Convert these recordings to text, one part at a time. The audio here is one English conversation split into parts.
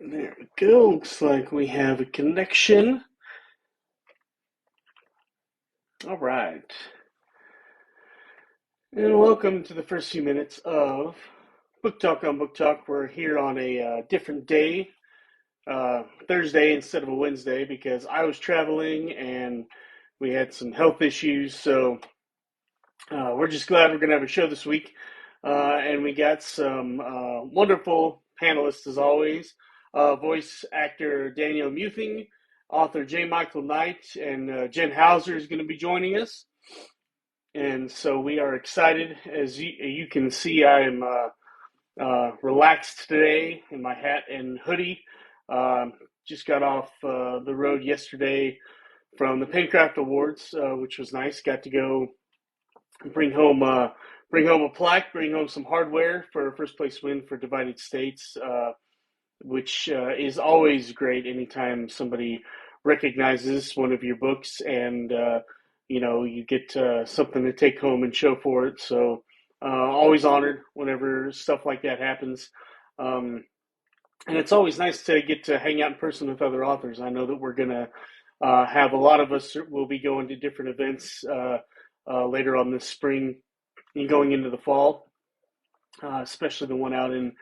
There we go. Looks like we have a connection. All right. And welcome to the first few minutes of Book Talk on Book Talk. We're here on a different day, Thursday instead of a Wednesday, because I was traveling and we had some health issues. So we're just glad we're going to have a show this week. And we got some wonderful panelists as always. Voice actor Daniel Muthing, author J. Michael Knight, and Jen Hauser is going to be joining us. And so we are excited. As you can see, I am relaxed today in my hat and hoodie. Just got off the road yesterday from the Pencraft Awards, which was nice. Got to go bring home a plaque, bring home some hardware for a first place win for Divided States, which is always great anytime somebody recognizes one of your books and you get something to take home and show for it. So always honored whenever stuff like that happens. And it's always nice to get to hang out in person with other authors. I know that we're going to have a lot of us will be going to different events later on this spring and going into the fall, especially the one out in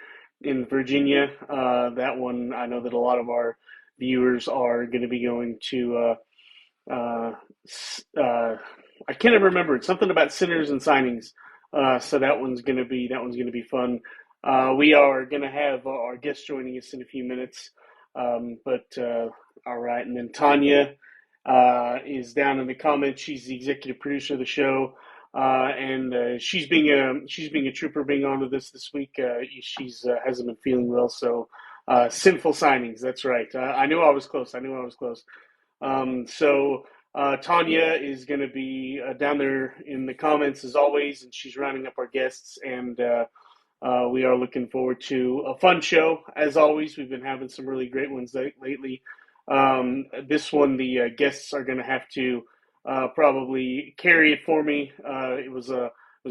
Virginia. That one, I know that a lot of our viewers are going to be going to. I can't even remember. It's something about sinners and signings. So that one's going to be fun. We are going to have our guest joining us in a few minutes. All right, and then Tanya is down in the comments. She's the executive producer of the show. And she's being a trooper being on with us this week. She's hasn't been feeling well, so sinful signings. That's right. I knew I was close. Tanya is going to be down there in the comments as always, and she's rounding up our guests. And we are looking forward to a fun show as always. We've been having some really great ones lately. This one, the guests are going to have to probably carry it for me. It was a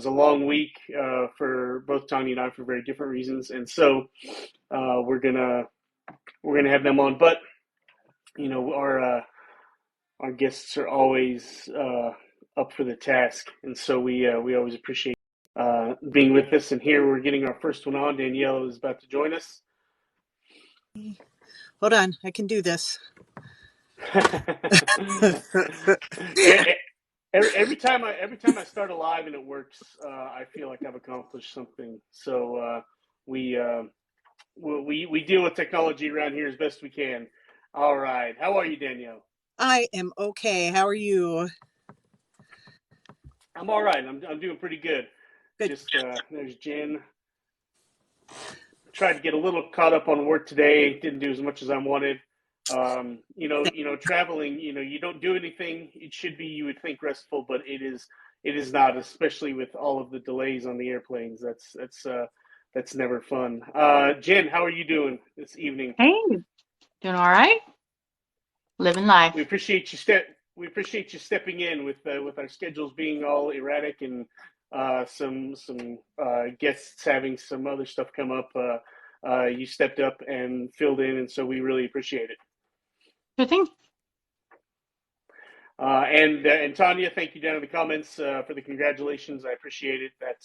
long week for both Tanya and I for very different reasons, and so we're gonna have them on. But our guests are always up for the task, and so we always appreciate being with us. And here we're getting our first one on. Danielle is about to join us. Hold on, I can do this. Every time I start a live and it works, I feel like I've accomplished something. So we deal with technology around here as best we can. All right, how are you, Danielle? I am okay. How are you? I'm all right. I'm doing pretty good. Good. Just there's Jen. Tried to get a little caught up on work today. Didn't do as much as I wanted. Traveling. You don't do anything. It should be, you would think, restful, but it is not. Especially with all of the delays on the airplanes. That's never fun. Jen, how are you doing this evening? Hey, doing all right? Living life. We appreciate you stepping in with our schedules being all erratic and some guests having some other stuff come up. You stepped up and filled in, and so we really appreciate it. Good thing. And Tanya, thank you down in the comments for the congratulations. I appreciate it. That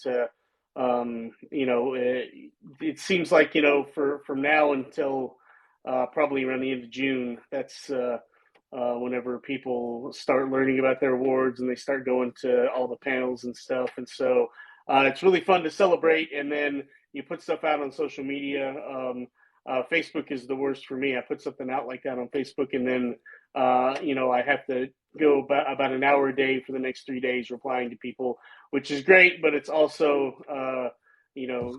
it seems like from now until probably around the end of June, that's whenever people start learning about their awards and they start going to all the panels and stuff. And so it's really fun to celebrate. And then you put stuff out on social media. Facebook is the worst for me. I put something out like that on Facebook, and then I have to go about an hour a day for the next 3 days replying to people, which is great, but it's also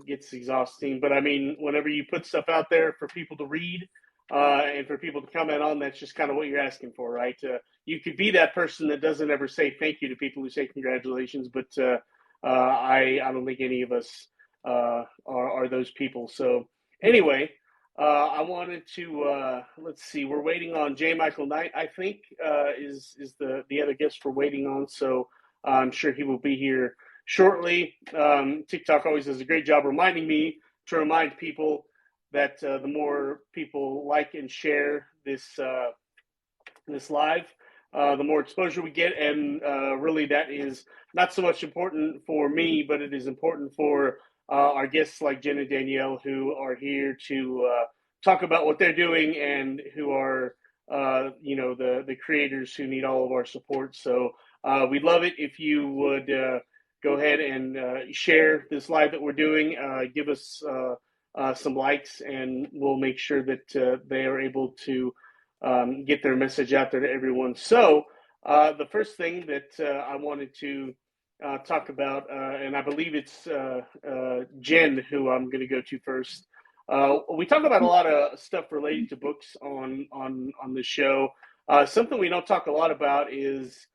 gets exhausting. But I mean, whenever you put stuff out there for people to read and for people to comment on, that's just kind of what you're asking for, right? You could be that person that doesn't ever say thank you to people who say congratulations, but I don't think any of us are those people. So anyway, I wanted to let's see. We're waiting on J. Michael Knight, I think, is the other guest we're waiting on. So I'm sure he will be here shortly. TikTok always does a great job reminding me to remind people that the more people like and share this live, the more exposure we get, and really that is not so much important for me, but it is important for our guests like Jen and Danielle, who are here to talk about what they're doing and who are the creators who need all of our support. So we'd love it if you would go ahead and share this live that we're doing. Give us some likes, and we'll make sure that they are able to get their message out there to everyone. So the first thing that I wanted to talk about, and I believe it's Jen who I'm going to go to first. We talk about a lot of stuff related to books on the show. Something we don't talk a lot about is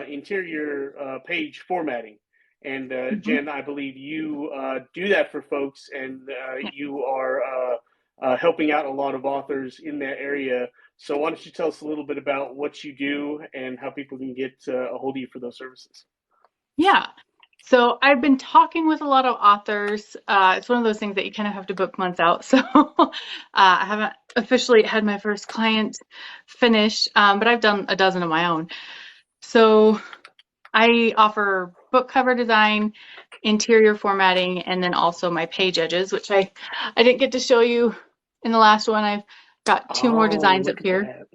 interior page formatting. And Jen, I believe you do that for folks, and you are helping out a lot of authors in that area. So why don't you tell us a little bit about what you do and how people can get a hold of you for those services? Yeah. So I've been talking with a lot of authors. It's one of those things that you kind of have to book months out. So I haven't officially had my first client finish, but I've done a dozen of my own. So I offer book cover design, interior formatting, and then also my page edges, which I didn't get to show you in the last one. I've got two more designs up here. That.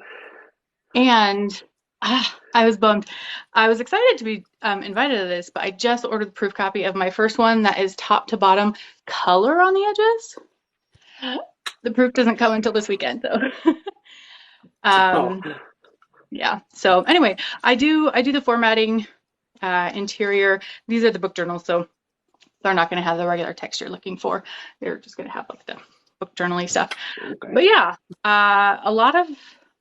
And I was bummed. I was excited to be invited to this, but I just ordered the proof copy of my first one that is top to bottom color on the edges. The proof doesn't come until this weekend, though. Yeah. So anyway, I do the formatting, interior. These are the book journals, so they're not going to have the regular text you're looking for. They're just going to have like the book journaling stuff. Okay. But yeah, a lot of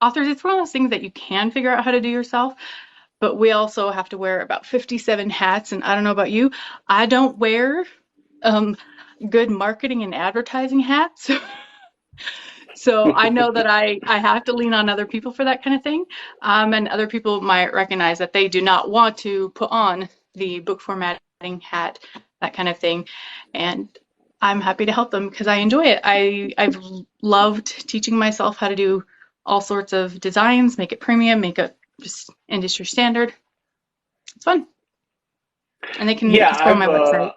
authors, it's one of those things that you can figure out how to do yourself, but we also have to wear about 57 hats. And I don't know about you, I don't wear good marketing and advertising hats. So I know that I have to lean on other people for that kind of thing. And other people might recognize that they do not want to put on the book formatting hat, that kind of thing. And I'm happy to help them because I enjoy it. I've loved teaching myself how to do all sorts of designs, make it premium, make it just industry standard. It's fun. And they can just go on my website.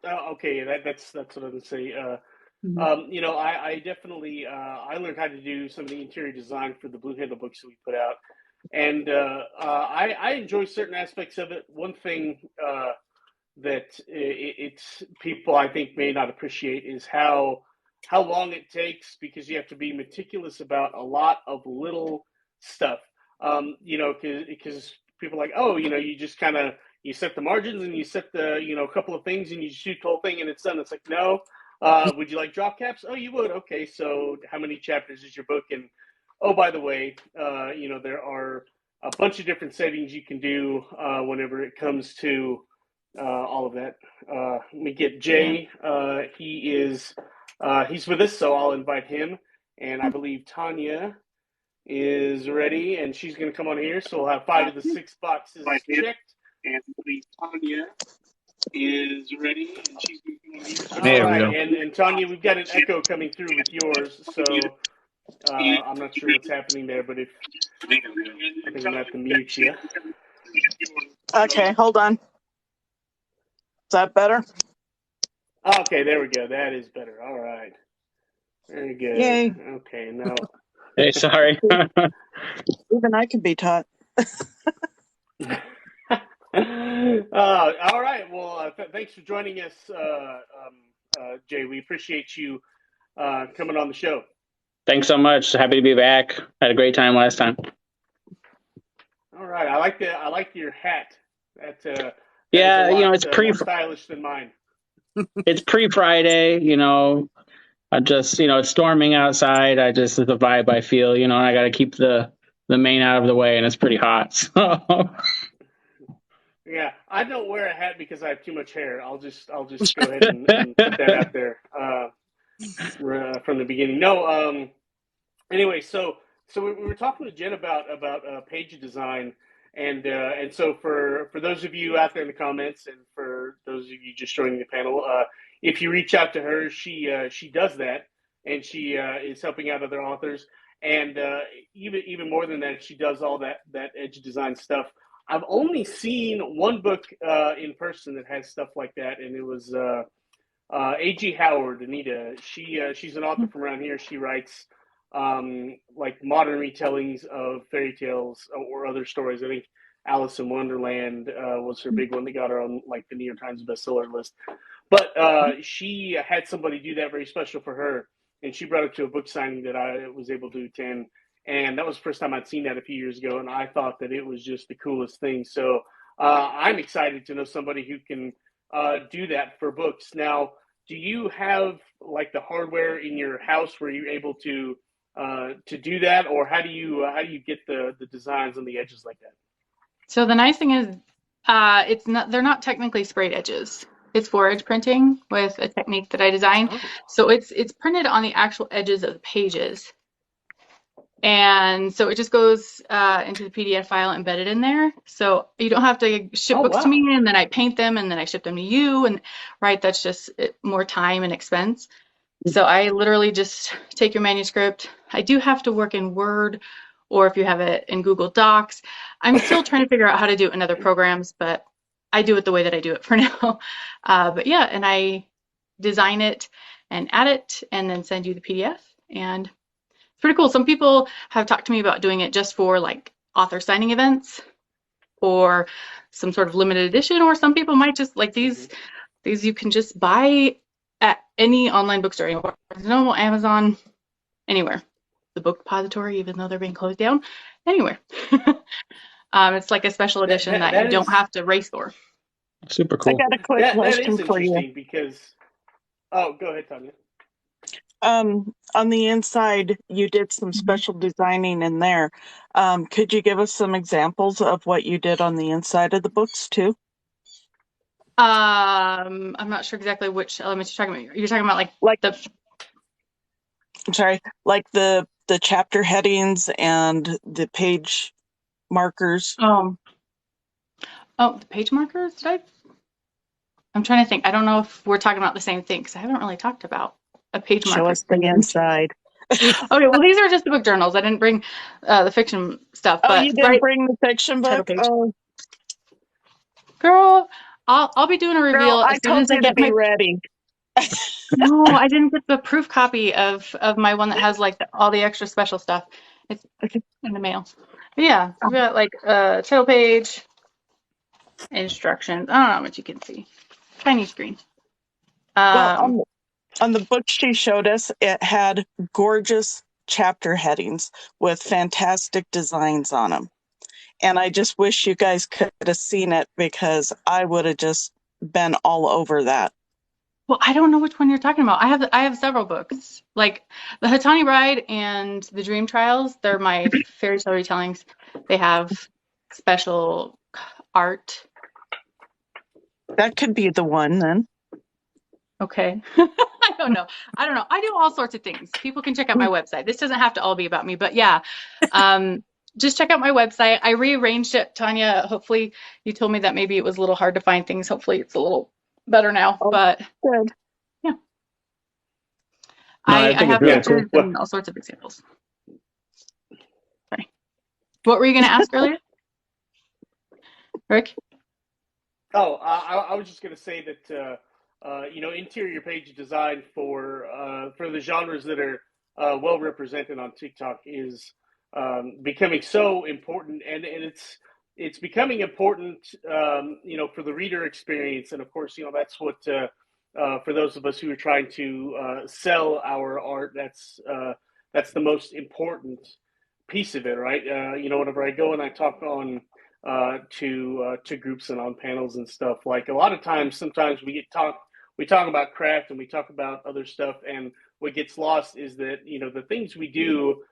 Okay, that's what I would say. I definitely I learned how to do some of the interior design for the Blue Handle books that we put out, and I enjoy certain aspects of it. One thing that it's people I think may not appreciate is how long it takes, because you have to be meticulous about a lot of little stuff. Because people are like, oh, you just kind of you set the margins and you set the a couple of things and you shoot the whole thing and it's done. It's like, no. Would you like drop caps? Oh, you would. Okay, so how many chapters is your book? And oh, by the way, there are a bunch of different settings you can do whenever it comes to all of that. Let me get Jay. He's with us, so I'll invite him. And I believe Tanya is ready, and she's going to come on here. So we'll have 5 of the 6 boxes checked. And I believe Tanya is ready, and she's going to come on here. There All we right, go. and Tanya, we've got an echo coming through with yours, so I'm not sure what's happening there, but I think I'm going to have to mute you. Okay, hold on. Is that better? Okay, there we go. That is better. All right. Very good. Yay. Okay, now. Hey, sorry. Even I can be taught. All right. Well, thanks for joining us, Jay. We appreciate you coming on the show. Thanks so much. Happy to be back. Had a great time last time. All right. I like your hat. That Yeah, it's more stylish than mine. It's pre-Friday. I just it's storming outside. It's the vibe I feel. And I got to keep the main out of the way, and it's pretty hot. So. Yeah, I don't wear a hat because I have too much hair. I'll just go ahead and put that out there from the beginning. No. Anyway, so we were talking to Jen about page design, and so for those of you out there in the comments, and for those those of you just joining the panel, if you reach out to her, she does that, and she is helping out other authors. And even more than that, she does all that edge design stuff. I've only seen one book in person that has stuff like that, and it was A.G. Howard, Anita. She's an author from around here. She writes like modern retellings of fairy tales or other stories. I think Alice in Wonderland was her big one that got her on like the New York Times bestseller list. But she had somebody do that very special for her, and she brought it to a book signing that I was able to attend. And that was the first time I'd seen that a few years ago, and I thought that it was just the coolest thing. So I'm excited to know somebody who can do that for books. Now, do you have like the hardware in your house where you're able to do that, or how do you get the designs on the edges like that? So the nice thing is, they're not technically sprayed edges. It's 4-edge printing with a technique that I designed. Oh. So it's printed on the actual edges of the pages. And so it just goes into the PDF file embedded in there. So you don't have to ship books to me, and then I paint them, and then I ship them to you. And right, that's just more time and expense. So I literally just take your manuscript. I do have to work in Word, or if you have it in Google Docs. I'm still trying to figure out how to do it in other programs, but I do it the way that I do it for now. But yeah, and I design it and add it, and then send you the PDF. And it's pretty cool. Some people have talked to me about doing it just for like author signing events or some sort of limited edition, or some people might just like these you can just buy at any online bookstore anymore. No, Amazon, anywhere. The Book Depository, even though they're being closed down, anywhere. It's like a special edition that you don't have to race for. Super I cool. got a quick That question is for you. interesting because. Oh, go ahead, Tanya. On the inside, you did some special designing in there. Could you give us some examples of what you did on the inside of the books too? I'm not sure exactly which elements you're talking about. You're talking about like the. I'm sorry, like the chapter headings and the page markers. Oh, the page markers? I'm trying to think. I don't know if we're talking about the same thing because I haven't really talked about a page marker. Show us the inside. Okay, well, these are just the book journals. I didn't bring the fiction stuff. Oh, but you didn't bring the fiction book? Oh, girl, I'll be doing a reveal girl, I as soon told as I you to get be ready. No, I didn't get the proof copy of my one that has like all the extra special stuff. It's in the mail. But yeah, we got like a title page, instructions. I don't know how much you can see. Tiny screen. Well, on the book she showed us, it had gorgeous chapter headings with fantastic designs on them. And I just wish you guys could have seen it because I would have just been all over that. Well, I don't know which one you're talking about. I have several books. Like the Hatani Bride and the Dream Trials, they're my fairy tale retellings. They have special art. That could be the one then. Okay. I don't know. I do all sorts of things. People can check out my website. This doesn't have to all be about me, but yeah. Just check out my website. I rearranged it, Tanya. Hopefully you told me that maybe it was a little hard to find things. Hopefully it's a little better now, but good. Yeah. No, I think have it's really pictures cool. and all sorts of examples. Sorry. What were you going to ask earlier? Rick? Oh, I was just going to say that interior page design for the genres that are well represented on TikTok is becoming so important, and it's becoming important, for the reader experience, and of course, that's what for those of us who are trying to sell our art, that's the most important piece of it, right? Whenever I go and I talk on to groups and on panels and stuff, like a lot of times, sometimes we talk about craft and we talk about other stuff, and what gets lost is that the things we do,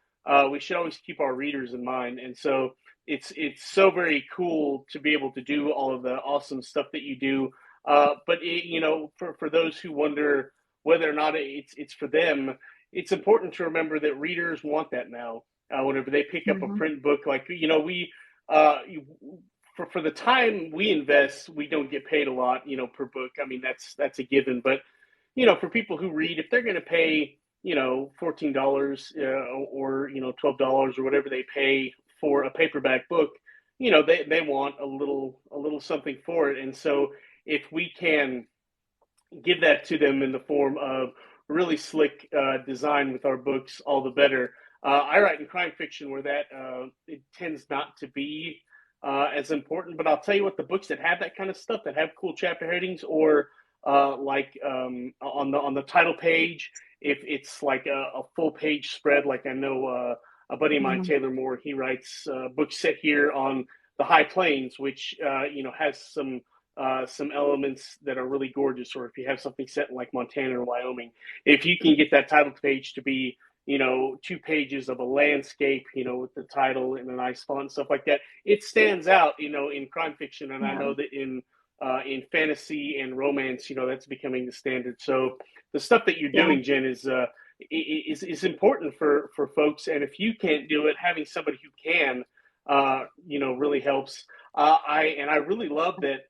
we should always keep our readers in mind. And so it's so very cool to be able to do all of the awesome stuff that you do, but for those who wonder whether or not it's for them, it's important to remember that readers want that now. Whenever they pick up a print book, like we for the time we invest, we don't get paid a lot, per book. I mean, that's a given. But for people who read, if they're going to pay, $14 or $12 or whatever they pay for a paperback book, they want a little something for it. And so if we can give that to them in the form of really slick design with our books, all the better. I write in crime fiction where that it tends not to be as important, but I'll tell you what, the books that have that kind of stuff, that have cool chapter headings, or on the title page, if it's like a full page spread, like I know a buddy of mine, Taylor Moore, he writes books set here on the High Plains, which has some elements that are really gorgeous. Or if you have something set in like Montana or Wyoming, if you can get that title page to be 2 pages of a landscape, with the title in a nice font and stuff like that, it stands out, in crime fiction. And I know that in fantasy and romance, that's becoming the standard. So the stuff that you're doing, Jen, is important for folks. And if you can't do it, having somebody who can, really helps. I really love that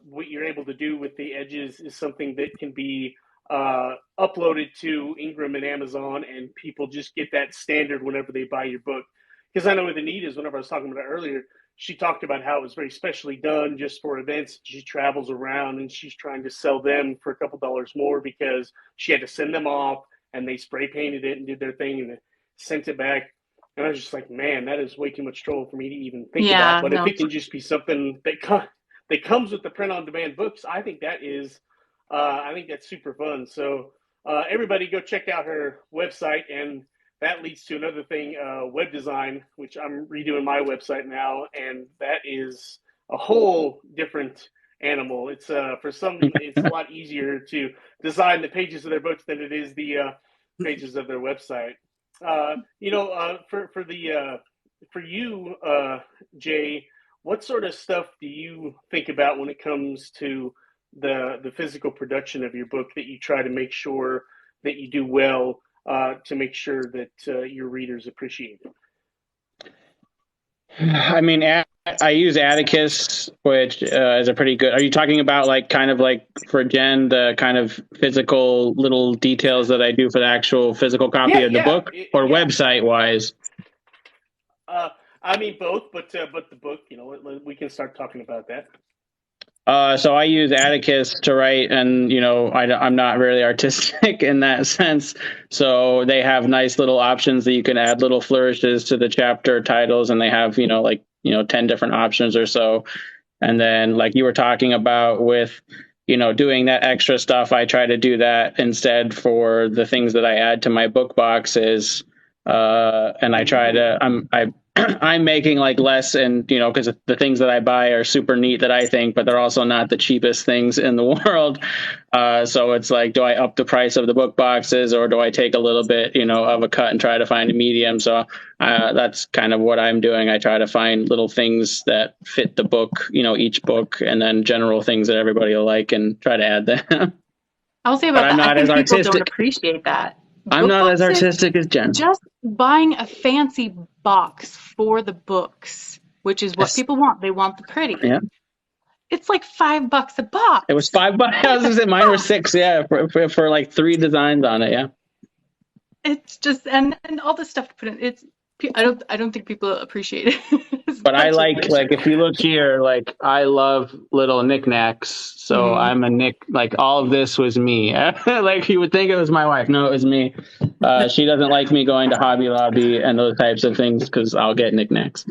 what you're able to do with the edges is something that can be uploaded to Ingram and Amazon, and people just get that standard whenever they buy your book. Because I know what the need is. Whenever I was talking about it earlier, she talked about how it was very specially done just for events. She travels around and she's trying to sell them for a couple dollars more because she had to send them off, and they spray painted it and did their thing and sent it back. And I was just like, man, that is way too much trouble for me to even think about. But if it can just be something that comes with the print-on-demand books, I think that is, I think that's super fun. So everybody go check out her website, and that leads to another thing, web design, which I'm redoing my website now, and that is a whole different animal. It's for some, it's a lot easier to design the pages of their books than it is the pages of their website. For you, Jay, what sort of stuff do you think about when it comes to the physical production of your book that you try to make sure that you do well to make sure that your readers appreciate it? I mean, I use Atticus, which is a pretty good. Are you talking about kind of like for Jen, the kind of physical little details that I do for the actual physical copy of the book, or website wise? I mean both, but the book, we can start talking about that. So I use Atticus to write, and I'm not really artistic in that sense. So they have nice little options that you can add little flourishes to the chapter titles, and they have 10 different options or so. And then like you were talking about with doing that extra stuff, I try to do that instead for the things that I add to my book boxes. And I try to I'm making less, and because the things that I buy are super neat that I think, but they're also not the cheapest things in the world. So it's like, do I up the price of the book boxes, or do I take a little bit of a cut and try to find a medium? So that's kind of what I'm doing. I try to find little things that fit the book, each book, and then general things that everybody will like, and try to add them. I'll say about that. I think people don't appreciate that. I'm not as artistic as Jen. Just buying a fancy box for the books, which is what people want. They want the pretty. Yeah. It's like $5 a box. It was $5. I was gonna say mine were $6. Yeah, for like 3 designs on it. Yeah. It's just and all the stuff to put in. I don't think people appreciate it. But I like if you look here, I love little knickknacks. So I'm a all of this was me. You would think it was my wife. No, it was me. She doesn't like me going to Hobby Lobby and those types of things because I'll get knickknacks.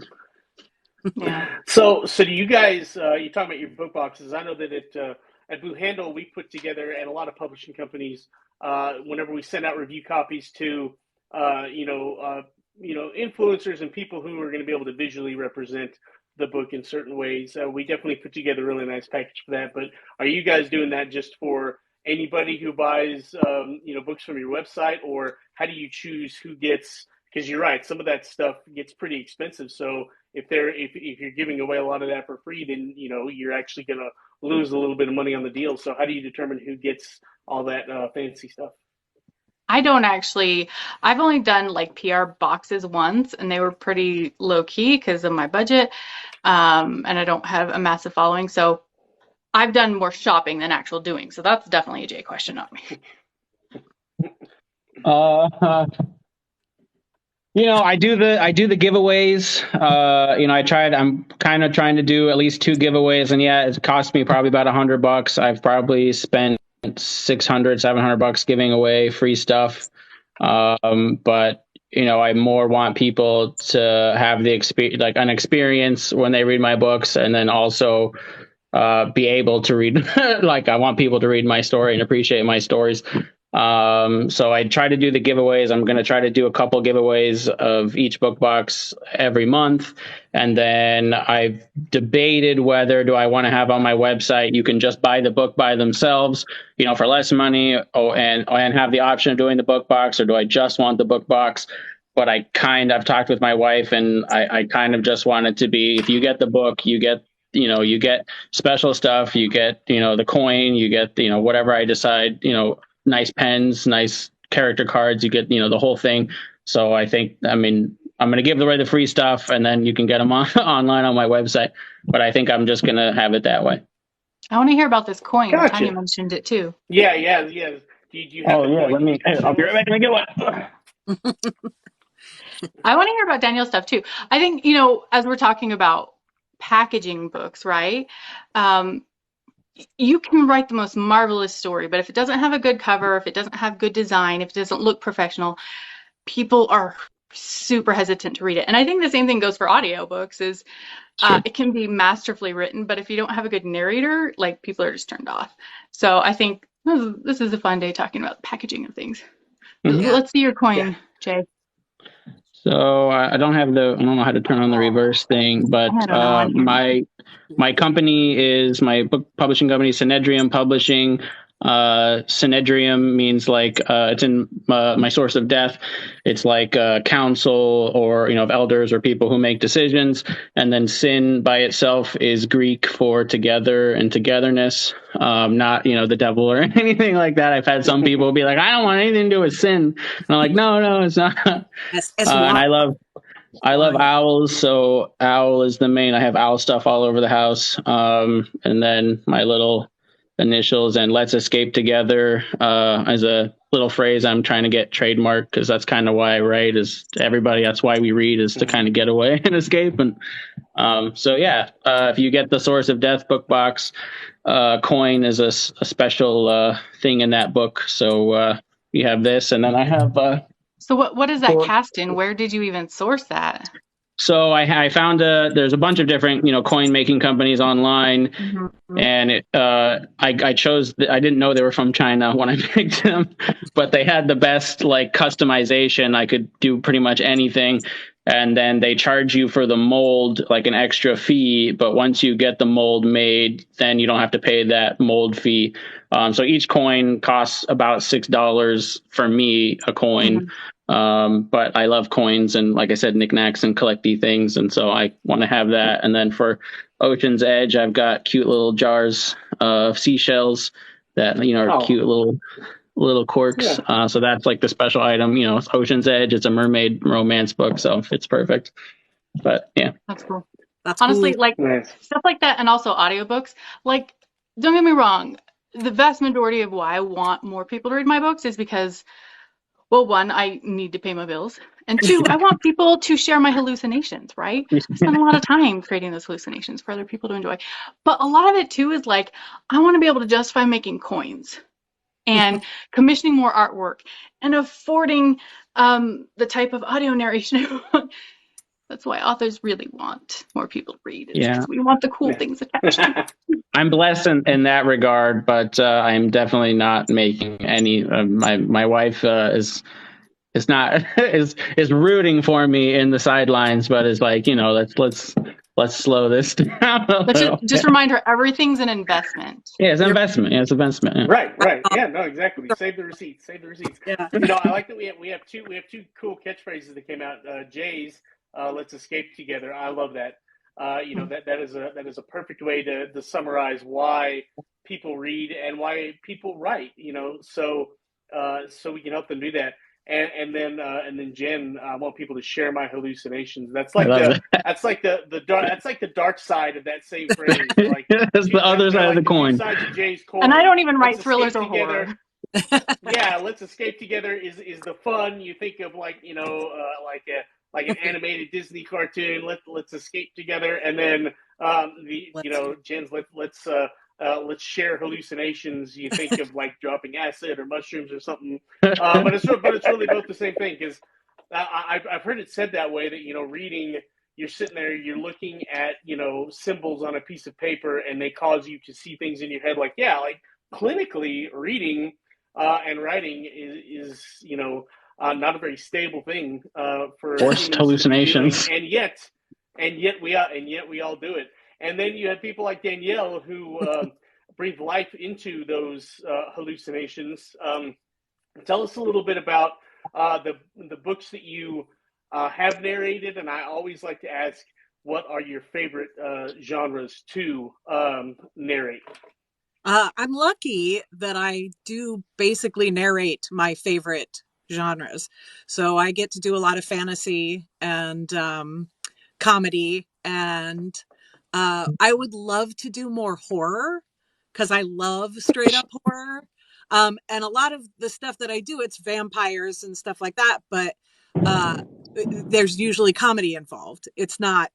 Yeah. So do you guys? You talking about your book boxes? I know that at Blue Handle we put together, and a lot of publishing companies, whenever we send out review copies to, influencers and people who are going to be able to visually represent the book in certain ways. We definitely put together a really nice package for that. But are you guys doing that just for anybody who buys, books from your website, or how do you choose who gets? Because you're right, some of that stuff gets pretty expensive. So if you're giving away a lot of that for free, then you're actually going to lose a little bit of money on the deal. So how do you determine who gets all that fancy stuff? I don't actually. I've only done PR boxes once, and they were pretty low key because of my budget. and I don't have a massive following. So I've done more shopping than actual doing. So that's definitely a Jay question, not me. I do the giveaways. I'm kind of trying to do at least 2 giveaways, and yeah, it cost me probably about $100. I've probably spent 600, $700 giving away free stuff. But I more want people to have the experience, like an experience when they read my books, and then also be able to read. Like I want people to read my story and appreciate my stories. So I try to do the giveaways. I'm going to try to do a couple giveaways of each book box every month. And then I've debated whether do I want to have on my website, you can just buy the book by themselves, for less money, and have the option of doing the book box, or do I just want the book box? But I've talked with my wife, and I kind of just want it to be, if you get the book, you get special stuff, you get, the coin, you get, whatever I decide, nice pens, nice character cards, you get, the whole thing. So I'm going to give away the free stuff, and then you can get them online on my website. But I think I'm just going to have it that way. I want to hear about this coin. Gotcha. Tanya mentioned it too. Yeah. Do you have the coin? I'll be right back. Let me get one. I want to hear about Daniel's stuff too. I think, as we're talking about packaging books, right? You can write the most marvelous story, but if it doesn't have a good cover, if it doesn't have good design, if it doesn't look professional, people are super hesitant to read it. And I think the same thing goes for audiobooks is it can be masterfully written, but if you don't have a good narrator, like people are just turned off. So I think this is a fun day talking about the packaging of things. Yeah. Let's see your coin, Jay. So I don't know how to turn on the reverse thing, but my company is my book publishing company, Synedrium Publishing. Synedrium means like it's in my source of death. It's like council, or of elders or people who make decisions. And then Syn by itself is Greek for together and togetherness, not the devil or anything like that. I've had some people be like, I don't want anything to do with sin, and I'm like, no, it's not. And I love owls, so owl is the main. I have owl stuff all over the house. And then my little initials and let's escape together as a little phrase I'm trying to get trademarked, because that's kind of why I write, is everybody, that's why we read, is to kind of get away and escape. And if you get the Source of Death book box, coin is a special thing in that book. So you have this, and then I have so what is that cast in? Where did you even source that? So I found there's a bunch of different coin making companies online, and I chose. I didn't know they were from China when I picked them, but they had the best customization. I could do pretty much anything, and then they charge you for the mold like an extra fee. But once you get the mold made, then you don't have to pay that mold fee. So each coin costs about $6 for me, a coin. But I love coins and, like I said, knickknacks and collecty things. And so I want to have that. And then for Ocean's Edge, I've got cute little jars of seashells that, are cute little corks. Yeah. So that's like the special item, it's Ocean's Edge. It's a mermaid romance book. So it's perfect. But yeah. That's cool. Honestly, stuff like that. And also audiobooks, don't get me wrong. The vast majority of why I want more people to read my books is because, well, one, I need to pay my bills. And two, I want people to share my hallucinations, right? I spend a lot of time creating those hallucinations for other people to enjoy. But a lot of it, too, is I want to be able to justify making coins and commissioning more artwork and affording the type of audio narration I want. That's why authors really want more people to read. Because we want the cool things attached to it. I'm blessed in that regard, but I'm definitely not making any. My wife is not is rooting for me in the sidelines, but is like, let's slow this down. Just remind her everything's an investment. Yeah, it's an investment. Yeah, it's an investment. Yeah. Right. Yeah, no, exactly. Save the receipts. Yeah. I like that we have two cool catchphrases that came out. Jay's let's escape together. I love that. That is a perfect way to summarize why people read and why people write. So we can help them do that. and then Jen, I want people to share my hallucinations. That's I like love the that. that's like that's like the dark side of that same phrase. They're like That's the other they're side of the like the two coin. sides of Jay's coin. And I don't even Let's write escape thrillers or together. horror. Yeah, let's escape together is the fun. You think of like like an animated Disney cartoon. Let's escape together, and then Jen's let's share hallucinations. You think of like dropping acid or mushrooms or something, but it's really both the same thing because I've heard it said that way that reading, you're sitting there, you're looking at symbols on a piece of paper, and they cause you to see things in your head. Like clinically, reading and writing is not a very stable thing for Forced humans to be doing, hallucinations. and yet we all do it. And then you have people like Danielle who breathe life into those hallucinations. Tell us a little bit about the books that you have narrated, and I always like to ask, what are your favorite genres to narrate? I'm lucky that I do basically narrate my favorite genres. So I get to do a lot of fantasy and comedy, and I would love to do more horror because I love straight up horror. And a lot of the stuff that I do, it's vampires and stuff like that, but uh, there's usually comedy involved. It's not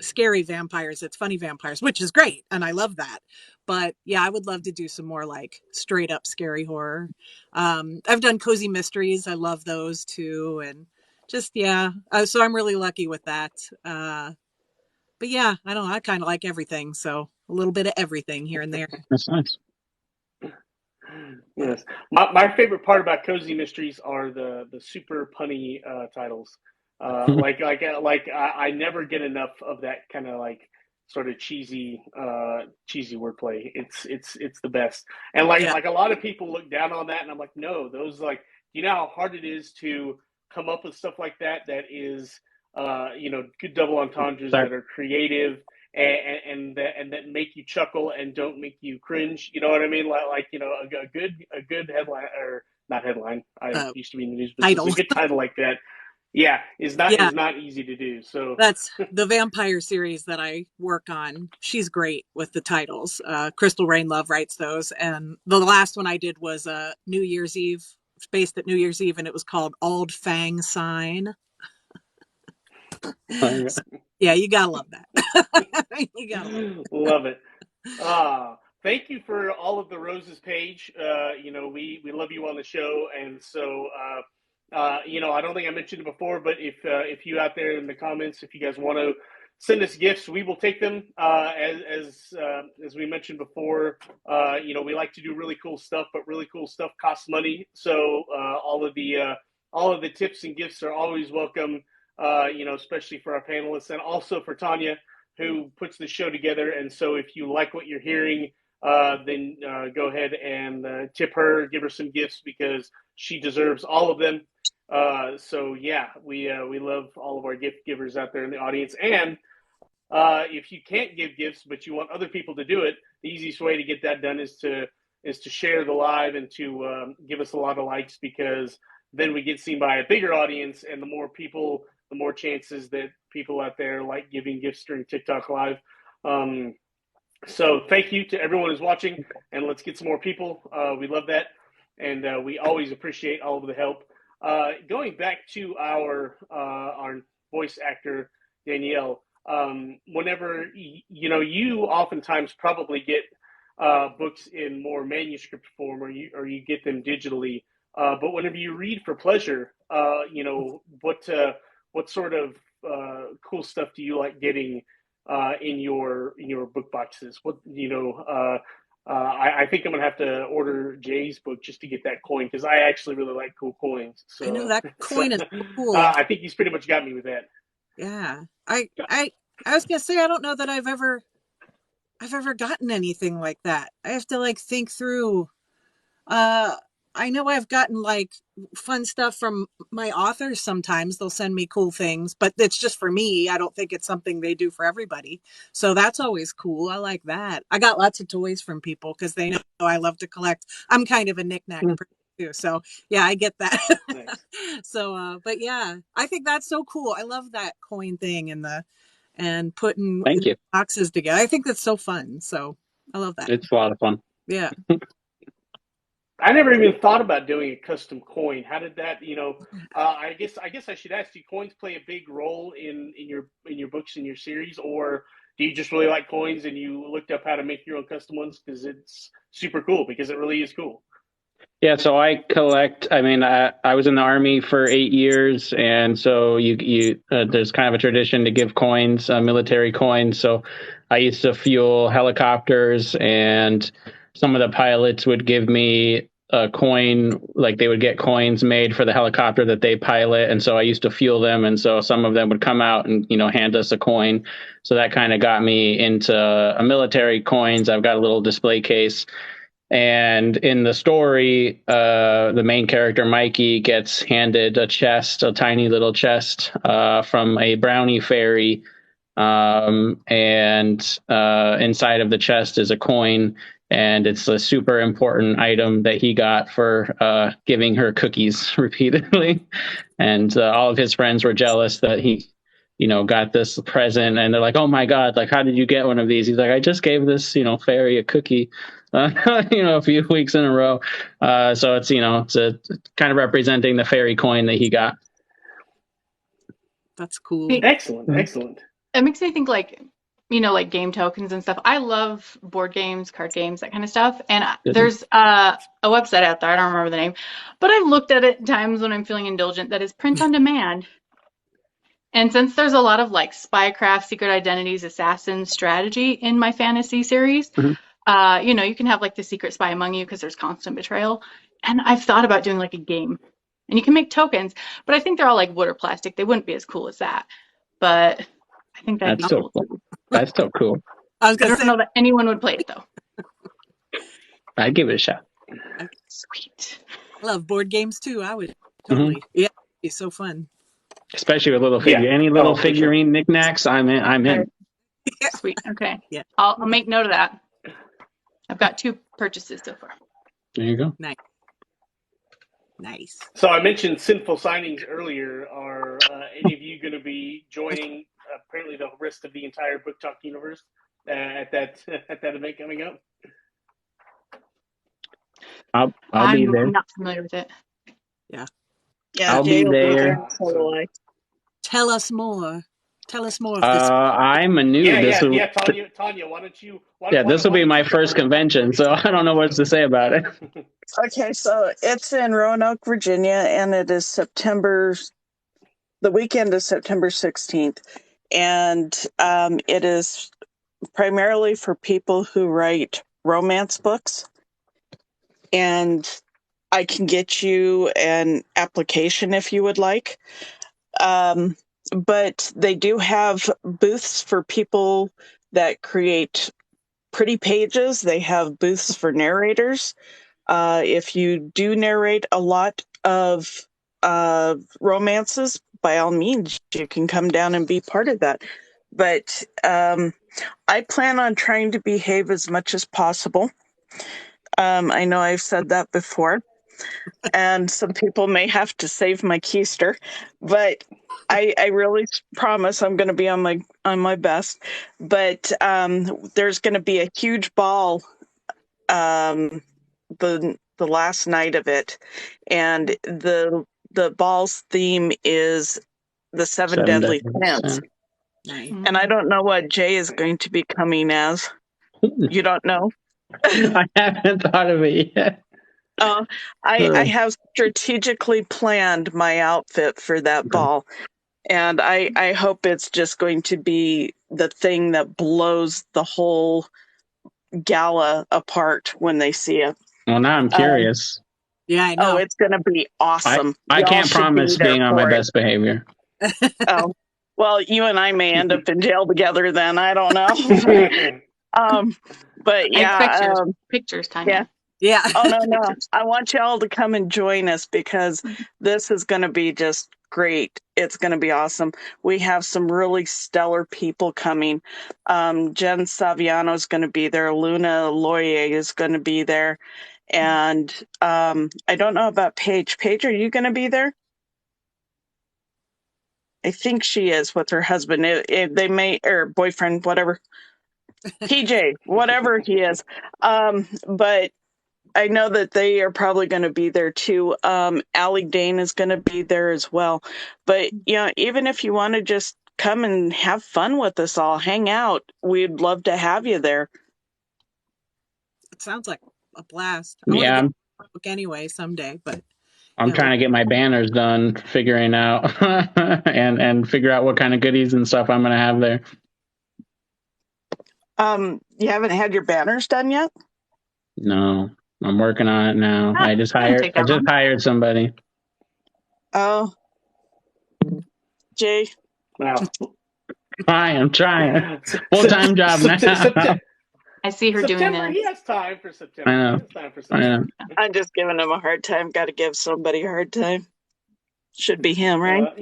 scary vampires, it's funny vampires, which is great, and I love that. But yeah, I would love to do some more like straight up scary horror. I've done cozy mysteries, I love those too, and just yeah, so I'm really lucky with that. But yeah, I don't know, I kind of like everything, so a little bit of everything here and there. That's nice. Yes, my favorite part about cozy mysteries are the super punny titles. I never get enough of that kind of like sort of cheesy wordplay. It's the best. And Yeah. like a lot of people look down on that, and I'm like, no, those like, you know how hard it is to come up with stuff like that is good double entendres that are creative and that make you chuckle and don't make you cringe. You know what I mean? A good headline, or not headline. I used to be in the news business. Title. A good title like that, yeah, is not easy to do. So that's the vampire series that I work on. She's great with the titles. Crystal Rain Love writes those, and the last one I did was New Year's Eve. It's based at New Year's Eve, and it was called Auld Fang Sign. Yeah, you gotta love that. You gotta love it. Thank you for all of the roses, Paige. We love you on the show, and so I don't think I mentioned it before, but if you out there in the comments, if you guys want to send us gifts, we will take them. As we mentioned before, we like to do really cool stuff, but really cool stuff costs money. So all of the tips and gifts are always welcome. Especially for our panelists and also for Tanya, who puts the show together. And so if you like what you're hearing, then go ahead and tip her, give her some gifts, because she deserves all of them. So yeah, we love all of our gift givers out there in the audience. And if you can't give gifts, but you want other people to do it, the easiest way to get that done is to share the live and to give us a lot of likes, because then we get seen by a bigger audience, and the more people, the more chances that people out there like giving gifts during TikTok Live. So thank you to everyone who's watching, and let's get some more people. We love that, and we always appreciate all of the help. Going back to our voice actor, Danielle, whenever, you oftentimes probably get books in more manuscript form, or you get them digitally. But whenever you read for pleasure, what sort of cool stuff do you like getting in your book boxes? I think I'm gonna have to order Jay's book just to get that coin, because I actually really like cool coins. So I know that coin is cool. I think he's pretty much got me with that. Yeah, I was gonna say, I don't know that I've ever gotten anything like that. I have to like think through. I know I've gotten like fun stuff from my authors. Sometimes they'll send me cool things, but it's just for me. I don't think it's something they do for everybody. So that's always cool. I like that. I got lots of toys from people because they know I love to collect. I'm kind of a knickknack person. too. So yeah, I get that. Nice. So, but yeah, I think that's so cool. I love that coin thing and putting Thank you. boxes together. I think that's so fun. So I love that. It's a lot of fun. Yeah. I never even thought about doing a custom coin. How did that, I guess I should ask, do coins play a big role in your books, in your series, or do you just really like coins and you looked up how to make your own custom ones because it's super cool, because it really is cool? Yeah, so I collect. I mean, I was in the Army for 8 years, and so there's kind of a tradition to give coins, military coins. So I used to fuel helicopters, and some of the pilots would give me a coin, like they would get coins made for the helicopter that they pilot, and so I used to fuel them, and so some of them would come out and hand us a coin. So that kind of got me into military coins. I've got a little display case. And in the story, the main character, Mikey, gets handed a chest, a tiny little chest from a brownie fairy. And inside of the chest is a coin. And it's a super important item that he got for giving her cookies repeatedly. And all of his friends were jealous that he got this present, and they're like, "Oh my God, like, how did you get one of these?" He's like, "I just gave this, fairy a cookie, a few weeks in a row." So it's, it's a kind of representing the fairy coin that he got. That's cool. Excellent. Excellent. It makes me think like game tokens and stuff. I love board games, card games, that kind of stuff. And there's a website out there, I don't remember the name, but I've looked at it times when I'm feeling indulgent, that is print on demand. And since there's a lot of like spycraft, secret identities, assassin strategy in my fantasy series, you can have like the secret spy among you because there's constant betrayal. And I've thought about doing like a game. And you can make tokens, but I think they're all like wood or plastic. They wouldn't be as cool as that. But I think that'd be cool. That's so cool. I don't know that anyone would play it though. I'd give it a shot. Sweet. I love board games too. I would totally. Yeah, it'd be so fun. Especially with little figure, any little figurine knickknacks, I'm in. Sweet. Okay. Yeah. I'll make note of that. I've got 2 purchases so far. There you go. Nice. So I mentioned Sinful Signings earlier. Are any of you going to be joining apparently the rest of the entire BookTalk universe at that event coming up? I'll be there. I'm not familiar with it. Yeah. I'll be there. Tell us more. Tell us more of this. I'm a new. Tanya, why don't you? This will be my first convention, so I don't know what to say about it. Okay, so it's in Roanoke, Virginia, and it is the weekend is September 16th. And it is primarily for people who write romance books. And I can get you an application if you would like. But they do have booths for people that create pretty pages. They have booths for narrators. If you do narrate a lot of romances, by all means, you can come down and be part of that. But I plan on trying to behave as much as possible. I know I've said that before, and some people may have to save my keister, but I really promise I'm going to be on my best. But there's going to be a huge ball the last night of it, and the ball's theme is the seven deadly sins. Nice. And I don't know what Jay is going to be coming as. You don't know? I haven't thought of it yet. I have strategically planned my outfit for that ball, and I hope it's just going to be the thing that blows the whole gala apart when they see it. Well, now I'm curious. Yeah, I know. Oh, it's going to be awesome. I can't promise being on my best behavior. Oh, well, you and I may end up in jail together then. I don't know. But yeah, pictures, Tanya. Yeah. Oh no! I want y'all to come and join us because this is going to be just great. It's going to be awesome. We have some really stellar people coming. Jen Saviano is going to be there. Luna Laurier is going to be there, And I don't know about Paige. Paige, are you going to be there? I think she is with her husband. They may, or boyfriend, whatever. PJ, whatever he is. But I know that they are probably going to be there too. Allie Dane is going to be there as well. But, even if you want to just come and have fun with us all, hang out, we'd love to have you there. It sounds like a blast. I want to get a book anyway someday, but I'm trying to get my banners done, figuring out and figure out what kind of goodies and stuff I'm going to have there. You haven't had your banners done yet? No, I'm working on it now. I just hired somebody. Oh, Jay. Wow. I'm trying. Full-time job now. I see her doing this. He has time for September. I know. I'm just giving him a hard time. Got to give somebody a hard time. Should be him, right?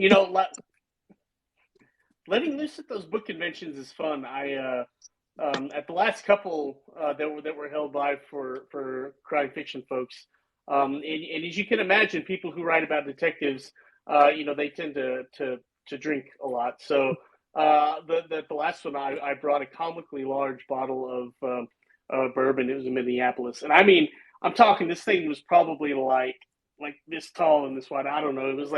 Letting loose at those book conventions is fun. I at the last couple that were held live for crime fiction folks, and as you can imagine, people who write about detectives, they tend to drink a lot. So the last one, I brought a comically large bottle of bourbon. It was in Minneapolis, and I mean, I'm talking, this thing was probably like this tall and this wide. I don't know. It was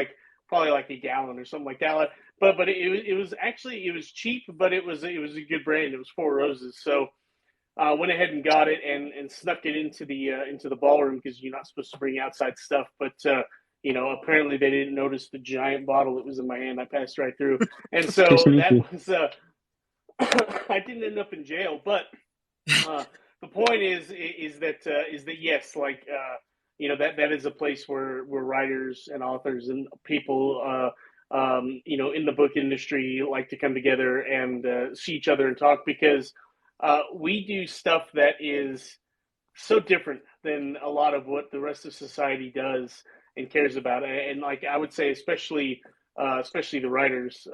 probably like a gallon or something like that. But it was actually, it was cheap, but it was a good brand. It was Four Roses. So went ahead and got it and snuck it into the ballroom, because you're not supposed to bring outside stuff. But apparently they didn't notice the giant bottle that was in my hand. I passed right through, and so that was I didn't end up in jail. But the point is that yes, that is a place where writers and authors and people in the book industry like to come together and see each other and talk, because we do stuff that is so different than a lot of what the rest of society does and cares about. And I would say, especially the writers,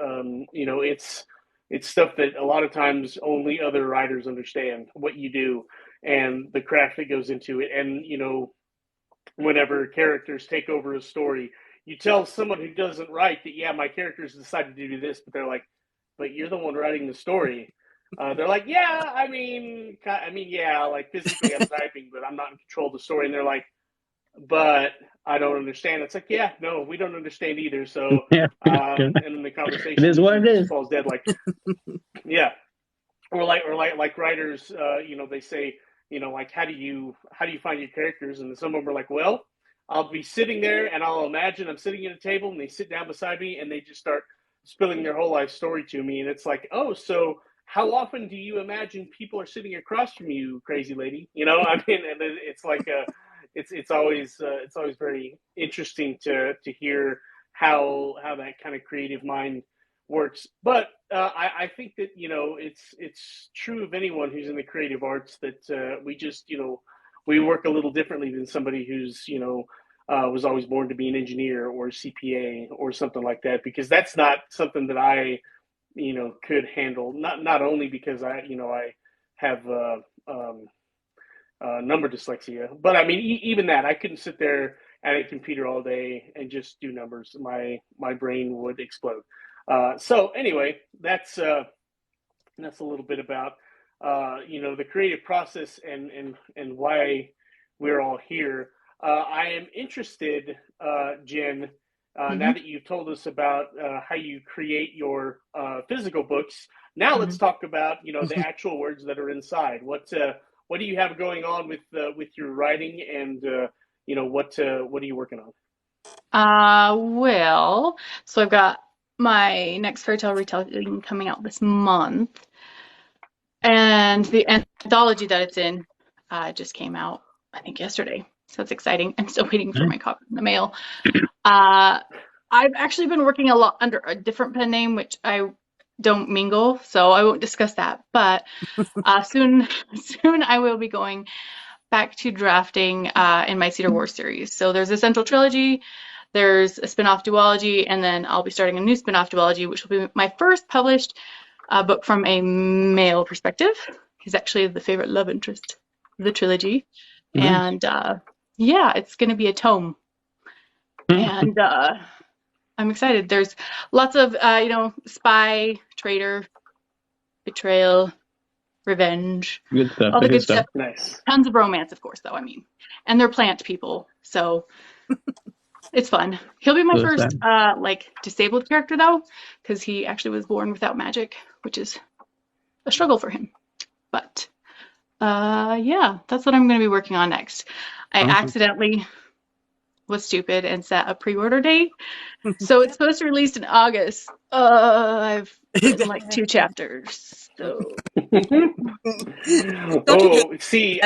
it's stuff that a lot of times only other writers understand what you do and the craft that goes into it. And, whenever characters take over a story, you tell someone who doesn't write that, yeah, my characters decided to do this, but they're like, but you're the one writing the story. They're like, yeah, I mean, yeah, physically I'm typing, but I'm not in control of the story. And they're like, but I don't understand. It's like, yeah, no, we don't understand either. So, and then the conversation just falls dead. Yeah, or like writers, they say, how do you find your characters? And some of them are like, well, I'll be sitting there and I'll imagine I'm sitting at a table and they sit down beside me and they just start spilling their whole life story to me. And it's like, oh, so how often do you imagine people are sitting across from you, crazy lady? I mean, and it's like it's always very interesting to hear how that kind of creative mind works. But I think that it's true of anyone who's in the creative arts that we just we work a little differently than somebody who's was always born to be an engineer or a CPA or something like that, because that's not something that I could handle. Not only because I have number dyslexia, but I mean even that, I couldn't sit there at a computer all day and just do numbers. My brain would explode. So anyway, that's a little bit about the creative process and why we're all here. I am interested, Jen, now that you've told us about how you create your physical books. Now let's talk about the actual words that are inside. What do you have going on with your writing, and what are you working on? So I've got my next fairy tale retelling coming out this month, and the anthology that it's in just came out, I think, yesterday. So it's exciting. I'm still waiting for my copy in the mail. I've actually been working a lot under a different pen name, which I don't mingle, so I won't discuss that. But soon I will be going back to drafting in my Cedar Wars series. So there's a central trilogy, there's a spin-off duology, and then I'll be starting a new spin-off duology, which will be my first published book from a male perspective. He's actually the favorite love interest of the trilogy. And yeah, it's going to be a tome. And I'm excited. There's lots of, spy, traitor, betrayal, revenge, Good stuff. all the Good good stuff. stuff. Nice. Tons of romance, of course, though. I mean, and they're plant people, so it's fun. He'll be my first disabled character though, because he actually was born without magic, which is a struggle for him. But yeah, that's what I'm going to be working on next. I accidentally was stupid and set a pre-order date, so it's supposed to release in August. I've written like 2 chapters, so. Oh, see,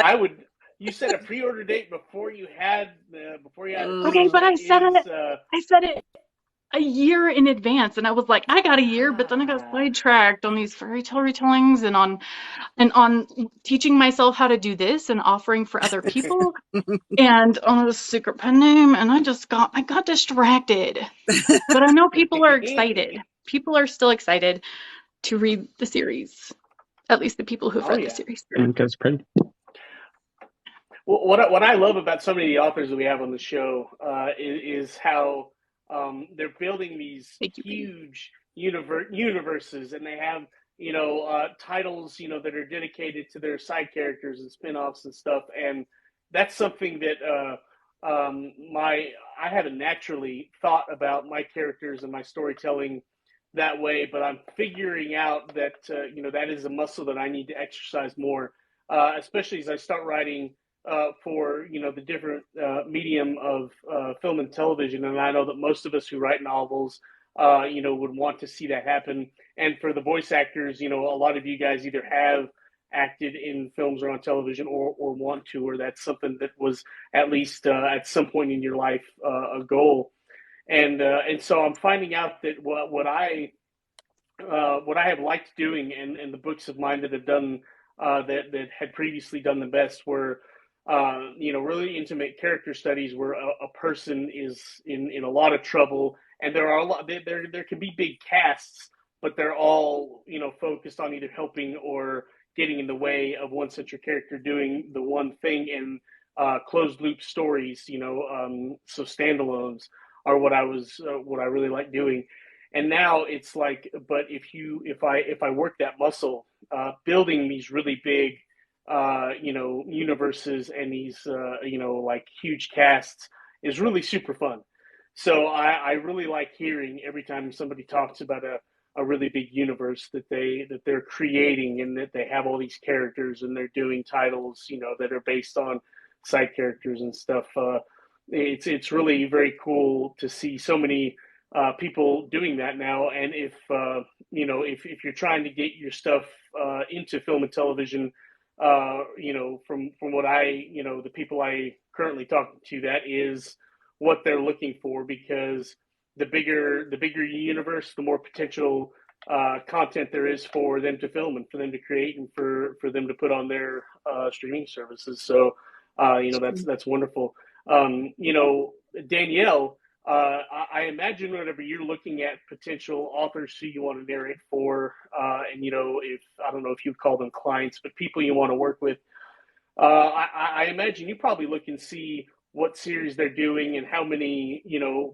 You set a pre-order date before you had it Okay, finished. but That I said is, it. I said it a year in advance, and I was like, I got a year, but then I got sidetracked on these fairy tale retellings and on teaching myself how to do this and offering for other people and on a secret pen name, and I got distracted. But I know people are excited. People are still excited to read the series. At least the people who've read the series. That's pretty. Well, what I love about so many of the authors that we have on the show is how they're building these huge universes, and they have titles that are dedicated to their side characters and spin-offs and stuff, and that's something that I haven't naturally thought about my characters and my storytelling that way, but I'm figuring out that that is a muscle that I need to exercise more, especially as I start writing for the different medium of film and television. And I know that most of us who write novels would want to see that happen. And for the voice actors, a lot of you guys either have acted in films or on television or want to, or that's something that was at least at some point in your life a goal. And so I'm finding out that what I have liked doing, and the books of mine that have done that had previously done the best were really intimate character studies where a person is in a lot of trouble, and there are a lot there can be big casts, but they're all focused on either helping or getting in the way of one central character doing the one thing. In closed loop stories, so standalones are what I really like doing. And now it's like, but if I work that muscle, building these really big universes and these like huge casts is really super fun. So I really like hearing every time somebody talks about a really big universe that they're creating, and that they have all these characters and they're doing titles that are based on side characters and stuff. It's really very cool to see so many people doing that now. And if you're trying to get your stuff into film and television, from what the people I currently talk to, that is what they're looking for, because the bigger the universe, the more potential content there is for them to film and for them to create and for them to put on their streaming services. So that's wonderful. Danielle, I imagine whenever you're looking at potential authors who you want to narrate for, and if I don't know if you'd call them clients, but people you want to work with, I imagine you probably look and see what series they're doing and how many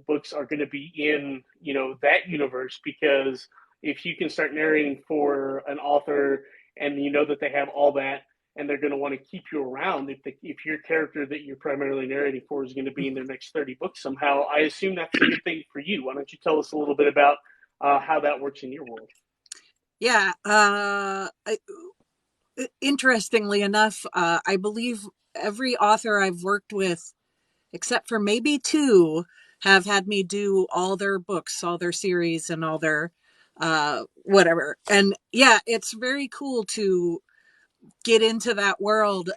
books are going to be in that universe. Because if you can start narrating for an author and that they have all that, and they're going to want to keep you around if your character that you're primarily narrating for is going to be in their next 30 books somehow, I assume that's a good thing for you. Why don't you tell us a little bit about how that works in your world? Yeah. Interestingly enough, I believe every author I've worked with, except for maybe 2, have had me do all their books, all their series, and all their whatever. And yeah, it's very cool to get into that world.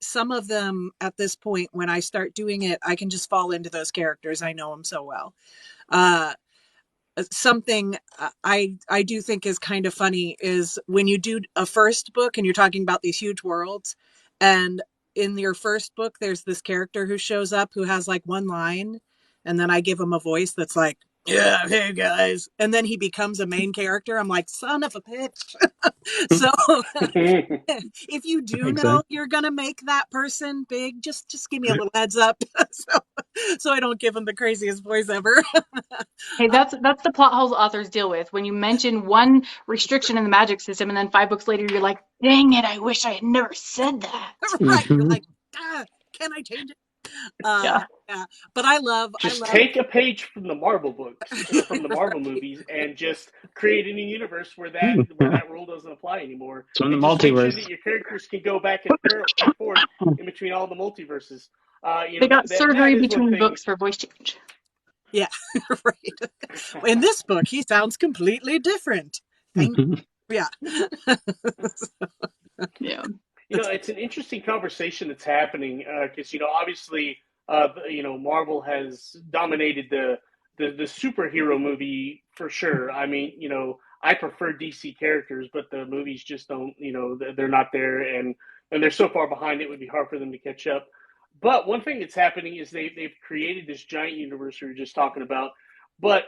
Some of them at this point, when I start doing it, I can just fall into those characters. I know them so well. Something I do think is kind of funny is when you do a first book and you're talking about these huge worlds, and in your first book there's this character who shows up who has like one line, and then I give him a voice that's like, yeah, hey guys. And then he becomes a main character. I'm like, son of a bitch. So if you do Makes know sense. you're gonna make that person big, just give me a little heads up so I don't give him the craziest voice ever. Hey, that's the plot holes authors deal with. When you mention one restriction in the magic system, and then 5 books later, you're like, "Dang it! I wish I had never said that." Right. You're Mhm. like, can I change it? Uh Yeah, yeah. But I Just love take a page from the Marvel books or from the Marvel right. movies and just create a new universe where that rule doesn't apply anymore, So in the and just make sure that multiverse. your characters can go back and forth in between all the multiverses. they got That surgery is one between thing. books for voice change. Yeah, right. In this book, he sounds completely different. Thank yeah. Yeah. It's an interesting conversation that's happening because obviously, Marvel has dominated the superhero movie for sure. I mean, I prefer DC characters, but the movies just don't. They're not there, and they're so far behind. It would be hard for them to catch up. But one thing that's happening is they've created this giant universe we were just talking about, but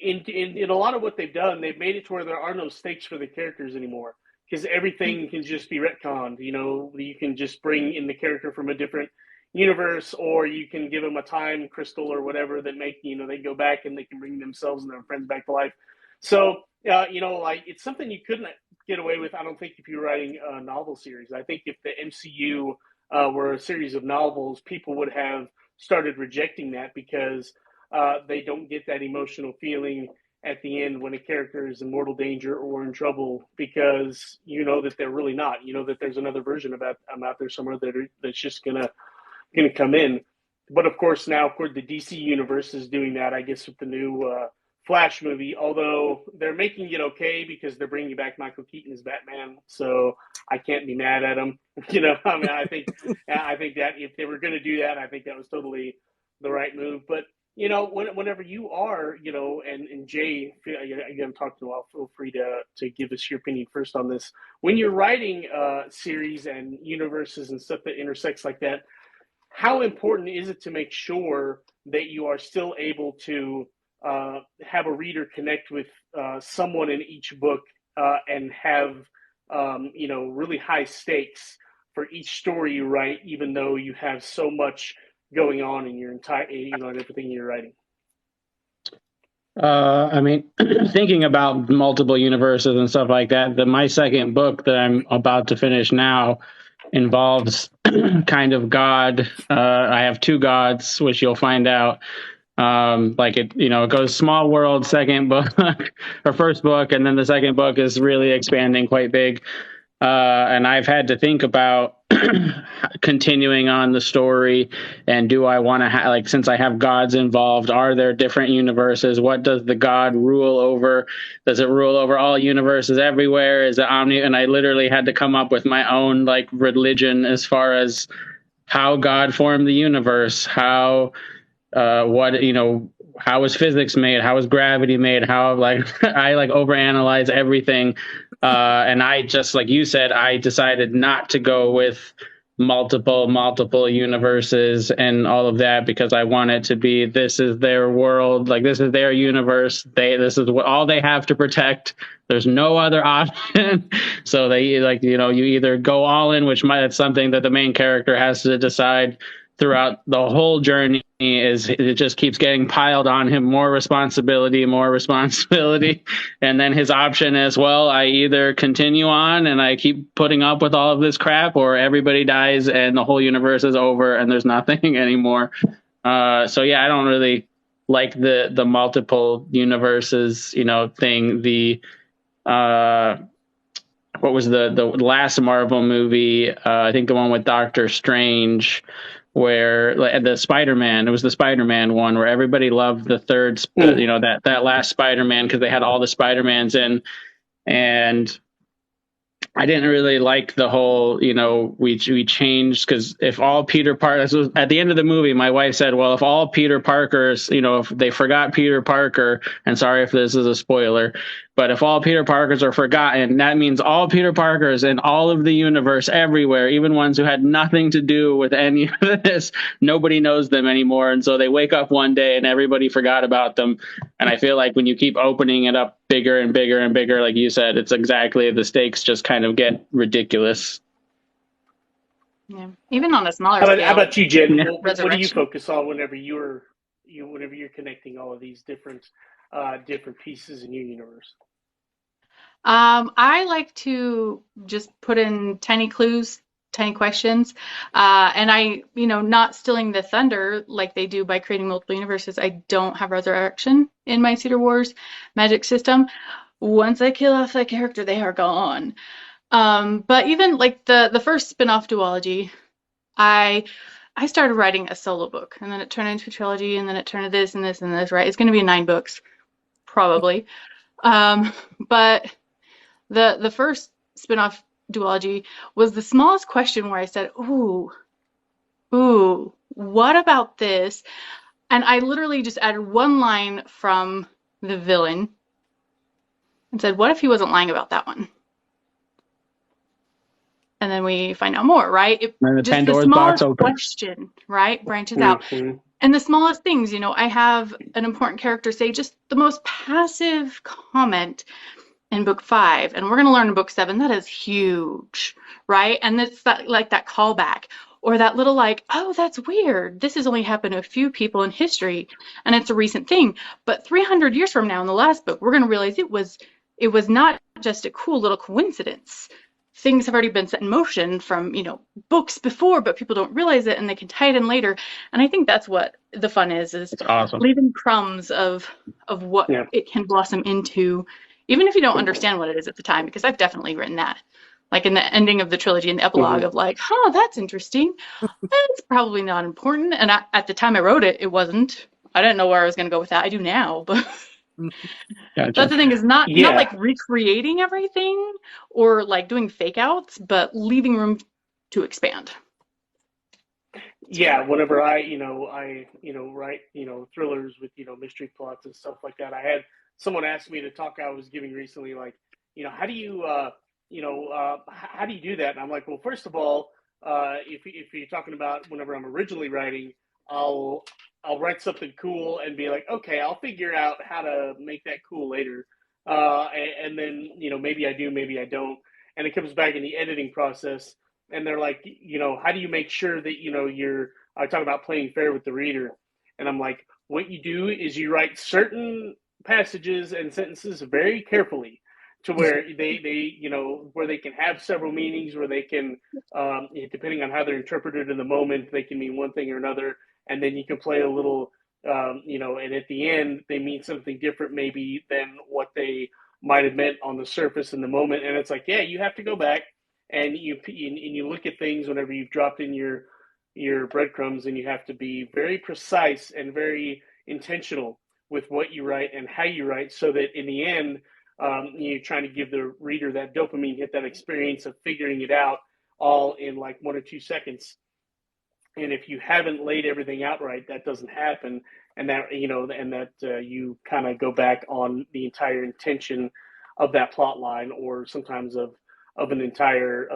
in a lot of what they've done, they've made it to where there are no stakes for the characters anymore because everything can just be retconned. You can just bring in the character from a different universe, or you can give them a time crystal or whatever that make they go back and they can bring themselves and their friends back to life. So like it's something you couldn't get away with. I don't think if you're writing a novel series. I think if the MCU were a series of novels, people would have started rejecting that because they don't get that emotional feeling at the end when a character is in mortal danger or in trouble because you know that they're really not. You know that there's another version about out there somewhere that's just gonna come in. But of course now, of course, the DC universe is doing that. I guess with the new Flash movie, although they're making it okay because they're bringing back Michael Keaton as Batman, so I can't be mad at them. I mean, I think that if they were going to do that, I think that was totally the right move. But whenever you are, and Jay, again, talk to you, feel free to give us your opinion first on this. When you're writing series and universes and stuff that intersects like that, how important is it to make sure that you are still able to have a reader connect with someone in each book and have really high stakes for each story you write, even though you have so much going on in your entire in everything you're writing? I mean, thinking about multiple universes and stuff like that, my second book that I'm about to finish now involves kind of God. I have two gods, which you'll find out. Like it goes small world, second book or first book, and then the second book is really expanding quite big. And I've had to think about continuing on the story, and do I want to like, since I have gods involved, are there different universes? What does the god rule over? Does it rule over all universes everywhere? Is it omni? And I literally had to come up with my own like religion as far as how God formed the universe, how what how was physics made, how was gravity made, how like I like overanalyze everything, and I just, like you said, I decided not to go with multiple universes and all of that because I want it to be, this is their world, like this is their universe, this is what all they have to protect, there's no other option. So they, like, you either go all in, which that's something that the main character has to decide throughout the whole journey. Is it just keeps getting piled on him, more responsibility, and then his option is, well, I either continue on and I keep putting up with all of this crap, or everybody dies and the whole universe is over and there's nothing anymore. So yeah, I don't really like the multiple universes thing. The what was the last Marvel movie? I think the one with Doctor Strange, where the Spider-Man, it was the Spider-Man one where everybody loved the third, that last Spider-Man because they had all the Spider-Mans in, and I didn't really like the whole, we changed, because if all Peter Parker, at the end of the movie, my wife said, well, if all Peter Parkers, if they forgot Peter Parker, and sorry if this is a spoiler, But if all Peter Parkers are forgotten, that means all Peter Parkers in all of the universe, everywhere, even ones who had nothing to do with any of this, nobody knows them anymore. And so they wake up one day and everybody forgot about them. And I feel like when you keep opening it up bigger and bigger and bigger, like you said, it's exactly, the stakes just kind of get ridiculous. Yeah. Even on a smaller How scale. about you, Jen? Yeah. What do you focus on whenever you're connecting all of these different pieces in your universe? I like to just put in tiny clues, tiny questions, and not stealing the thunder like they do by creating multiple universes. I don't have resurrection in my Cedar Wars magic system. Once I kill off that character, they are gone. But even like the first spin-off duology, I started writing a solo book, and then it turned into a trilogy, and then it turned to this and this and this. Right? It's going to be 9 books, probably. But the first spin-off duology was the smallest question where I said, ooh, what about this? And I literally just added one line from the villain and said, what if he wasn't lying about that one? And then we find out more, right? Just the smallest question, right, branches out. And the smallest things, I have an important character say just the most passive comment in book 5, and we're going to learn in book 7 that is huge, right? And it's that callback, or that little oh, that's weird, this has only happened to a few people in history and it's a recent thing, but 300 years from now in the last book we're going to realize it was not just a cool little coincidence. Things have already been set in motion from books before, but people don't realize it and they can tie it in later. And I think that's what the fun is awesome. Leaving crumbs of what it can blossom into, even if you don't understand what it is at the time, because I've definitely written that. Like in the ending of the trilogy, in the epilogue of that's interesting. It's probably not important. And at the time I wrote it, it wasn't. I didn't know where I was going to go with that. I do now, but Gotcha. That's the thing, is not like recreating everything or like doing fake outs, but leaving room to expand. Yeah, whenever I write, thrillers with, mystery plots and stuff like that. I had someone ask me the talk I was giving recently, like, how do you do that? And I'm like, well, first of all, if you're talking about whenever I'm originally writing, I'll write something cool and be like, okay, I'll figure out how to make that cool later. And then, maybe I do, maybe I don't. And it comes back in the editing process. And they're like, how do you make sure that, you're talking about playing fair with the reader? And I'm like, what you do is you write certain passages and sentences very carefully to where where they can have several meanings, where they can, depending on how they're interpreted in the moment, they can mean one thing or another. And then you can play a little, and at the end, they mean something different maybe than what they might have meant on the surface in the moment. And it's like, yeah, you have to go back and you look at things whenever you've dropped in your breadcrumbs, and you have to be very precise and very intentional with what you write and how you write, so that in the end, you're trying to give the reader that dopamine hit, that experience of figuring it out all in like 1 or 2 seconds. And if you haven't laid everything out right, that doesn't happen, and that you kind of go back on the entire intention of that plot line, or sometimes of an entire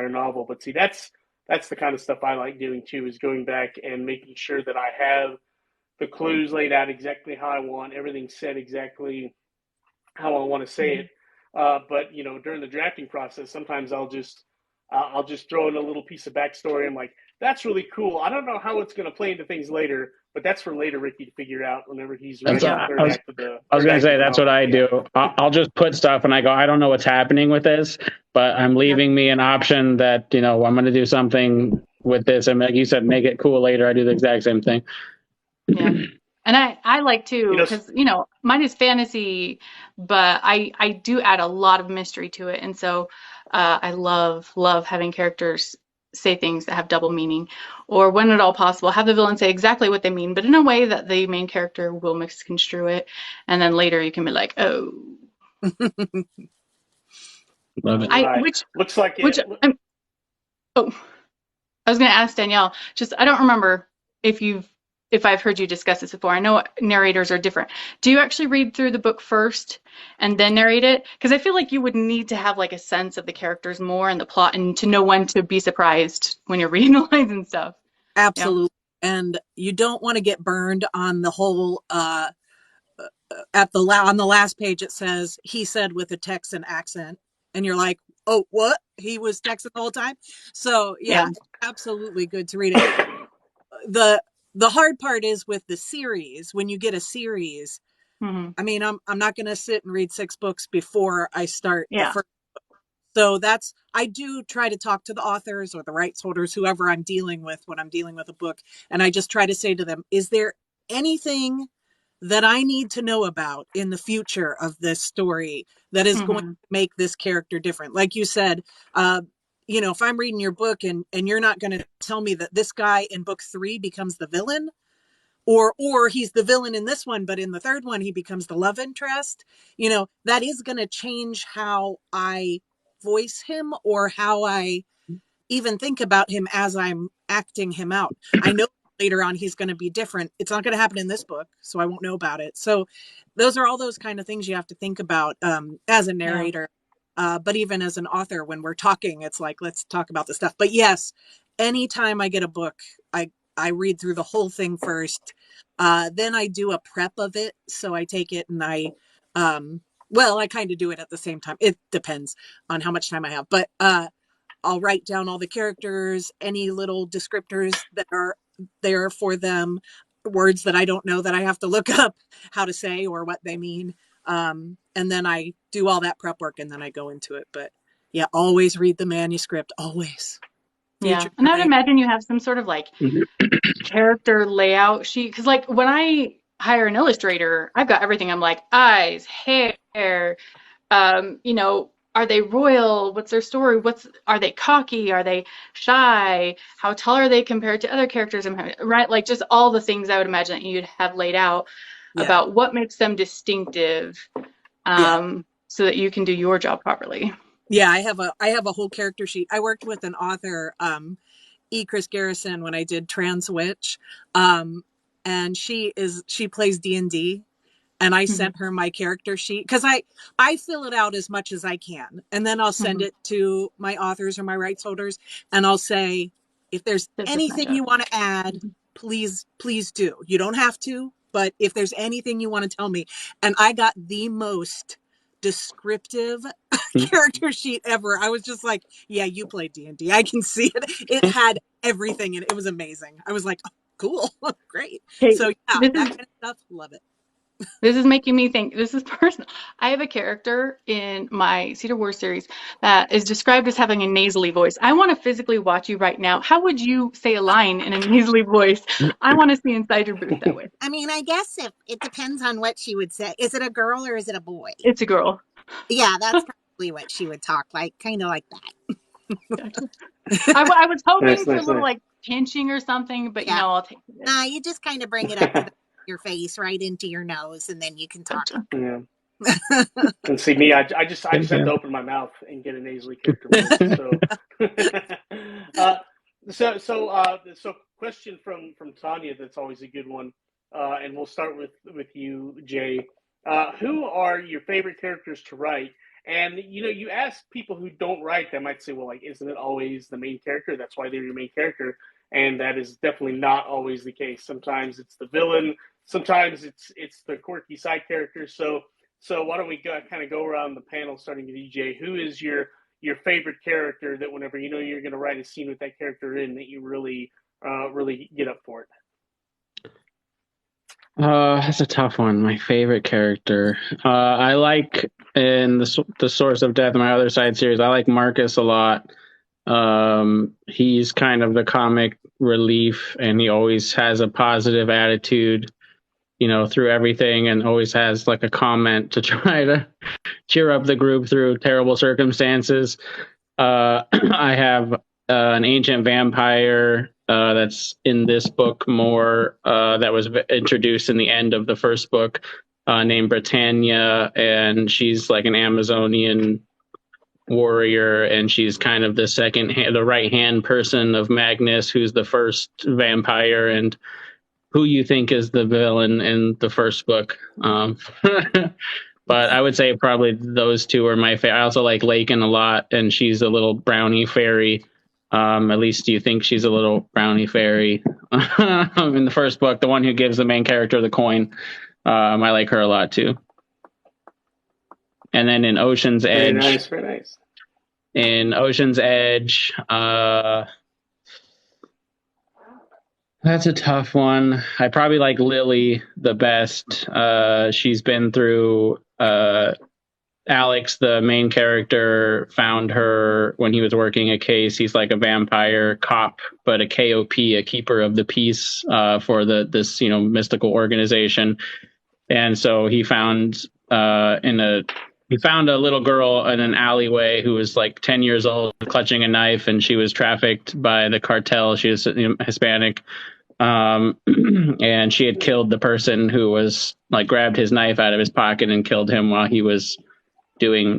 novel. But see, that's the kind of stuff I like doing too, is going back and making sure that I have the clues laid out exactly how I want, everything said exactly how I want to say it. But during the drafting process, sometimes I'll just throw in a little piece of backstory. I'm like, that's really cool. I don't know how it's going to play into things later, but that's for later Ricky to figure out whenever he's writing the third act of the. I was going to say that's what I do. I'll just put stuff and I go, I don't know what's happening with this, but I'm leaving me an option that I'm going to do something with this, and like you said, make it cool later. I do the exact same thing. Yeah. And I like to, because mine is fantasy, but I do add a lot of mystery to it, and so I love having characters say things that have double meaning, or when at all possible, have the villain say exactly what they mean, but in a way that the main character will misconstrue it, and then later you can be like, oh. Love it. Looks like it. I was going to ask Danielle, just I don't remember if if I've heard you discuss this before. I know narrators are different. Do you actually read through the book first and then narrate it? Because I feel like you would need to have like a sense of the characters more and the plot and to know when to be surprised when you're reading the lines and stuff. Absolutely. And you don't want to get burned on the whole on the last page it says he said with a Texan accent, and you're like, oh, what? He was Texan the whole time? So yeah, absolutely good to read it. The hard part is with the series, when you get a series, I mean, I'm not going to sit and read 6 books before I start the first. So I do try to talk to the authors or the rights holders, whoever I'm dealing with when I'm dealing with a book. And I just try to say to them, is there anything that I need to know about in the future of this story that is going to make this character different? Like you said, if I'm reading your book and you're not going to tell me that this guy in book 3 becomes the villain, or he's the villain in this one, but in the third one, he becomes the love interest, that is going to change how I voice him or how I even think about him as I'm acting him out. I know later on he's going to be different. It's not going to happen in this book, so I won't know about it. So those are all those kind of things you have to think about as a narrator. But even as an author, when we're talking, it's like, let's talk about this stuff. But yes, anytime I get a book, I read through the whole thing first. Then I do a prep of it. So I take it and I kind of do it at the same time. It depends on how much time I have, but I'll write down all the characters, any little descriptors that are there for them, words that I don't know that I have to look up how to say or what they mean. And then I do all that prep work and then I go into it. But yeah, always read the manuscript, always. Yeah. And I would imagine you have some sort of like character layout sheet. Because like when I hire an illustrator, I've got everything. I'm like eyes, hair, are they royal? What's their story? Are they cocky? Are they shy? How tall are they compared to other characters? Right? Like just all the things I would imagine that you'd have laid out about what makes them distinctive, so that you can do your job properly. Yeah, I have a whole character sheet. I worked with an author, Chris Garrison, when I did Trans Witch, and she plays D&D. And I sent her my character sheet because I fill it out as much as I can. And then I'll send it to my authors or my rights holders. And I'll say, if there's anything you want to add, please do. You don't have to, but if there's anything you want to tell me. And I got the most descriptive character sheet ever. I was just like, yeah, you play D&D. I can see it. It had everything in it. It was amazing. I was like, oh, cool. Great. So yeah, that kind of stuff, love it. This is making me think, this is personal. I have a character in my Cedar Wars series that is described as having a nasally voice. I want to physically watch you right now. How would you say a line in a nasally voice? I want to see inside your booth that way. I mean, I guess it depends on what she would say. Is it a girl or is it a boy? It's a girl. Yeah, that's probably what she would talk like, kind of like that. Gotcha. I was hoping for a little like pinching or something, but I'll take it. Nah, you just kind of bring it up to your face, right into your nose, and then you can talk. Gotcha. Yeah. And see me, I just have to open my mouth and get a nasally character voice. So question from Tanya that's always a good one, and we'll start with you, Jay. Who are your favorite characters to write? And you ask people who don't write, they might say, well, like, isn't it always the main character? That's why they're your main character. And that is definitely not always the case. Sometimes it's the villain. Sometimes it's the quirky side character. So why don't we kind of go around the panel, starting with EJ. Who is your favorite character that whenever you're going to write a scene with that character in, that you really get up for it? That's a tough one. My favorite character. I like in the Source of Death, my other side series, I like Marcus a lot. He's kind of the comic relief, and he always has a positive attitude, through everything, and always has like a comment to try to cheer up the group through terrible circumstances. I have an ancient vampire that's in this book more, that was introduced in the end of the first book, named Britannia, and she's like an Amazonian warrior, and she's kind of the right hand person of Magnus, who's the first vampire, and who you think is the villain in the first book. But I would say probably those two are my favorite. I also like Lakin a lot, and she's a little brownie fairy. At least you think she's a little brownie fairy in the first book, the one who gives the main character the coin. I like her a lot too. And then in Ocean's Edge, very nice, very nice. In Ocean's Edge, that's a tough one. I probably like Lily the best. She's been through. Alex, the main character, found her when he was working a case. He's like a vampire cop, but a KOP, a keeper of the peace, for this mystical organization. And so he found a little girl in an alleyway who was like 10 years old, clutching a knife, and she was trafficked by the cartel. She was Hispanic. And she had killed the person who was like grabbed his knife out of his pocket and killed him while he was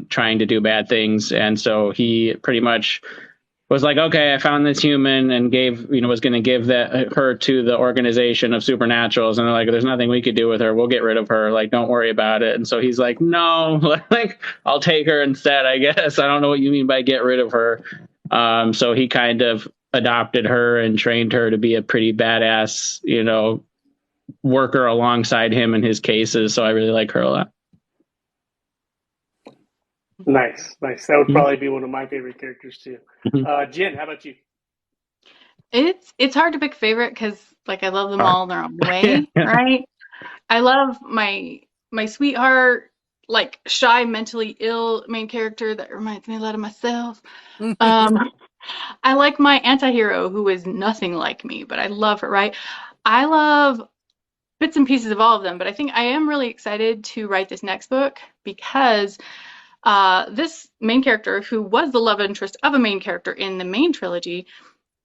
trying to do bad things. And so he pretty much was like, okay, I found this human, and was going to give her to the organization of supernaturals. And they're like, there's nothing we could do with her. We'll get rid of her. Like, don't worry about it. And so he's like, no, like, I'll take her instead, I guess. I don't know what you mean by get rid of her. So he kind of adopted her and trained her to be a pretty badass, worker alongside him in his cases. So I really like her a lot. Nice. That would probably be one of my favorite characters too. Jen, how about you? It's hard to pick favorite because I love them all in their own way, right? I love my sweetheart, shy, mentally ill main character that reminds me a lot of myself. I like my anti-hero who is nothing like me, but I love her, right? I love bits and pieces of all of them, but I think I am really excited to write this next book because this main character, who was the love interest of a main character in the main trilogy,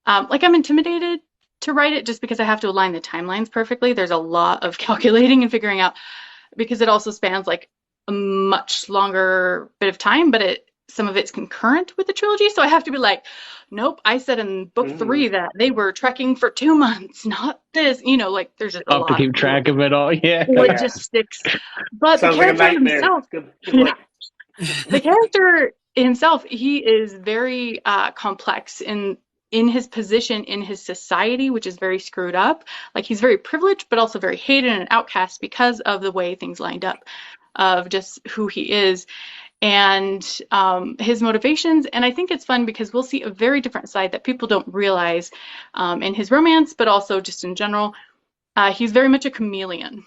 I'm intimidated to write it just because I have to align the timelines perfectly. There's a lot of calculating and figuring out because it also spans a much longer bit of time, but some of it's concurrent with the trilogy. So I have to be like, nope, I said in book 3 that they were trekking for 2 months, not this, there's just a lot. To keep track of it all. Yeah. Logistics. But sounds the character like a nightmare. himself, Good luck. the character himself, he is very complex in his position in his society, which is very screwed up. He's very privileged, but also very hated and an outcast because of the way things lined up, of just who he is and his motivations. And I think it's fun because we'll see a very different side that people don't realize in his romance, but also just in general. He's very much a chameleon.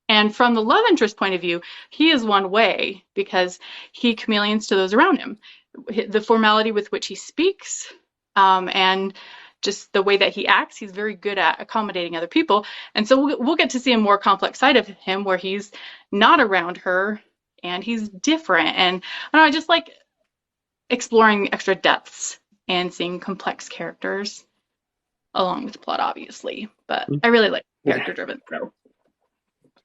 And from the love interest point of view, he is one way because he chameleons to those around him. The formality with which he speaks, and just the way that he acts, he's very good at accommodating other people. And so we'll get to see a more complex side of him where he's not around her and he's different. And I just like exploring extra depths and seeing complex characters along with the plot, obviously. But I really like character-driven. So.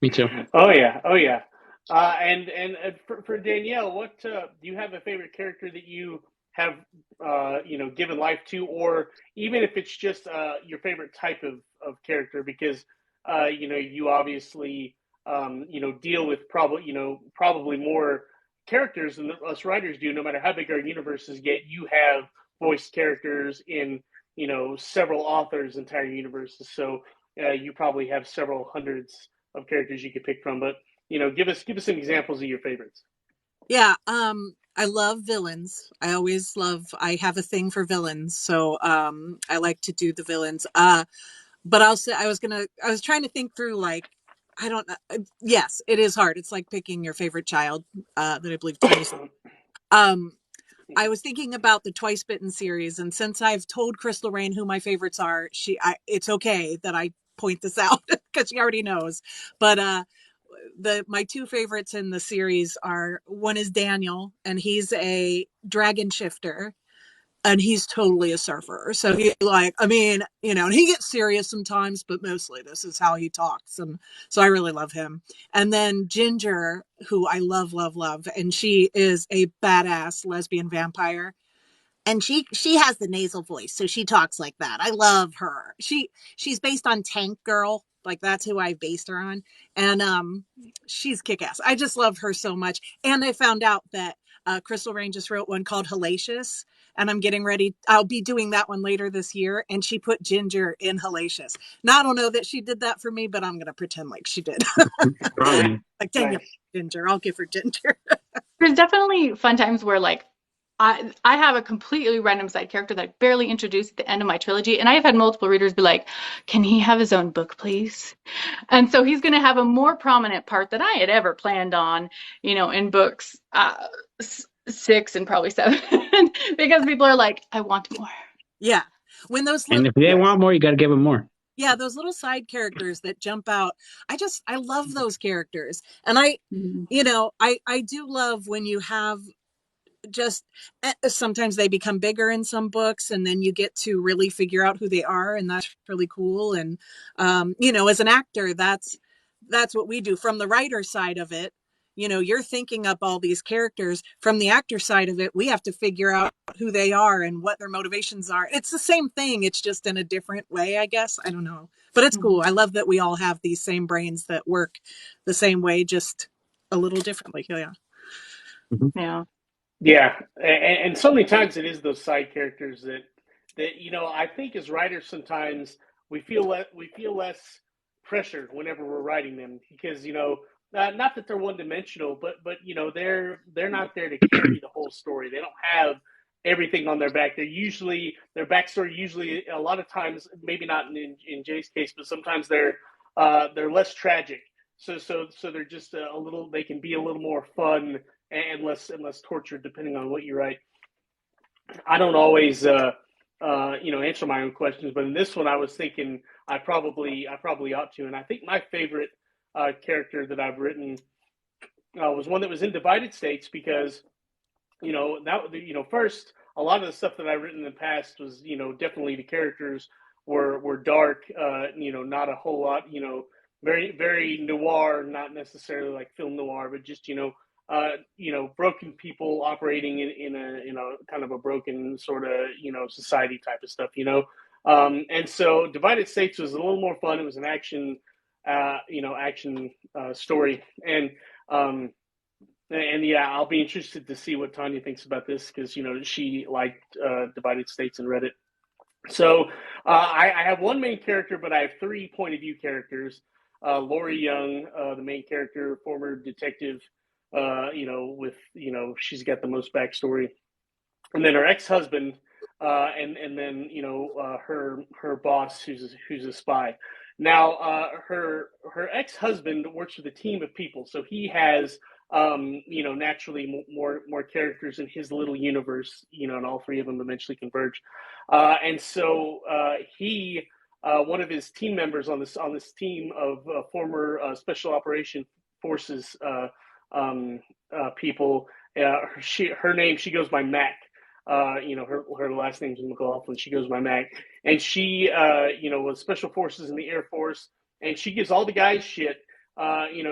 Me too. Oh yeah. And for Danielle, what do you have a favorite character that you have given life to, or even if it's just your favorite type of character? Because you obviously deal with probably more characters than us writers do. No matter how big our universes get, you have voiced characters in several authors' entire universes. So you probably have several hundreds of characters you could pick from. But give us some examples of your favorites. Yeah, I love villains. I have a thing for villains, so I like to do the villains. But I'll say I was trying to think through I don't know. Yes, it is hard. It's like picking your favorite child that I believe Tony said. I was thinking about the Twice Bitten series, and since I've told Crystal Rain who my favorites are, it's okay that I point this out because she already knows. But my two favorites in the series are, one is Daniel, and he's a dragon shifter, and he's totally a surfer. So and he gets serious sometimes, but mostly this is how he talks. And so I really love him. And then Ginger, who I love, and she is a badass lesbian vampire. And she has the nasal voice, so she talks like that. I love her. She's based on Tank Girl Like that's who I based her on. And she's kick-ass. I just love her so much. And I found out that Crystal Rain just wrote one called Hellacious, and I'm getting ready. I'll be doing that one later this year. And she put Ginger in Hellacious. Now I don't know that she did that for me, but I'm gonna pretend like she did. Probably. Like, dang it, Nice. Ginger. I'll give her Ginger. There's definitely fun times where like I have a completely random side character that I barely introduced at the end of my trilogy, and I have had multiple readers be like, "Can he have his own book, please?" And so he's going to have a more prominent part than I had ever planned on, in books 6 and probably 7, because people are like, "I want more." Yeah. When those And little, if they Yes. want more, you got to give them more. yeah, those little side characters that jump out. I love those characters. And Mhm. I do love when you have just sometimes they become bigger in some books and then you get to really figure out who they are, and that's really cool. And as an actor, that's what we do from the writer side of it. You're thinking up all these characters. From the actor side of it, we have to figure out who they are and what their motivations are. It's the same thing, it's just in a different way, I guess. I don't know, but it's cool. I love that we all have these same brains that work the same way, just a little differently. Yeah. Yeah. Yeah, and so many times it is those side characters that I think as writers sometimes we feel less pressured whenever we're writing them because not that they're one dimensional, but they're not there to carry the whole story. They don't have everything on their back. Their backstory usually a lot of times, maybe not in Jay's case, but sometimes they're less tragic. So they're just a little. They can be a little more fun and less tortured, depending on what you write. I don't always answer my own questions, but in this one, I was thinking I probably ought to, and I think my favorite character that I've written was one that was in Divided States because first a lot of the stuff that I've written in the past was definitely the characters were dark, not a whole lot, very very noir, not necessarily like film noir, but just broken people operating in a kind of a broken sort of society type of stuff, and so Divided States was a little more fun. It was an action story, um, and yeah, I'll be interested to see what Tanya thinks about this because she liked Divided States and read it. So I have one main character, but I have 3 point of view characters. Lori Young, the main character, former detective. She's got the most backstory, and then her ex-husband, and then her boss, who's a spy. Now, her ex-husband works with a team of people, so he has naturally more characters in his little universe, and all 3 of them eventually converge. And so he, one of his team members on this team of former special operation forces people, her name, she goes by Mac. Her last name's McLaughlin. She goes by Mac, and she was special forces in the Air Force, and she gives all the guys shit.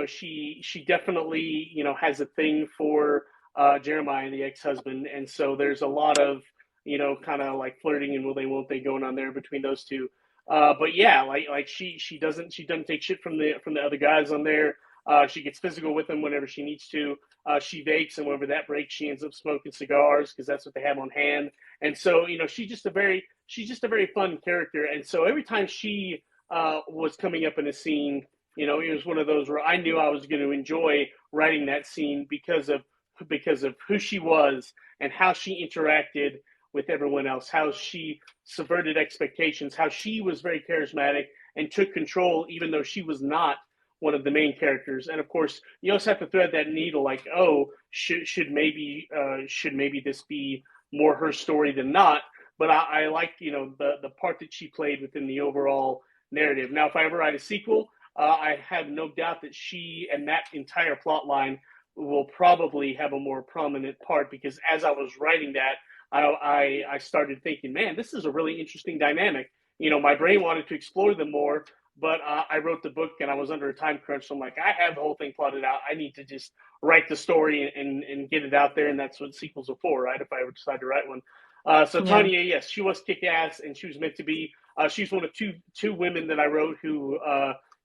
She definitely has a thing for Jeremiah, the ex-husband, and so there's a lot of kind of like flirting and will they won't they going on there between those two. But yeah, like she doesn't take shit from the other guys on there. She gets physical with them whenever she needs to. She vapes, and whenever that breaks, she ends up smoking cigars because that's what they have on hand. And so she's just a very fun character. And so every time she was coming up in a scene, it was one of those where I knew I was going to enjoy writing that scene because of who she was and how she interacted with everyone else, how she subverted expectations, how she was very charismatic and took control, even though she was not one of the main characters. And of course, you also have to thread that needle, like, oh, should maybe this be more her story than not? But I like the part that she played within the overall narrative. Now, if I ever write a sequel, I have no doubt that she and that entire plot line will probably have a more prominent part because as I was writing that, I started thinking, man, this is a really interesting dynamic. My brain wanted to explore them more, but I wrote the book and I was under a time crunch. So I'm like, I have the whole thing plotted out. I need to just write the story and get it out there. And that's what sequels are for, right? If I ever decide to write one. So Yeah. Tanya, yes, she was kick ass and she was meant to be. She's one of two women that I wrote who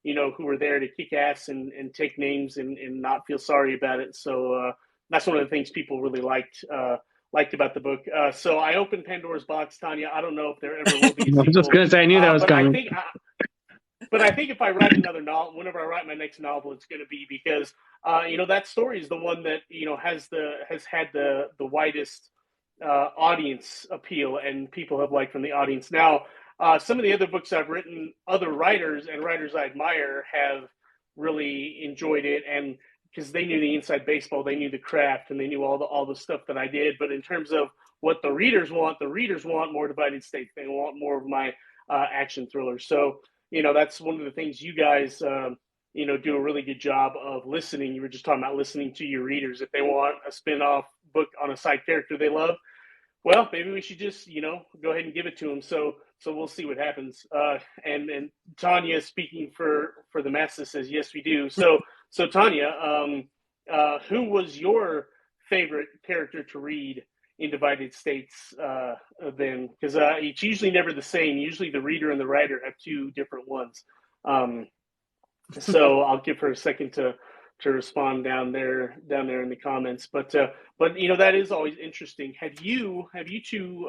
who were there to kick ass and take names and not feel sorry about it. So that's one of the things people really liked about the book. So I opened Pandora's box, Tanya. I don't know if there ever will be a I was just sequel. going to say, I knew that was But I coming. think but I think if I write another novel, whenever I write my next novel, it's going to be because that story is the one that has had the widest audience appeal, and people have liked from the audience. Now, some of the other books I've written, other writers and writers I admire have really enjoyed it, and because they knew the inside baseball, they knew the craft, and they knew all the stuff that I did. But in terms of what the readers want more Divided States. They want more of my action thrillers. So that's one of the things you guys do a really good job of listening. You were just talking about listening to your readers. If they want a spin-off book on a side character they love, well, maybe we should just go ahead and give it to them. So we'll see what happens. And Tanya, speaking for the masses, says yes, we do. So Tanya, who was your favorite character to read in Divided States then? Because it's usually never the same. Usually the reader and the writer have two different ones. So I'll give her a second to respond down there in the comments. But that is always interesting. Have you two,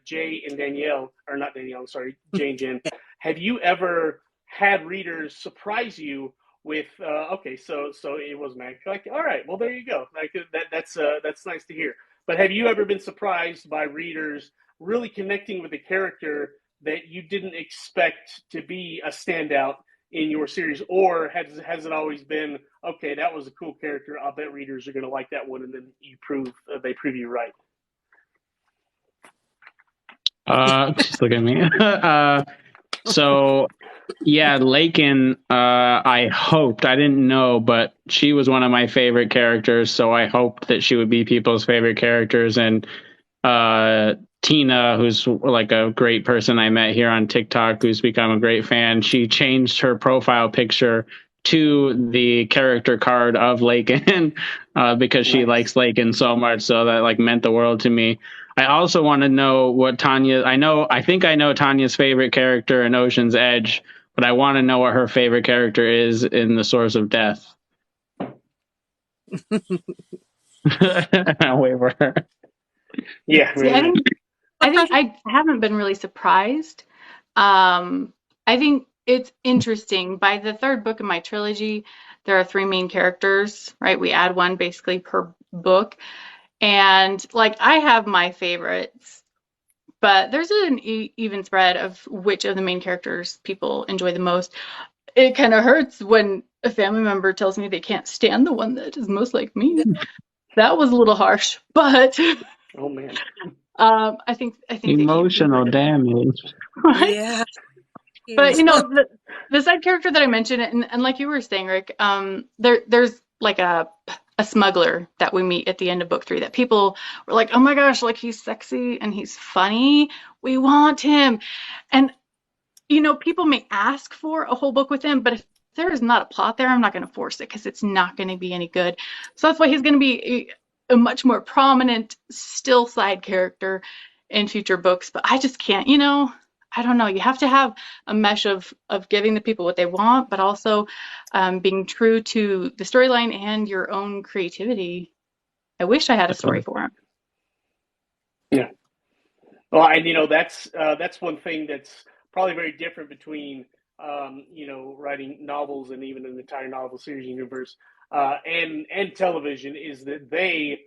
Jay and Danielle, or not Danielle, I'm sorry, Jay and Jen, have you ever had readers surprise you with okay, so it was Mac, like, all right, well, there you go, like that's nice to hear. But have you ever been surprised by readers really connecting with a character that you didn't expect to be a standout in your series, or has it always been, okay, that was a cool character, I'll bet readers are going to like that one, and then they prove you right? Just look at me. So yeah, Lakin, I hoped, I didn't know, but she was one of my favorite characters, so I hoped that she would be people's favorite characters. And Tina, who's like a great person I met here on TikTok, who's become a great fan, she changed her profile picture to the character card of Lakin because she likes Lakin so much. So that like meant the world to me. I also want to know what I think I know Tanya's favorite character in Ocean's Edge, but I want to know what her favorite character is in The Source of Death. I'll wait for her. Yeah. See, I think I haven't been really surprised. I think it's interesting. By the third book in my trilogy, there are 3 main characters, right? We add one basically per book. And like I have my favorites, but there's an even spread of which of the main characters people enjoy the most. It kind of hurts when a family member tells me they can't stand the one that is most like me. That was a little harsh, but oh man. I think emotional damage. Right? Yeah. But the side character that I mentioned, and like you were saying, Rick, there's like a smuggler that we meet at the end of book 3 that people were like, oh my gosh, like he's sexy and he's funny. We want him. And people may ask for a whole book with him, but if there is not a plot there, I'm not going to force it because it's not going to be any good. So that's why he's going to be a much more prominent still side character in future books. But I just can't, I don't know. You have to have a mesh of giving the people what they want, but also being true to the storyline and your own creativity. I wish I had a story for him. Yeah. Well, and that's one thing that's probably very different between writing novels and even an entire novel series universe and television, is that there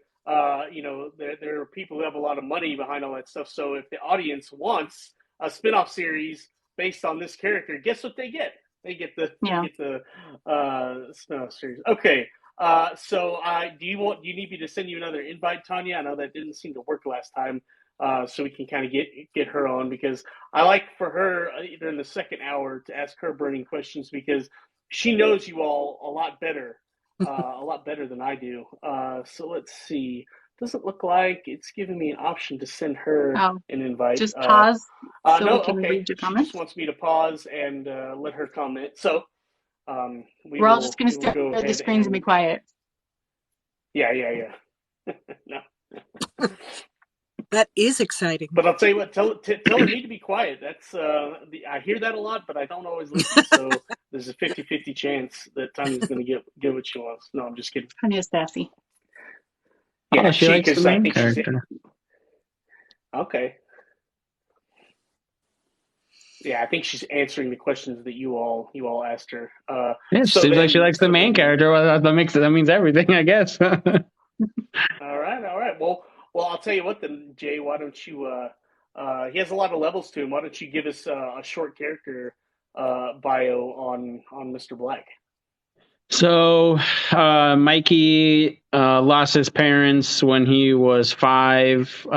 are people who have a lot of money behind all that stuff. So if the audience wants a spin-off series based on this character, guess what they get? They get the spin-off series. Okay. So do you need me to send you another invite, Tanya? I know that didn't seem to work last time. So we can kind of get her on, because I like for her either in the second hour to ask her burning questions, because she knows you all a lot better than I do. So let's see. Doesn't look like it's giving me an option to send her an invite. Just pause so no, we can okay. read your She comments. just wants me to pause and let her comment. So we're all just going to stare at the screens and be quiet. Yeah. No. That is exciting. But I'll tell you what, tell Renee to be quiet. That's I hear that a lot, but I don't always listen. So there's a 50-50 chance that Tanya's going to get what she wants. No, I'm just kidding. Tanya's sassy. Yeah, she likes the main I think character. Okay. Yeah, I think she's answering the questions that you all asked her. Yeah, it seems like she likes the main character. Well, that means everything, I guess. All right. Well, I'll tell you what then, Jay. Why don't you? He has a lot of levels to him. Why don't you give us a short character bio on Mr. Black? So, Mikey lost his parents when he was 5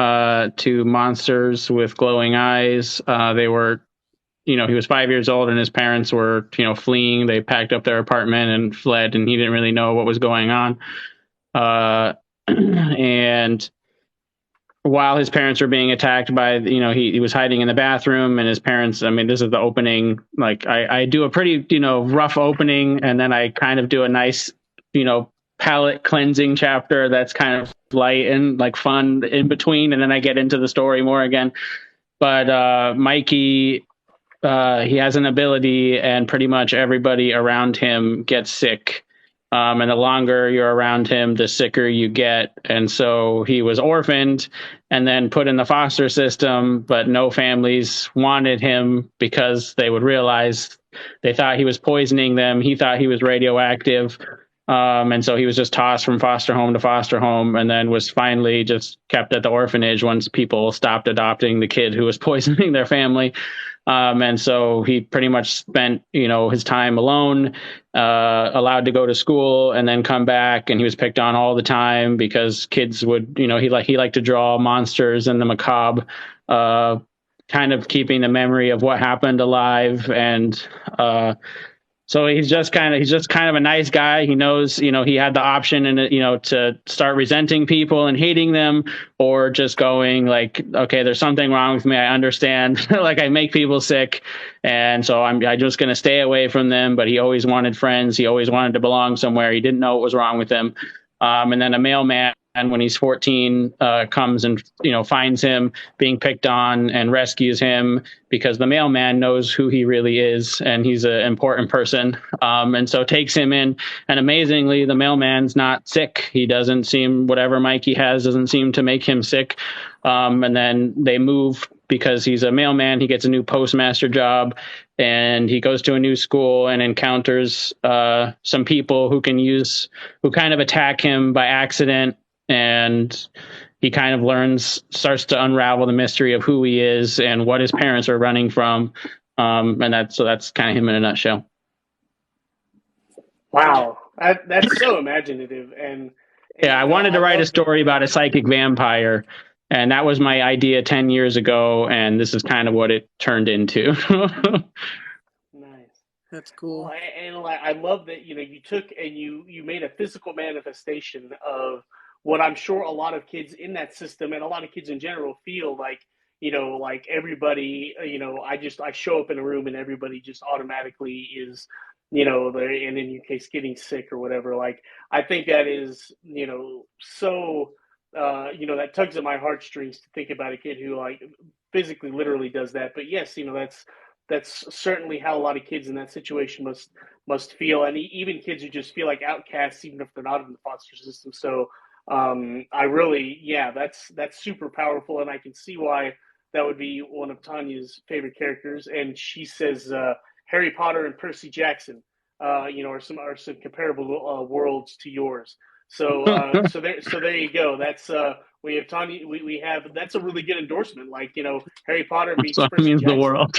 to monsters with glowing eyes. They were, he was 5 years old and his parents were, fleeing. They packed up their apartment and fled, and he didn't really know what was going on. And while his parents were being attacked by, he was hiding in the bathroom, and his parents, this is the opening. Like I do a pretty, rough opening, and then I kind of do a nice, palate cleansing chapter that's kind of light and like fun in between. And then I get into the story more again. But Mikey, he has an ability, and pretty much everybody around him gets sick. And the longer you're around him, the sicker you get. And so he was orphaned and then put in the foster system, but no families wanted him because they would realize they thought he was poisoning them. He thought he was radioactive. And so he was just tossed from foster home to foster home, and then was finally just kept at the orphanage once people stopped adopting the kid who was poisoning their family. And so he pretty much spent, his time alone, allowed to go to school and then come back. And he was picked on all the time because kids would, he liked to draw monsters and the macabre, kind of keeping the memory of what happened alive. And so he's just kind of a nice guy. He knows, he had the option to start resenting people and hating them, or just going like, okay, there's something wrong with me. I understand. Like I make people sick. And so I'm just going to stay away from them. But he always wanted friends. He always wanted to belong somewhere. He didn't know what was wrong with him. And then a mailman, when he's 14, comes and, finds him being picked on and rescues him, because the mailman knows who he really is and he's an important person. And so takes him in. And amazingly, the mailman's not sick. He doesn't seem, whatever Mikey has doesn't seem to make him sick. And then they move because he's a mailman. He gets a new postmaster job, and he goes to a new school and encounters some people who kind of attack him by accident. And he kind of starts to unravel the mystery of who he is and what his parents are running from. And that's kind of him in a nutshell. Wow. That's so imaginative. And yeah, I wanted to write a story about a psychic vampire, and that was my idea 10 years ago. And this is kind of what it turned into. Nice. That's cool. Well, and I love that, you took and you made a physical manifestation of what I'm sure a lot of kids in that system and a lot of kids in general feel like, like everybody, I show up in a room and everybody just automatically is, and in your case, getting sick or whatever. Like, I think that is, so, that tugs at my heartstrings to think about a kid who like physically, literally does that. But yes, that's certainly how a lot of kids in that situation must feel. And even kids who just feel like outcasts, even if they're not in the foster system. So, that's super powerful, and I can see why that would be one of Tanya's favorite characters. And she says Harry Potter and Percy Jackson, are some comparable worlds to yours. So there you go. That's we have Tanya. We have that's a really good endorsement. Like Harry Potter meets Percy Jackson. The world.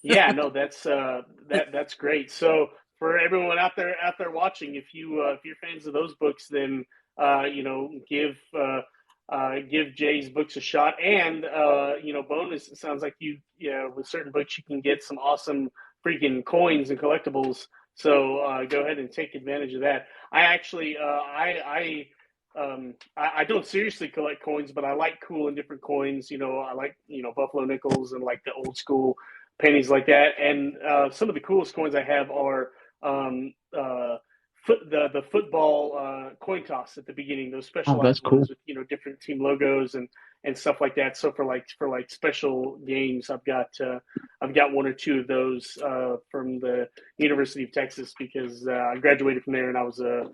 Yeah, no, that's great. So for everyone out there watching, if you're fans of those books, then give Jay's books a shot. And bonus, it sounds like with certain books you can get some awesome freaking coins and collectibles. So go ahead and take advantage of that. I actually I don't seriously collect coins, but I like cool and different coins. I like buffalo nickels and like the old school pennies like that. And some of the coolest coins I have are the football coin toss at the beginning, those specialized ones with different team logos, and and stuff like that. So for special games, I've got one or two of those from the University of Texas because I graduated from there and I was a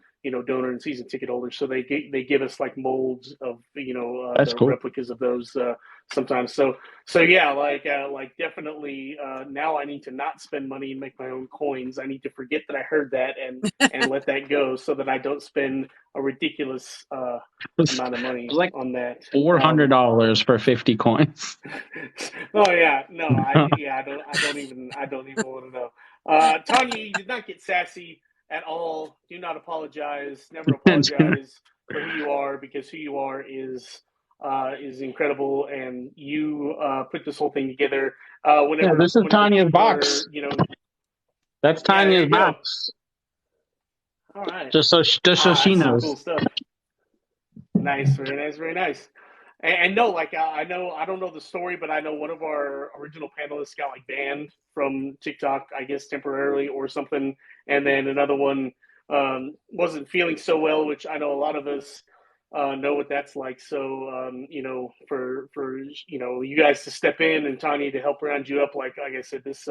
donor and season ticket holder. So they give us like molds of That's the cool. replicas of those sometimes. So yeah, like definitely now I need to not spend money and make my own coins. I need to forget that I heard that and let that go so that I don't spend a ridiculous amount of money like on that. $400 for 50 coins. Oh yeah, no, I don't even want to know. Tanya, you did not get sassy at all. Do not apologize. Never apologize for who you are because who you are is incredible, and you put this whole thing together. Yeah, this is Whenever Tanya's people box. are, That's yeah, there Tanya's you go. box. All right. Just so she That's some knows. cool stuff. Nice, very nice, very nice. And no, like I know, I don't know the story, but I know one of our original panelists got like banned from TikTok, I guess temporarily or something, and then another one wasn't feeling so well, which I know a lot of us know what that's like. So for you guys to step in and Tanya to help round you up, like I said, this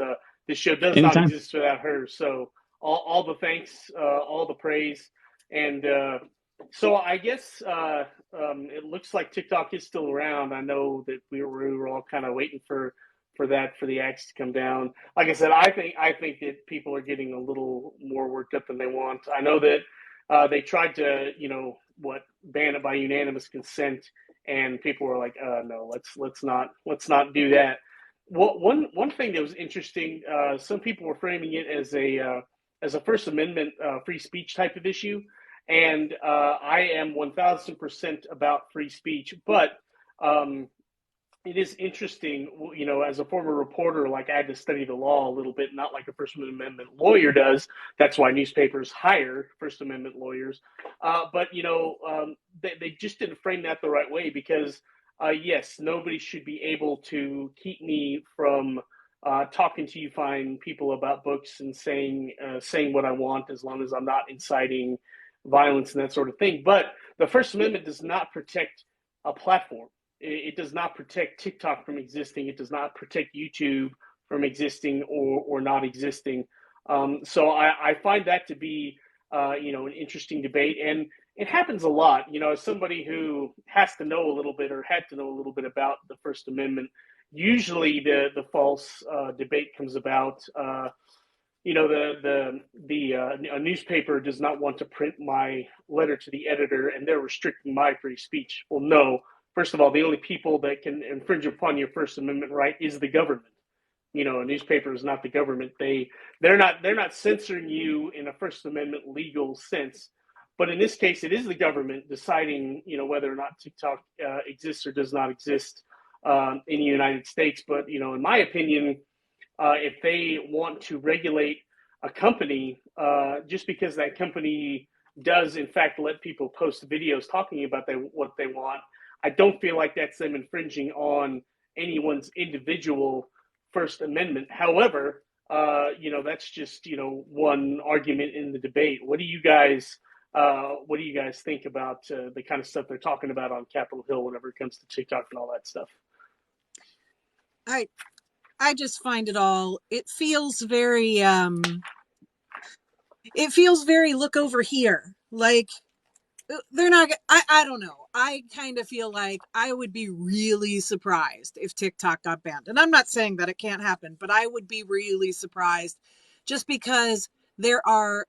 show does not Anytime. exist without her. So all the thanks, all the praise, and so I guess it looks like TikTok is still around. I know that we were all kind of waiting for the axe to come down. Like I said, I think that people are getting a little more worked up than they want. I know that they tried to ban it by unanimous consent, and people were like, no, let's not do that. One thing that was interesting, some people were framing it as a First Amendment free speech type of issue. And I am 1000% about free speech, but it is interesting, as a former reporter, like I had to study the law a little bit, not like a First Amendment lawyer does. That's why newspapers hire First Amendment lawyers. But they just didn't frame that the right way because, yes, nobody should be able to keep me from talking to you fine people about books and saying what I want as long as I'm not inciting violence and that sort of thing. But the First Amendment does not protect a platform. It does not protect TikTok from existing. It does not protect YouTube from existing or not existing. So I find that to be, an interesting debate. And it happens a lot, as somebody who has to know a little bit or had to know a little bit about the First Amendment, usually the false debate comes about. A newspaper does not want to print my letter to the editor and they're restricting my free speech. Well, no. First of all, the only people that can infringe upon your First Amendment right is the government. A newspaper is not the government. They're not censoring you in a First Amendment legal sense. But in this case, it is the government deciding, whether or not TikTok exists or does not exist in the United States. But, in my opinion, if they want to regulate a company, just because that company does in fact let people post videos talking about what they want, I don't feel like that's them infringing on anyone's individual First Amendment. However, that's just one argument in the debate. What do you guys think about the kind of stuff they're talking about on Capitol Hill whenever it comes to TikTok and all that stuff? I just find it feels very look over here. Like they're not, I don't know. I kind of feel like I would be really surprised if TikTok got banned. And I'm not saying that it can't happen, but I would be really surprised just because there are,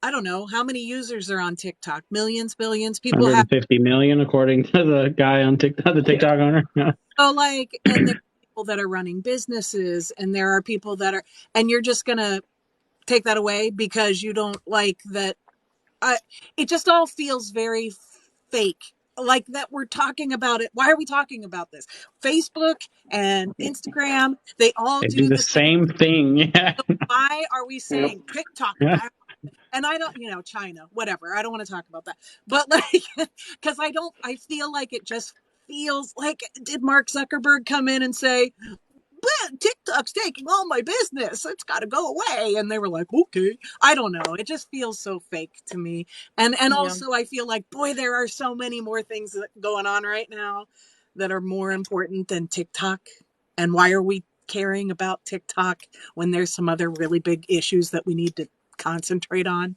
I don't know how many users are on TikTok. Millions, billions. People have 150 million, according to the guy on TikTok, the TikTok owner. Yeah. So and there are people that are running businesses and there are people that are, and you're just going to take that away because you don't like that. It just all feels very fake. Like that we're talking about it. Why are we talking about this? Facebook and Instagram, they all They do do the the same. same thing. Yeah. So why are we saying Yep. TikTok? Yeah. And I don't, China, whatever. I don't want to talk about that. But because I feel like it just feels like, did Mark Zuckerberg come in and say, TikTok's taking all my business. It's got to go away. And they were like, okay. I don't know. It just feels so fake to me. And also I feel like, boy, there are so many more things going on right now that are more important than TikTok? And why are we caring about TikTok when there's some other really big issues that we need to concentrate on?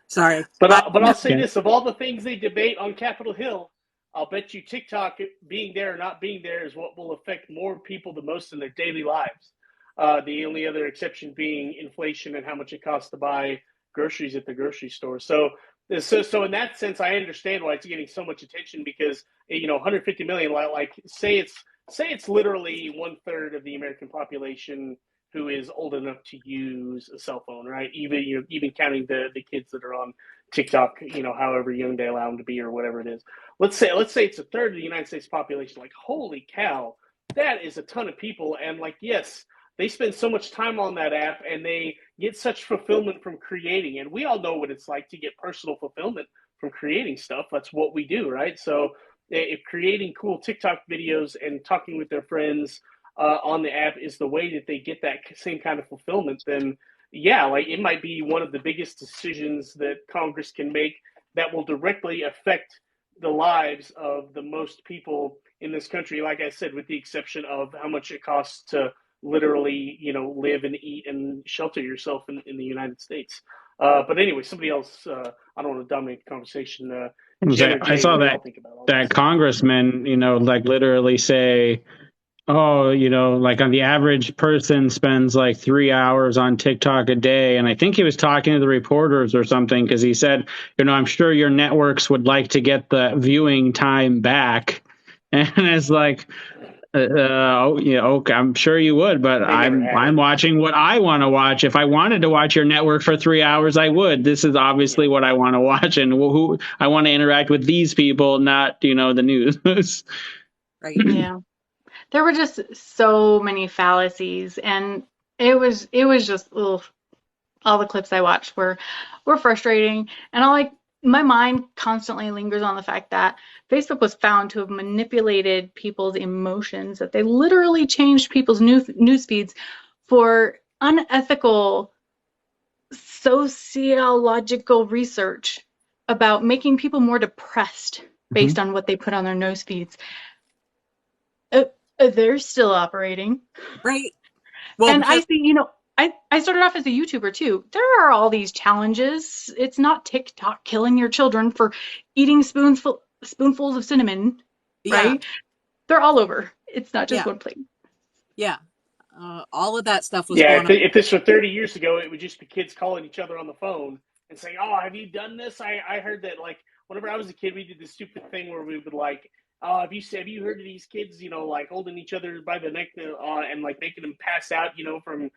Sorry. But I'll say this: of all the things they debate on Capitol Hill, I'll bet you TikTok being there or not being there is what will affect more people the most in their daily lives. The only other exception being inflation and how much it costs to buy groceries at the grocery store. So in that sense, I understand why it's getting so much attention because 150 million. Like say it's literally 1/3 of the American population who is old enough to use a cell phone, right? Even counting the kids that are on TikTok, however young they allow them to be or whatever it is. Let's say it's 1/3 of the United States population. Like, holy cow, that is a ton of people. And like, yes, they spend so much time on that app and they get such fulfillment from creating. And we all know what it's like to get personal fulfillment from creating stuff. That's what we do, right? So if creating cool TikTok videos and talking with their friends on the app is the way that they get that same kind of fulfillment, then yeah, like it might be one of the biggest decisions that Congress can make that will directly affect the lives of the most people in this country. Like I said, with the exception of how much it costs to literally, live and eat and shelter yourself in the United States. But anyway, somebody else. I don't want to dominate the conversation. Jen or I Jay, saw what do y'all that think about all that this? congressman, like literally say, oh, like on the average person spends like 3 hours on TikTok a day. And I think he was talking to the reporters or something because he said, I'm sure your networks would like to get the viewing time back. And it's like, okay, I'm sure you would, but They never I'm had it. watching what I want to watch. If I wanted to watch your network for 3 hours, I would. This is obviously what I want to watch, and who I want to interact with these people, not the news. Right. Yeah. There were just so many fallacies, and it was just ugh. All the clips I watched were frustrating, and my mind constantly lingers on the fact that Facebook was found to have manipulated people's emotions, that they literally changed people's news feeds for unethical sociological research about making people more depressed based on what they put on their news feeds. They're still operating. Right. Well, And I because see, I started off as a YouTuber too. There are all these challenges. It's not TikTok killing your children for eating spoonfuls of cinnamon, yeah, right? They're all over. It's not just yeah, one place. yeah. All of that stuff was Yeah, going on. if this were 30 years ago, it would just be kids calling each other on the phone and saying, "Oh, have you done this?" I heard that like whenever I was a kid, we did this stupid thing where we would like, "Oh, have you heard of these kids? Like holding each other by the neck and like making them pass out, from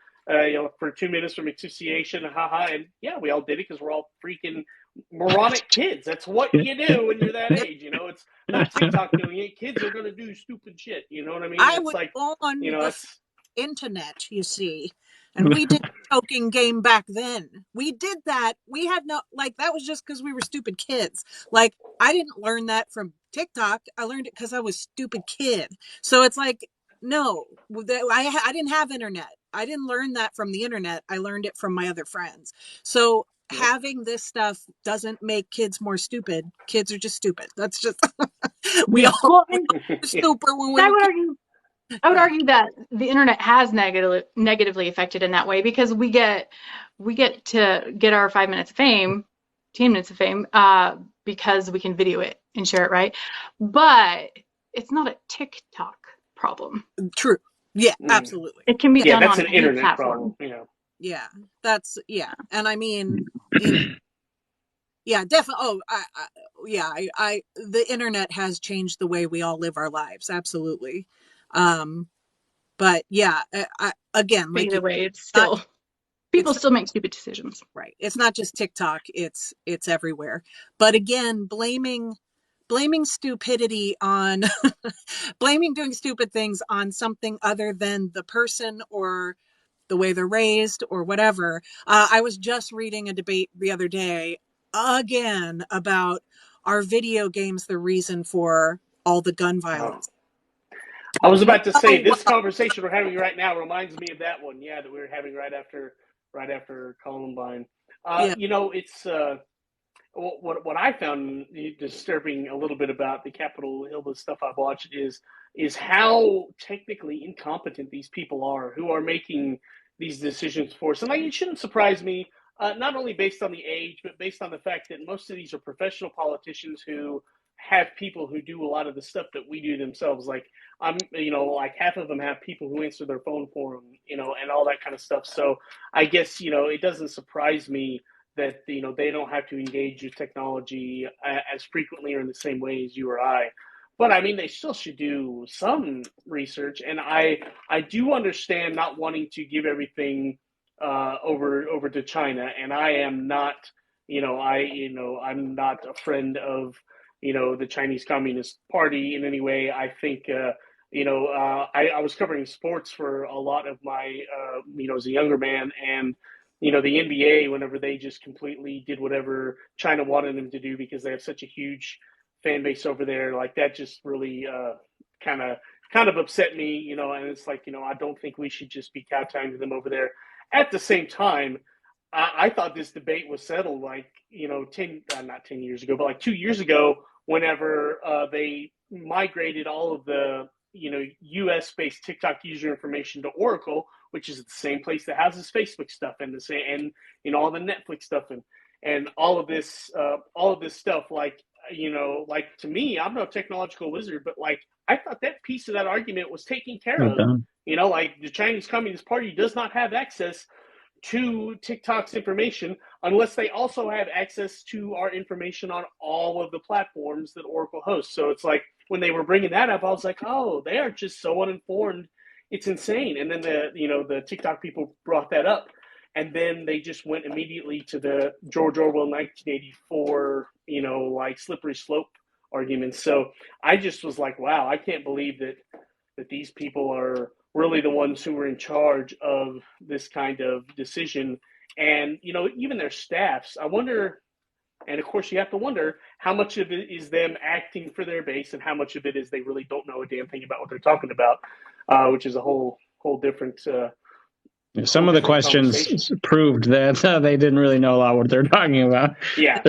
for 2 minutes from asphyxiation, haha." And yeah, we all did it because we're all freaking moronic kids. That's what you do when you're that age. It's not TikTok doing it. Kids are gonna do stupid shit. You know what I mean? I It's was like, on the that's internet, you see, and we did a token game back then. We did that. We had no, like, that was just because we were stupid kids. Like, I didn't learn that from TikTok. I learned it because I was a stupid kid. So it's like, no, I didn't have internet. I didn't learn that from the internet. I learned it from my other friends. So having this stuff doesn't make kids more stupid. Kids are just stupid. That's just, we Yeah. all Well, were and stupid when we I were would kids. argue I would Yeah. argue that the internet has negatively affected in that way because we get to get our 5 minutes of fame, 10 minutes of fame, because we can video it and share it, right? But it's not a TikTok problem. True. Yeah, mm. absolutely. It can be Yeah, Yeah, done that's on an any internet platform. problem. Yeah. yeah. That's yeah. And I mean, in yeah, definitely. Oh, yeah. The internet has changed the way we all live our lives. Absolutely. Um, but yeah, again, But like either you, way, not people it's not still make stupid decisions. right. It's not just TikTok. It's everywhere. But again, blaming stupidity on blaming doing stupid things on something other than the person or the way they're raised or whatever. I was just reading a debate the other day again about are video games the reason for all the gun Oh. violence? I was about to say Oh, this conversation we're having right now reminds me of that one. Yeah, that we were having right after Columbine. yeah, It's what I found disturbing a little bit about the Capitol Hill, the stuff I've watched is how technically incompetent these people are who are making these decisions for us. And like, it shouldn't surprise me, not only based on the age, but based on the fact that most of these are professional politicians who have people who do a lot of the stuff that we do themselves. Like like half of them have people who answer their phone for them, and all that kind of stuff. So I guess, it doesn't surprise me that, they don't have to engage with technology as frequently or in the same way as you or I. But I mean, they still should do some research, and I do understand not wanting to give everything over to China, and I am not, I'm not a friend of, the Chinese Communist Party in any way. I think, I was covering sports for a lot of my, as a younger man, and the NBA, whenever they just completely did whatever China wanted them to do because they have such a huge fan base over there, like that just really kind of upset me, and it's like, I don't think we should just be kowtowing to them over there. At the same time, I thought this debate was settled like, not 10 years ago, but like 2 years ago, whenever they migrated all of the, US based TikTok user information to Oracle, which is the same place that houses Facebook stuff and the same, and all the Netflix stuff and all of this stuff. Like, like, to me, I'm no technological wizard, but like, I thought that piece of that argument was taken care of. Like, the Chinese Communist Party does not have access to TikTok's information unless they also have access to our information on all of the platforms that Oracle hosts. So it's like, when they were bringing that up, I was like, oh, they are just so uninformed. It's insane. And then the TikTok people brought that up, and then they just went immediately to the George Orwell 1984, like slippery slope arguments. So I just was like, wow, I can't believe that these people are really the ones who were in charge of this kind of decision. And, even their staffs, I wonder, and of course you have to wonder how much of it is them acting for their base and how much of it is they really don't know a damn thing about what they're talking about, which is a whole different some of the questions proved that they didn't really know a lot what they're talking about. Yeah,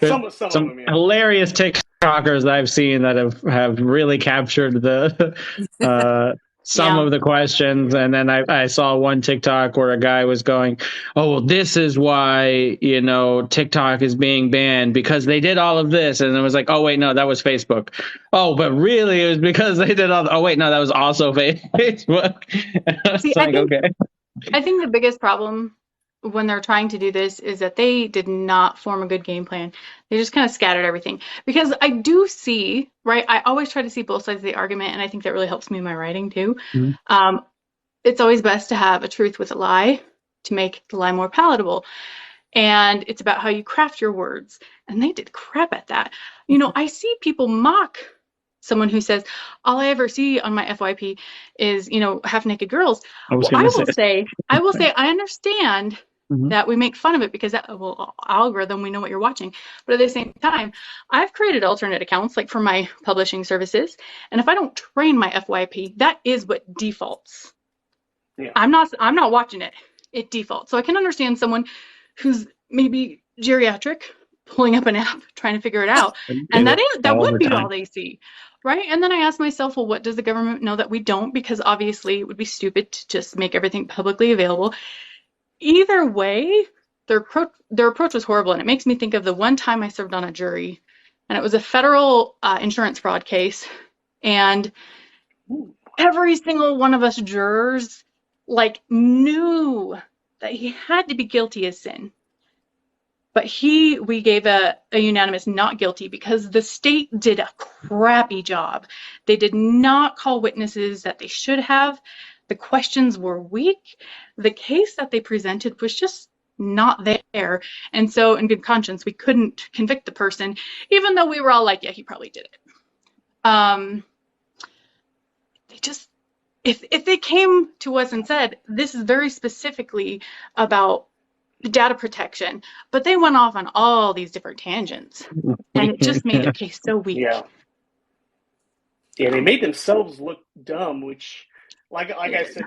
some of them, yeah. Hilarious TikTokers I've seen that have really captured the some of the questions. And then I saw one TikTok where a guy was going, oh, well, this is why, TikTok is being banned because they did all of this. And it was like, oh, wait, no, that was Facebook. Oh, but really it was because they did oh, wait, no, that was also Facebook. See, I think the biggest problem when they're trying to do this is that they did not form a good game plan. They just kind of scattered everything. Because I do see, right, I always try to see both sides of the argument, and I think that really helps me in my writing too. Mm-hmm. It's always best to have a truth with a lie to make the lie more palatable. And it's about how you craft your words. And they did crap at that. I see people mock someone who says, all I ever see on my FYP is, half-naked girls. I will say, I understand mm-hmm. that we make fun of it because algorithm, we know what you're watching. But at the same time, I've created alternate accounts like for my publishing services. And if I don't train my FYP, that is what defaults. Yeah. I'm not watching it. It defaults. So I can understand someone who's maybe geriatric pulling up an app, trying to figure it out. And that would be all they see. Right. And then I ask myself, well, what does the government know that we don't? Because obviously it would be stupid to just make everything publicly available. Either way, their approach was horrible. And it makes me think of the one time I served on a jury, and it was a federal insurance fraud case. And every single one of us jurors knew that he had to be guilty as sin. But we gave a unanimous not guilty because the state did a crappy job. They did not call witnesses that they should have. The questions were weak. The case that they presented was just not there. And so in good conscience, we couldn't convict the person, even though we were all like, yeah, he probably did it. If they came to us and said, this is very specifically about data protection, but they went off on all these different tangents, and it just made their case so weak. Yeah, they made themselves look dumb, which, like I said,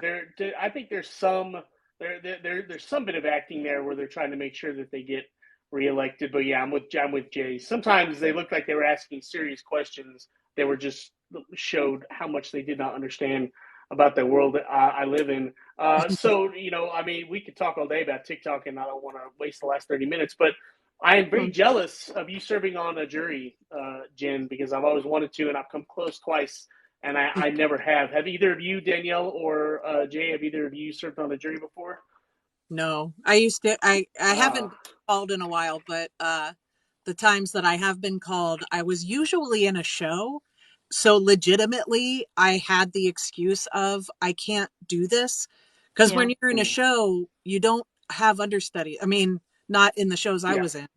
I think there's some bit of acting there where they're trying to make sure that they get reelected. But yeah, I'm with Jay. Sometimes they looked like they were asking serious questions. They were just showed how much they did not understand about the world that I live in. So I mean, we could talk all day about TikTok, and I don't want to waste the last 30 minutes, but I am very jealous of you serving on a jury, Jen, because I've always wanted to, and I've come close twice, and I never have. Have either of you, Danielle or Jay, have either of you served on a jury before? No, I used to. I haven't Uh, been called in a while, but the times that I have been called, I was usually in a show. So legitimately, I had the excuse of I can't do this because Yeah. when you're in a show, you don't have understudy. I mean, not in the shows I yeah, was in.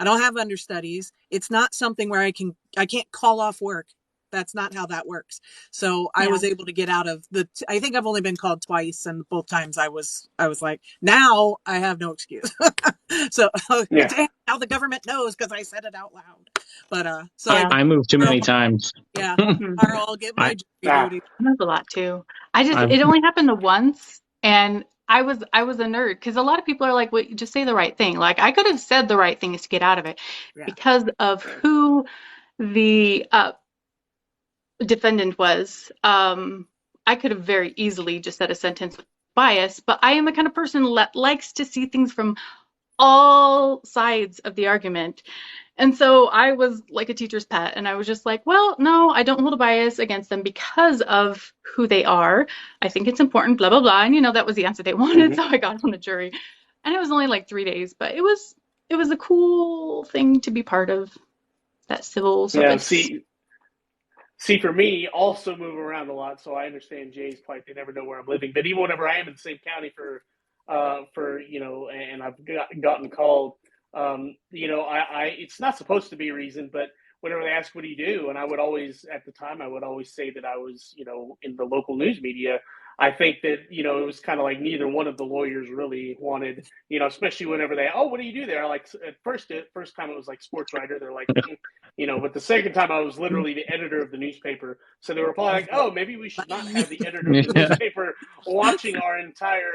I don't have understudies. It's not something where I can't call off work. That's not how that works. So I Yeah. was able to get out of I think I've only been called twice, and both times I was like, now I have no excuse. So yeah. now the government knows because I said it out loud. But so Yeah. I moved too tomorrow, many times. yeah, Mm. tomorrow I'll get I my jury Ah, duty. That was a lot too. I've It only happened the once, and I was a nerd because a lot of people are like, "Wait, just say the right thing." Like I could have said the right things to get out of it Yeah. because of who the defendant was. I could have very easily just said a sentence with bias, but I am the kind of person that likes to see things from all sides of the argument. And so I was like a teacher's pet, and I was just like, well, no, I don't hold a bias against them because of who they are. I think it's important, blah, blah, blah. And that was the answer they wanted, hmm so I got on the jury. And it was only like 3 days, but it was a cool thing to be part of, that civil Yeah. service. See, for me, also move around a lot, so I understand Jay's plight. They never know where I'm living, but even whenever I am in the same county for and I've gotten called, I it's not supposed to be a reason, but whenever they ask what do you do, and I would always at the time I would always say that I was in the local news media. I think that it was kind of like neither one of the lawyers really wanted, especially whenever they, oh, what do you do there? Like at first time it was like sports writer. They're like, but the second time I was literally the editor of the newspaper. So they were probably like, oh, maybe we should not have the editor of the yeah. newspaper watching our entire,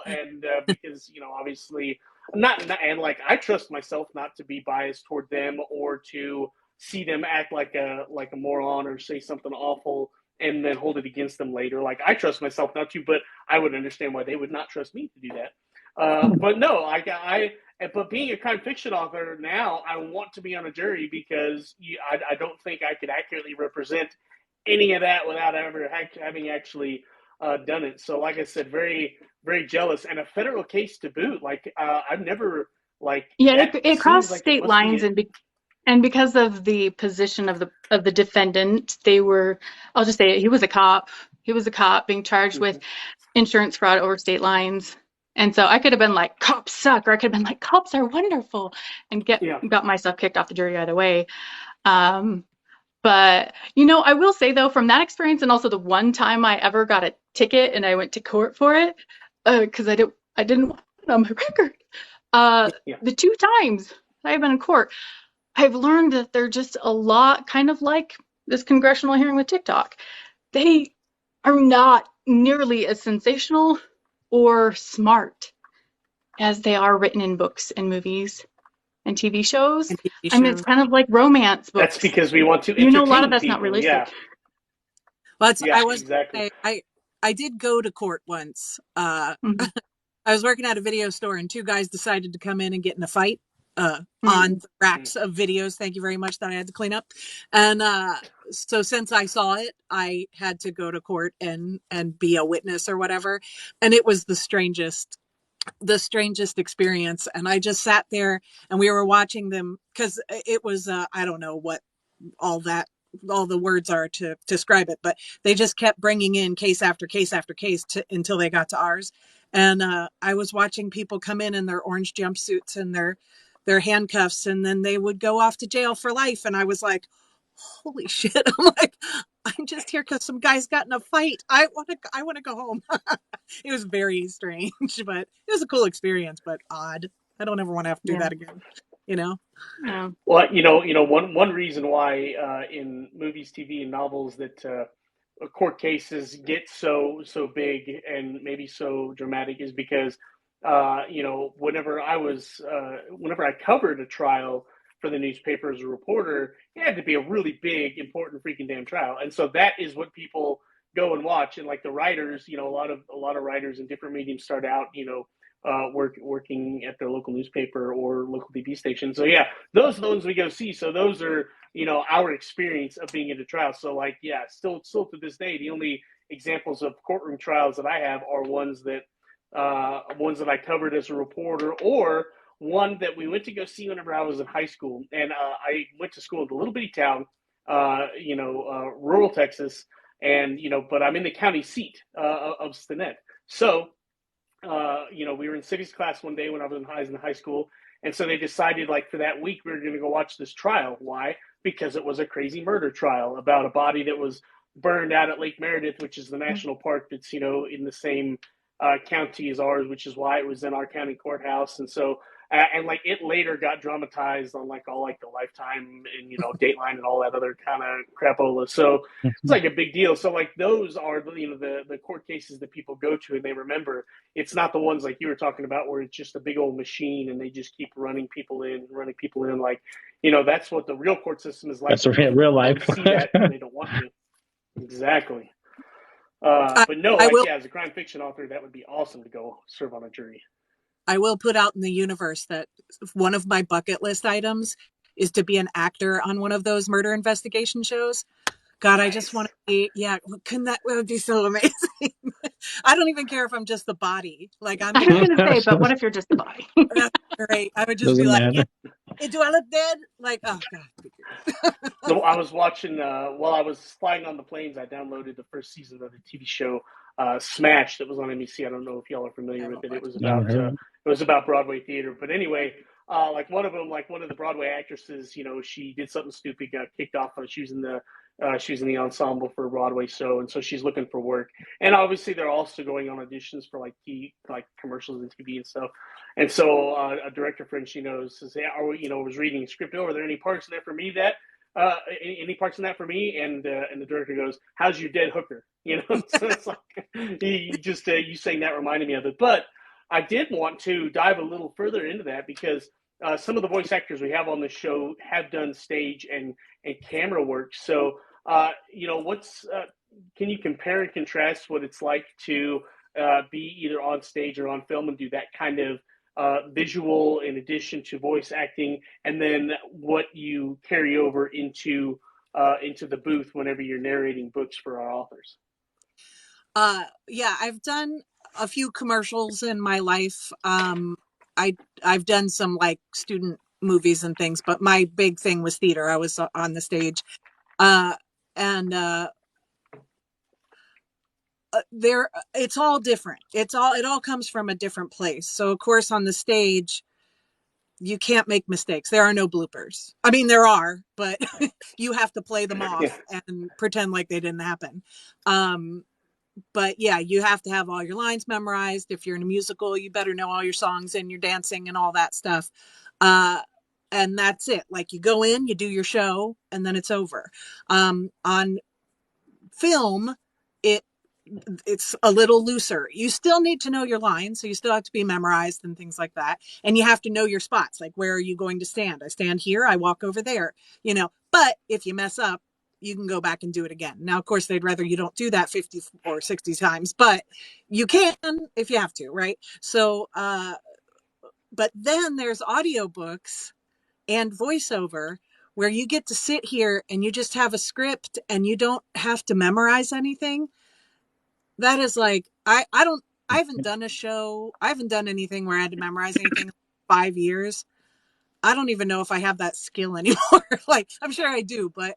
and because, obviously and like I trust myself not to be biased toward them or to see them act like a moron or say something awful and then hold it against them later. Like I trust myself not to, but I would understand why they would not trust me to do that. But no, but being a crime fiction author now, I want to be on a jury because I don't think I could accurately represent any of that without ever having actually done it. So, like I said, very, very jealous, and a federal case to boot. Like I've never like Yeah, that. it Seems crossed like it state must be lines, and because of the position of the defendant, they were, I'll just say it, he was a cop. He was a cop being charged with insurance fraud over state lines. And so I could have been like, cops suck, or I could have been like, cops are wonderful, and yeah. got myself kicked off the jury either way. Um, but I will say though, from that experience, and also the one time I ever got a ticket and I went to court for it, because I didn't want it on my record. Yeah. The two times I've been in court, I've learned that they're just a lot kind of like this congressional hearing with TikTok. They are not nearly as sensational or smart as they are written in books and movies and TV shows. And TV I mean, it's shows. kind of like romance That's books. because we want to A lot of entertain that's not people. Yeah. realistic. Well, Yeah. I was Exactly. I did go to court once. Mhm. I was working at a video store, and two guys decided to come in and get in a fight on Mhm. the racks of videos. Thank you very much that I had to clean up. And so since I saw it, I had to go to court and be a witness or whatever. And it was the strangest experience. And I just sat there and we were watching them because it was I don't know what all that all the words are to describe it, but they just kept bringing in case after case after case until they got to ours. And I was watching people come in their orange jumpsuits and their handcuffs, and then they would go off to jail for life. And I was like, holy shit. I'm like, I'm just here because some guys got in a fight. I want to go home. It was very strange, but it was a cool experience, but odd. I don't ever want to have to do Yeah. that again, you know? Yeah. Well, one reason why in movies, TV, and novels that court cases get so big and maybe so dramatic is because whenever I covered a trial for the newspaper as a reporter, it had to be a really big, important, freaking damn trial, and so that is what people go and watch. And like the writers, a lot of writers in different mediums start out, working at their local newspaper or local TV station. So yeah, those are the ones we go see. So those are our experience of being at a trial. So like yeah, still to this day, the only examples of courtroom trials that I have are ones that I covered as a reporter, or one that we went to go see whenever I was in high school. And I went to school in a little bitty town, rural Texas, and but I'm in the county seat of Stinnett. So we were in civics class one day when I was in high school, and so they decided like for that week we were going to go watch this trial. Why? Because it was a crazy murder trial about a body that was burned out at Lake Meredith, which is the national park that's in the same county as ours, which is why it was in our county courthouse. And so and like it later got dramatized on like all like the Lifetime and Dateline and all that other kind of crapola. So it's like a big deal. So like those are the court cases that people go to and they remember. It's not the ones like you were talking about where it's just a big old machine and they just keep running people in. Like that's what the real court system is like. That's real life. See that and they don't want to. Exactly. But no, as a crime fiction author, that would be awesome to go serve on a jury. I will put out in the universe that one of my bucket list items is to be an actor on one of those murder investigation shows. God, I just want to be, that would be so amazing. I don't even care if I'm just the body. Like I was going to say, but what if you're just the body? That's great. I would just be like, do I look dead? Like, oh God. So I was watching, while I was flying on the planes, I downloaded the first season of the TV show Smash that was on NBC. I don't know if y'all are familiar with it. It was about Broadway theater. But anyway, like one of the Broadway actresses, she did something stupid, got kicked off. She was in the ensemble for a Broadway show, and so she's looking for work. And obviously, they're also going on auditions for like commercials and TV and stuff. And so a director friend she knows says, "Hey, was reading a script. Are there any parts in there for me that?" Any parts in that for me? And the director goes, "How's your dead hooker?" So it's like you saying that reminded me of it. But I did want to dive a little further into that because some of the voice actors we have on the show have done stage and camera work. So can you compare and contrast what it's like to be either on stage or on film and do that kind of visual in addition to voice acting, and then what you carry over into the booth whenever you're narrating books for our authors? I've done a few commercials in my life. I've done some like student movies and things, but my big thing was theater. I was on the stage, it's all different. It all comes from a different place. So of course on the stage, you can't make mistakes. There are no bloopers. I mean, there are, but you have to play them off and pretend like they didn't happen. But yeah, you have to have all your lines memorized. If you're in a musical, you better know all your songs and your dancing and all that stuff. And that's it. Like you go in, you do your show, and then it's over. On film, it's a little looser. You still need to know your lines, so you still have to be memorized and things like that. And you have to know your spots, like where are you going to stand? I stand here, I walk over there, But if you mess up, you can go back and do it again. Now, of course, they'd rather you don't do that 50 or 60 times, but you can if you have to, right? So, but then there's audiobooks and voiceover where you get to sit here and you just have a script and you don't have to memorize anything. That is like, I haven't done a show. I haven't done anything where I had to memorize anything in 5 years. I don't even know if I have that skill anymore. Like, I'm sure I do, but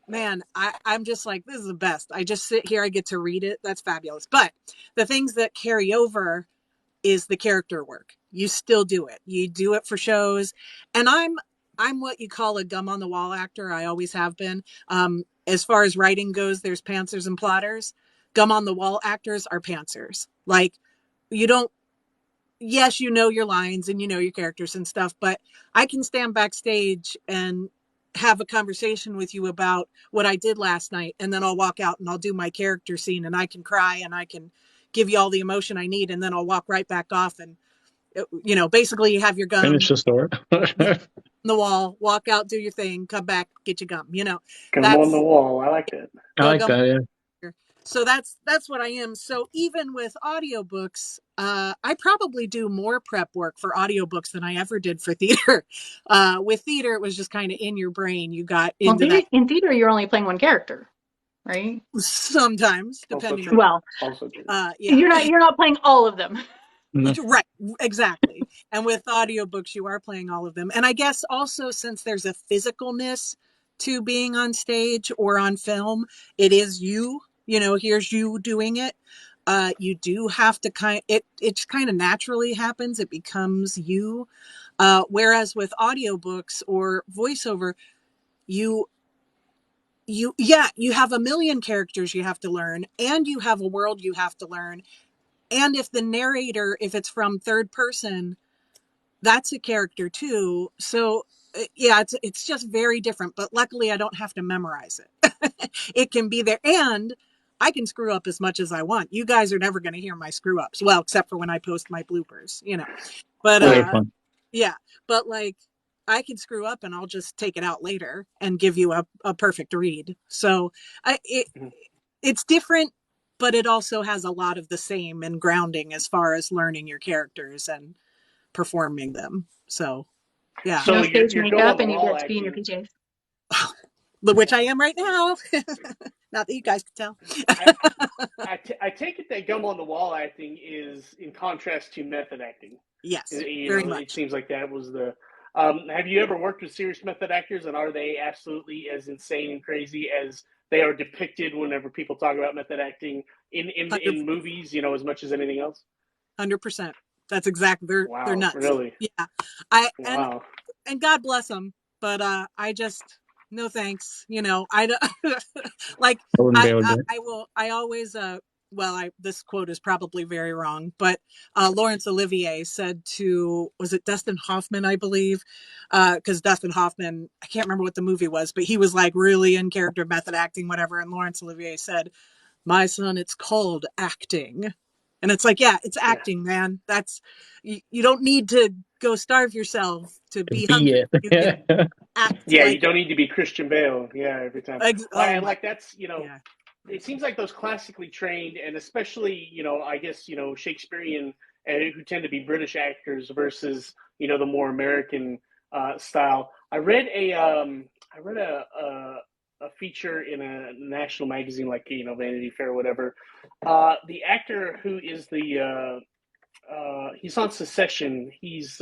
man, I'm just like, this is the best. I just sit here, I get to read it. That's fabulous. But the things that carry over is the character work. You still do it. You do it for shows. And I'm what you call a gum on the wall actor. I always have been. As far as writing goes, there's pantsers and plotters. Gum on the wall actors are pantsers. Like, yes, you know your lines and you know your characters and stuff, but I can stand backstage and have a conversation with you about what I did last night, and then I'll walk out and I'll do my character scene and I can cry and I can give you all the emotion I need, and then I'll walk right back off and Basically you have your gum, Finish the story. on the wall, walk out, do your thing, come back, get your gum. Gum on the That's wall. I like that. I like gum. that. Yeah. So that's what I am. So even with audiobooks, I probably do more prep work for audiobooks than I ever did for theater. With theater, it was just kind of in your brain. You got Well, into that in theater, you're only playing one character, right? sometimes, Also depending on. true. Well, Also true. Yeah. you're not playing all of them. No. Right, exactly. And with audiobooks, you are playing all of them. And I guess also since there's a physicalness to being on stage or on film, it is you, here's you doing it. You do have to it just kind of naturally happens. It becomes you. Whereas with audiobooks or voiceover, you you have a million characters you have to learn, and you have a world you have to learn. And if the narrator, if it's from third person, that's a character too. So yeah, it's just very different. But luckily, I don't have to memorize it. It can be there, and I can screw up as much as I want. You guys are never going to hear my screw ups, well, except for when I post my bloopers, But Those are fun. yeah, but like I can screw up, and I'll just take it out later and give you a perfect read. So it's different, but it also has a lot of the same and grounding as far as learning your characters and performing them. So yeah. So No stage you're gum on makeup, the and you wall get to be in your acting. PJs. Which I am right now. Not that you guys can tell. I take it that gum on the wall acting is in contrast to method acting. Yes, very It much. seems like that was the. Have you ever worked with serious method actors, and are they absolutely as insane and crazy as they are depicted whenever people talk about method acting in movies? As much as anything else. 100%. That's exactly. They're Wow, nuts. really? Yeah. Wow. And God bless them, but I just no thanks. I don't like I wouldn't be able to do it. I will I always well, this quote is probably very wrong, but Laurence Olivier said to, was it Dustin Hoffman, I believe, because Dustin Hoffman, I can't remember what the movie was, but he was like really in character method acting, whatever, and Laurence Olivier said, "My son, it's called acting." And it's like, yeah, it's Yeah. acting, man. That's you don't need to go starve yourself to be Be hungry. You can it. act Yeah, you like don't need to be Christian Bale. Yeah, every time. oh And my, like that's yeah, it seems like those classically trained, and especially I guess Shakespearean, who tend to be British actors versus the more American style. I read a feature in a national magazine like Vanity Fair or whatever. The actor who is he's on Succession. He's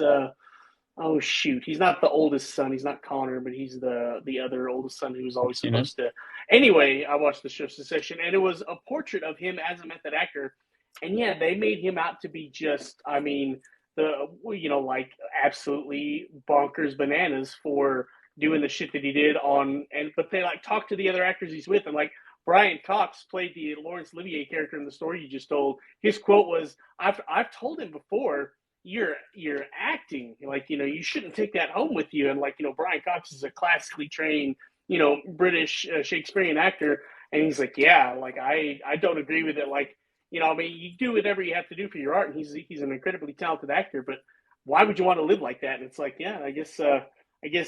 oh shoot, he's not the oldest son. He's not Connor, but he's the other oldest son who was always You know? supposed to. Anyway, I watched the show Succession, and it was a portrait of him as a method actor. And yeah, they made him out to be just, I mean, like absolutely bonkers bananas for doing the shit that he did but they like talked to the other actors he's with, and like Brian Cox played the Laurence Olivier character in the story you just told. His quote was, "I've told him before, you're acting, like you shouldn't take that home with you." And like Brian Cox is a classically trained British Shakespearean actor, and he's like, yeah, like I don't agree with it. Like I mean, you do whatever you have to do for your art, and he's an incredibly talented actor, but why would you want to live like that? And it's like, yeah, I guess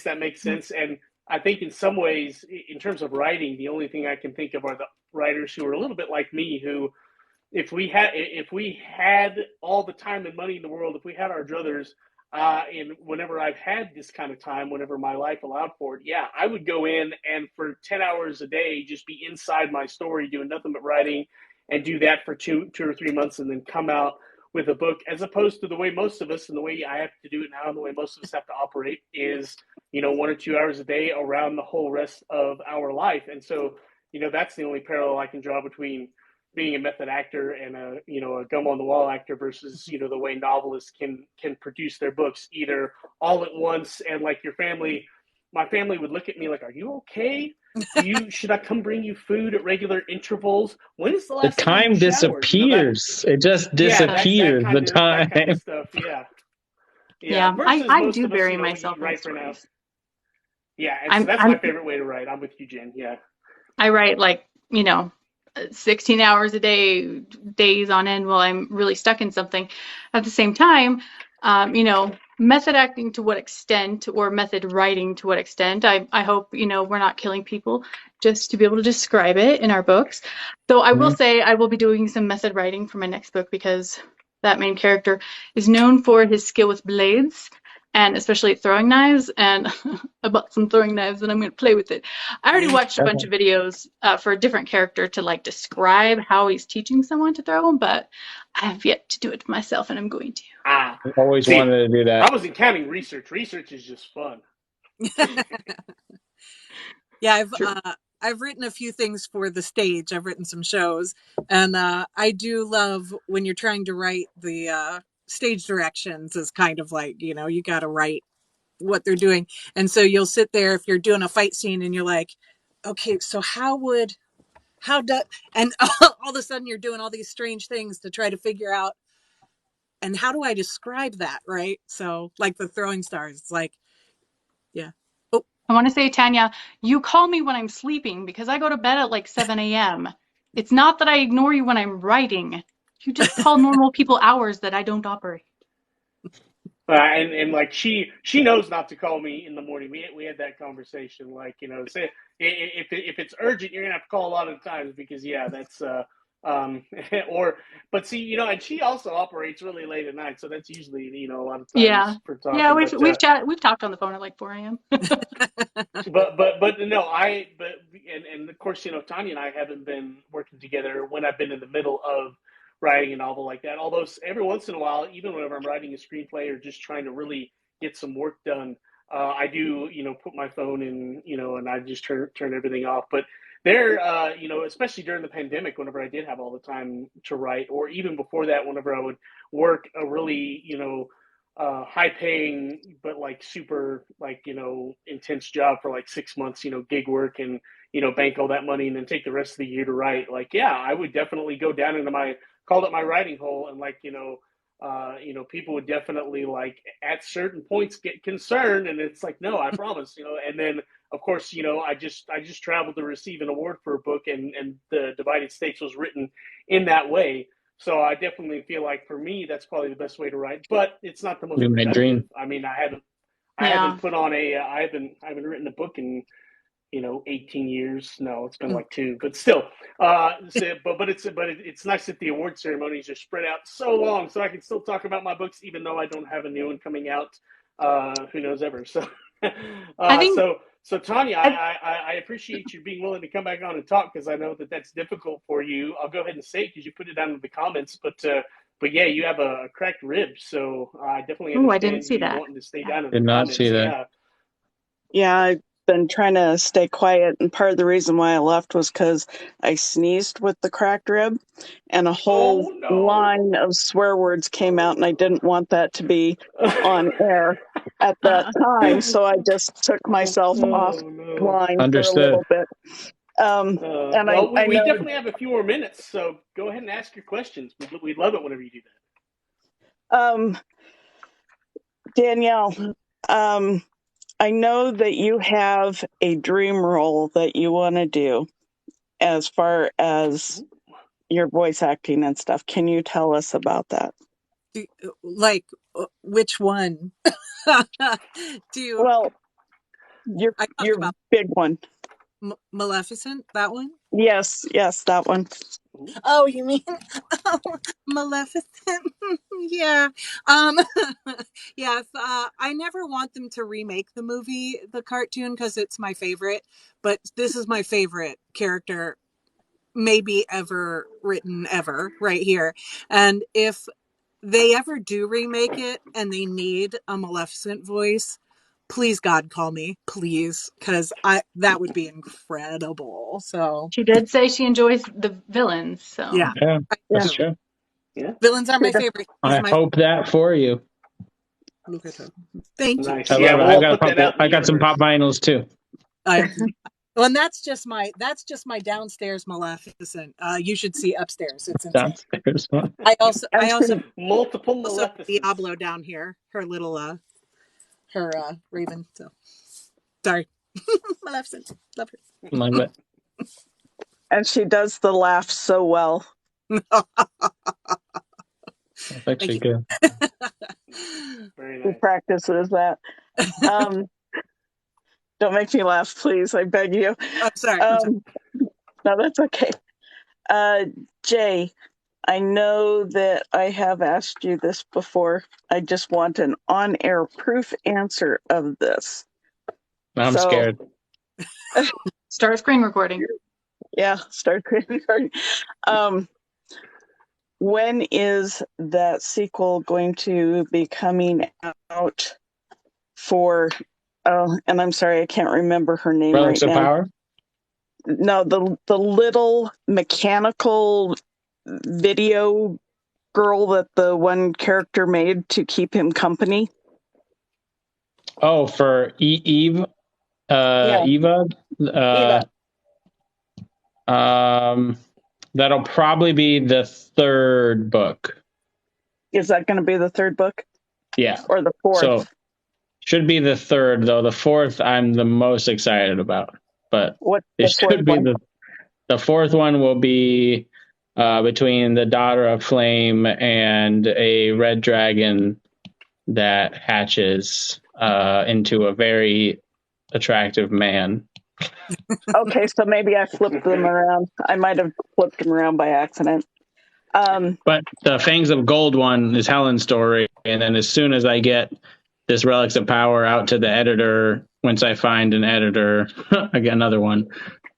that makes sense. And I think in some ways, in terms of writing, the only thing I can think of are the writers who are a little bit like me, who if we had all the time and money in the world, if we had our druthers, and whenever I've had this kind of time, whenever my life allowed for it, yeah, I would go in and for 10 hours a day just be inside my story, doing nothing but writing, and do that for two or 3 months, and then come out with a book. As opposed to the way most of us, and the way I have to do it now, and the way most of us have to operate is 1 or 2 hours a day around the whole rest of our life. And so that's the only parallel I can draw between being a method actor and a gum on the wall actor versus the way novelists can produce their books either all at once, and like my family would look at me like, "Are you okay? Should I come bring you food at regular intervals? When is the The last time you time showered?" disappears. It just Yeah, disappears. The that kind of time. stuff. Yeah, yeah. Yeah, Versus I most do of us, bury you myself in write for now. stories. Yeah, and so that's my favorite way to write. I'm with you, Jen. Yeah. I write 16 hours a day, days on end while I'm really stuck in something. At the same time, Method acting to what extent, or method writing to what extent. I hope, we're not killing people just to be able to describe it in our books. Though I will say I will be doing some method writing for my next book, because that main character is known for his skill with blades, and especially throwing knives. And I bought some throwing knives and I'm going to play with it. I already watched a bunch of videos for a different character to like describe how he's teaching someone to throw them, but I have yet to do it myself, and I'm going to. I always wanted to do that. I wasn't counting research. Research is just fun. Yeah, I've written a few things for the stage. I've written some shows, and I do love when you're trying to write the stage directions. Is kind of like, you got to write what they're doing, and so you'll sit there if you're doing a fight scene, and you're like, okay, so and all of a sudden you're doing all these strange things to try to figure out, and how do I describe that, right? So like the throwing stars, it's like, yeah. Oh, I want to say, Tanya, you call me when I'm sleeping because I go to bed at like 7 a.m. It's not that I ignore you when I'm writing. You just call normal people hours that I don't operate. And like she knows not to call me in the morning. We had that conversation. Like, say if it's urgent, you're gonna have to call a lot of times, because that's but see, and she also operates really late at night, so that's usually a lot of times for talking. Yeah, we've talked on the phone at like 4 a.m. but no, and of course, Tanya and I haven't been working together when I've been in the middle of writing a novel like that. Although every once in a while, even whenever I'm writing a screenplay or just trying to really get some work done, I do, put my phone in, and I just turn everything off. But there, especially during the pandemic, whenever I did have all the time to write, or even before that, whenever I would work a really, high paying, but like super, like, intense job for like 6 months, gig work, and, bank all that money and then take the rest of the year to write. Like, yeah, I would definitely go down into called it my writing hole, and like, people would definitely, like, at certain points get concerned, and it's like, no, I promise, and then of course, I just traveled to receive an award for a book, and the Divided States was written in that way. So I definitely feel like, for me, that's probably the best way to write, but it's not the most productive. Dream. I mean, I haven't put on I haven't written a book in 18 years. No, it's been like 2, but still. But it's nice that the award ceremonies are spread out so long, so I can still talk about my books, even though I don't have a new one coming out. Who knows ever? So, So Tanya, I appreciate you being willing to come back on and talk, because I know that that's difficult for you. I'll go ahead and say it because you put it down in the comments, but yeah, you have a cracked rib, so I definitely understand. I didn't see that. Wanting to stay down in the comments. Did not see that. Yeah, I've been trying to stay quiet, and part of the reason why I left was because I sneezed with the cracked rib, and a whole line of swear words came out, and I didn't want that to be on air at that time, so I just took myself offline for a little bit. We definitely have a few more minutes, so go ahead and ask your questions. We'd love it whenever you do that. Danielle, I know that you have a dream role that you want to do as far as your voice acting and stuff. Can you tell us about that? Like, which one? Well, your big one. Maleficent, that one? Yes, that one. Oh, you mean Maleficent? Yeah. Yeah. I never want them to remake the movie, the cartoon, because it's my favorite. But this is my favorite character, maybe ever written ever, right here. And if they ever do remake it and they need a Maleficent voice, please, God, call me, please, because that would be incredible. So she did say she enjoys the villains. So yeah, that's true. Yeah, villains are my favorite. I hope that for you. Look at that. Thank you. I love it. I got some pop vinyls too. Well, and that's just my downstairs Maleficent. You should see upstairs. It's insane. Downstairs. I also multiple Maleficents. Diablo down here. Her little her raven. So sorry. Maleficent. Love her. Love it. And she does the laugh so well. That's actually good. Very Who nice. practices that? Don't make me laugh, please. I beg you. I'm sorry. No, that's okay. Jay, I know that I have asked you this before. I just want an on-air proof answer of this. I'm scared. Start a screen recording. Yeah, start recording. When is that sequel going to be coming out for? Oh, and I'm sorry, I can't remember her name Relics right of now. Power? No, the little mechanical video girl that the one character made to keep him company. Oh, for Eve? Yeah, Eva? Eva. That'll probably be the third book. Is that going to be the third book? Yeah. Or the fourth? So should be the third, though. The fourth I'm the most excited about. But What's it the fourth should be one? the fourth one will be between the daughter of flame and a red dragon that hatches into a very attractive man. Okay, so maybe I flipped them around. I might have flipped them around by accident. But the Fangs of Gold one is Helen's story, and then as soon as I get this Relics of Power out to the editor, once I find an editor, I get another one.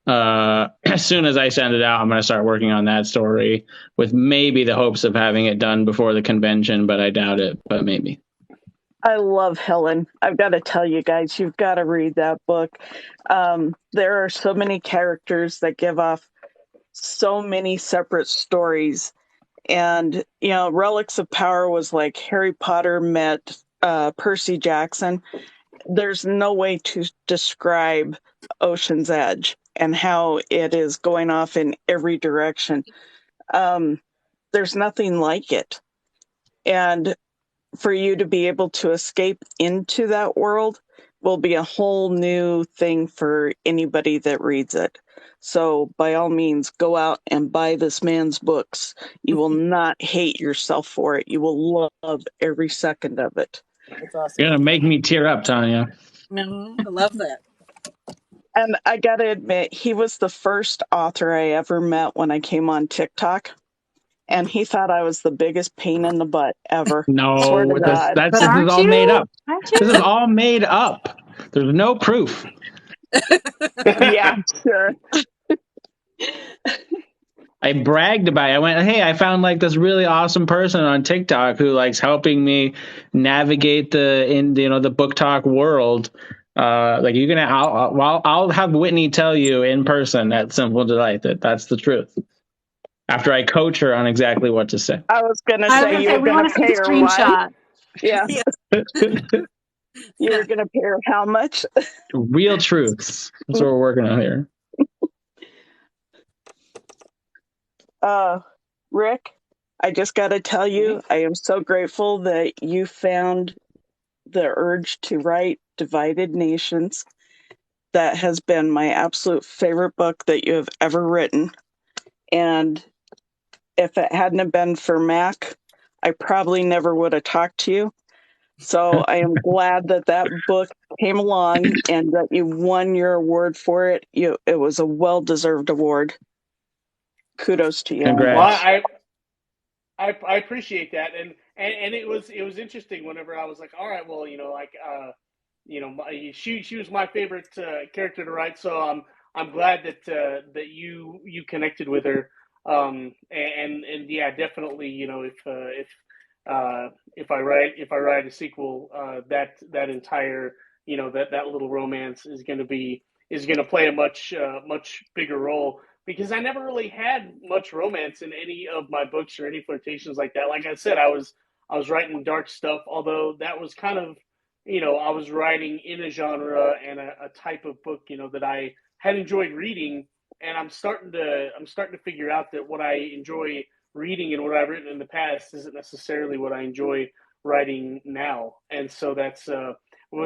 As soon as I send it out, I'm going to start working on that story with maybe the hopes of having it done before the convention, but I doubt it, but maybe. I love Helen. I've got to tell you guys, you've got to read that book. There are so many characters that give off so many separate stories. And, Relics of Power was like Harry Potter met Percy Jackson. There's no way to describe Ocean's Edge and how it is going off in every direction. There's nothing like it. And for you to be able to escape into that world will be a whole new thing for anybody that reads it. So by all means, go out and buy this man's books. You will not hate yourself for it. You will love every second of it. That's awesome. You're going to make me tear up, Tanya. No, I love that. And I got to admit, he was the first author I ever met when I came on TikTok. And he thought I was the biggest pain in the butt ever. Swear No, to God. But this is aren't all you? made up. Aren't you? This is all made up. There's no proof. Yeah, sure. I bragged about it. I went, hey, I found like this really awesome person on TikTok who likes helping me navigate the BookTalk world. Like you can, I'll have Whitney tell you in person at Simple Delight that's the truth. After I coach her on exactly what to say. I was going to I was say gonna you say were we going want to to see pay the her what? screenshot. Yeah. Yeah. You were going to pay her how much? Real truths. That's what we're working on here. Rick, I just got to tell you, I am so grateful that you found the urge to write Divided Nations. That has been my absolute favorite book that you have ever written. And if it hadn't have been for Mac, I probably never would have talked to you. So I am glad that book came along and that you won your award for it. It was a well-deserved award. Kudos to you. Congrats. Well, I appreciate that, and it was interesting whenever I was like, all right, well, she was my favorite character to write, so I'm glad that you connected with her, and yeah, definitely, if I write a sequel, that entire that little romance is gonna play a much bigger role because I never really had much romance in any of my books or any flirtations like that. Like I said, I was writing dark stuff, although that was kind of I was writing in a genre and a type of book that I had enjoyed reading, and I'm starting to figure out that what I enjoy reading and what I've written in the past isn't necessarily what I enjoy writing now, and so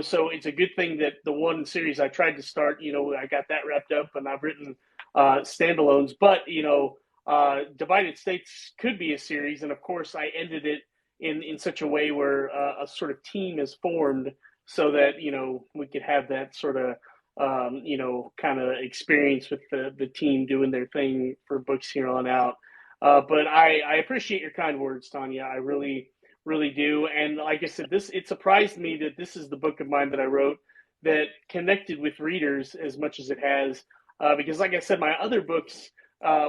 so it's a good thing that the one series I tried to start, I got that wrapped up, and I've written standalones. But Divided States could be a series, and of course I ended it in such a way where a sort of team is formed so that we could have that sort of kind of experience with the team doing their thing for books here on out. But I appreciate your kind words, Tanya. I really do. And like I said, it surprised me that this is the book of mine that I wrote that connected with readers as much as it has. Because like I said, my other books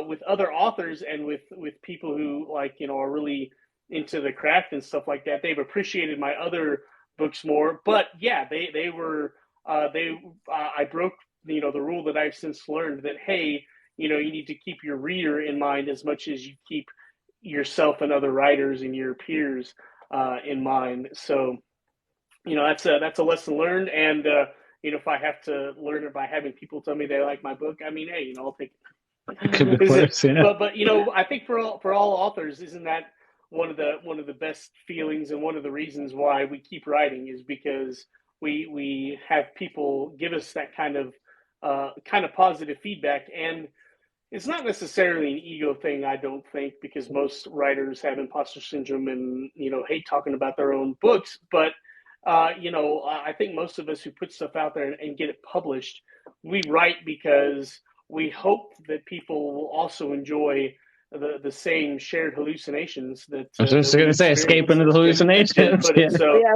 with other authors and with people who are really into the craft and stuff like that, they've appreciated my other books more. But yeah, they were I broke the rule that I've since learned that hey, you need to keep your reader in mind as much as you keep yourself and other writers and your peers in mind. So that's a lesson learned. And if I have to learn it by having people tell me they like my book, I mean, hey, I'll take it. Of course, yeah. But I think for all authors, isn't that one of the best feelings and one of the reasons why we keep writing is because we have people give us that kind of positive feedback. And it's not necessarily an ego thing, I don't think, because most writers have imposter syndrome and hate talking about their own books. But I think most of us who put stuff out there and get it published, we write because we hope that people will also enjoy the same shared hallucinations that I was just going to say, escape into the hallucinations. Yeah. So Yeah.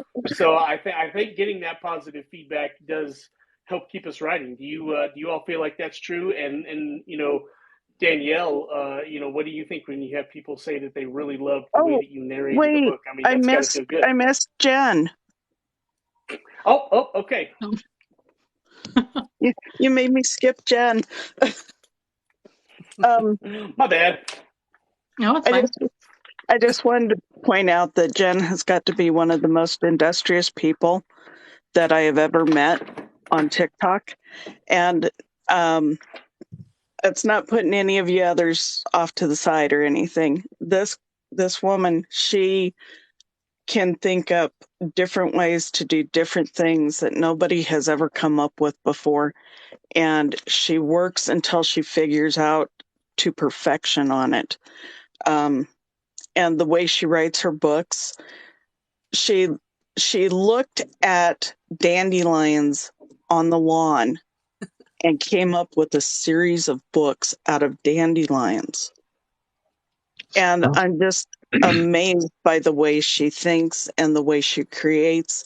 I think getting that positive feedback does help keep us writing. Do you all feel like that's true? And Danielle, what do you think when you have people say that they really love the way that you narrated the Wait, book? I mean, that's got to feel good. I missed Jen. Oh, okay. You made me skip Jen. My bad. No, it's fine. I just wanted to point out that Jen has got to be one of the most industrious people that I have ever met on TikTok. And it's not putting any of you others off to the side or anything. This woman, she can think up different ways to do different things that nobody has ever come up with before. And she works until she figures out to perfection on it. And the way she writes her books, she looked at dandelions on the lawn and came up with a series of books out of dandelions. And I'm just amazed by the way she thinks and the way she creates.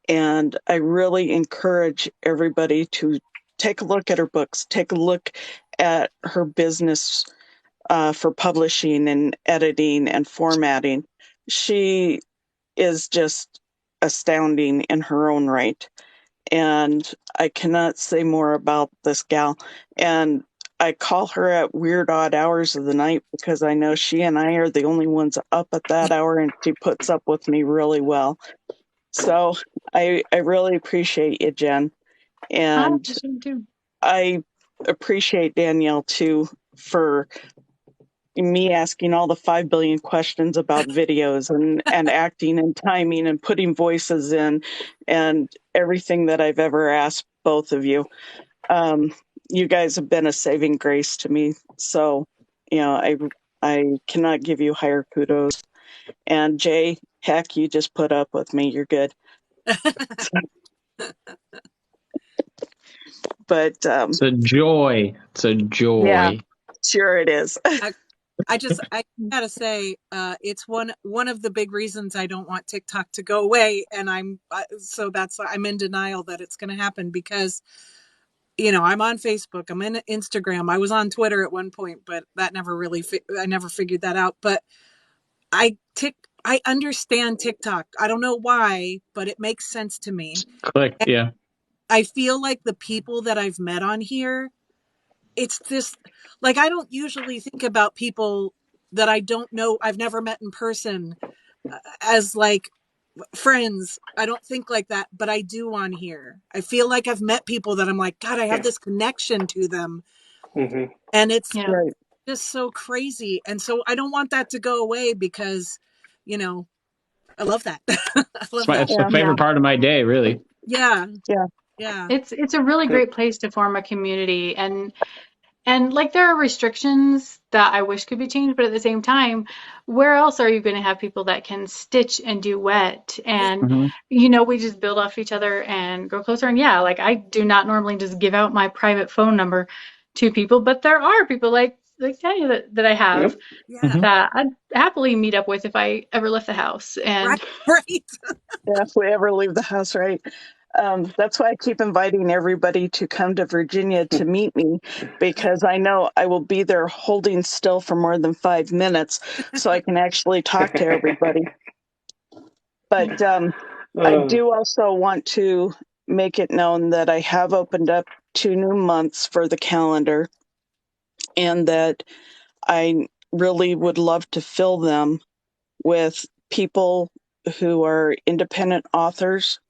And I really encourage everybody to take a look at her books, take a look at her business for publishing and editing and formatting. She is just astounding in her own right. And I cannot say more about this gal. And I call her at weird, odd hours of the night because I know she and I are the only ones up at that hour, and she puts up with me really well. So I really appreciate you, Jen. And I appreciate Danielle, too, for me asking all the 5 billion questions about videos and acting and timing and putting voices in and everything that I've ever asked both of you. You guys have been a saving grace to me. So, I cannot give you higher kudos. And Jay, heck, you just put up with me. You're good. But it's a joy. It's a joy. Yeah, sure it is. I gotta say, it's one of the big reasons I don't want TikTok to go away, and I'm in denial that it's going to happen because, I'm on Facebook, I'm in Instagram, I was on Twitter at one point, but that never really, I never figured that out. But I understand TikTok. I don't know why, but it makes sense to me. Click, yeah. I feel like the people that I've met on here, it's just like, I don't usually think about people that I don't know, I've never met in person as like friends. I don't think like that, but I do on here. I feel like I've met people that I'm like, God, I have this connection to them. Mm-hmm. And it's just so crazy. And so I don't want that to go away because, I love that. It's my favorite part of my day, really. Yeah. Yeah. Yeah. It's a really great place to form a community. And And like there are restrictions that I wish could be changed, but at the same time, where else are you going to have people that can stitch and do wet? And Hmm. we just build off each other and grow closer. And yeah, like I do not normally just give out my private phone number to people, but there are people like Tanya that I have Yep. Yeah. Hmm. that I'd happily meet up with if I ever left the house. Right. And Right. Yeah, if we ever leave the house, right? That's why I keep inviting everybody to come to Virginia to meet me because I know I will be there holding still for more than 5 minutes so I can actually talk to everybody. But I uh, do also want to make it known that I have opened up 2 new months for the calendar and that I really would love to fill them with people who are independent authors,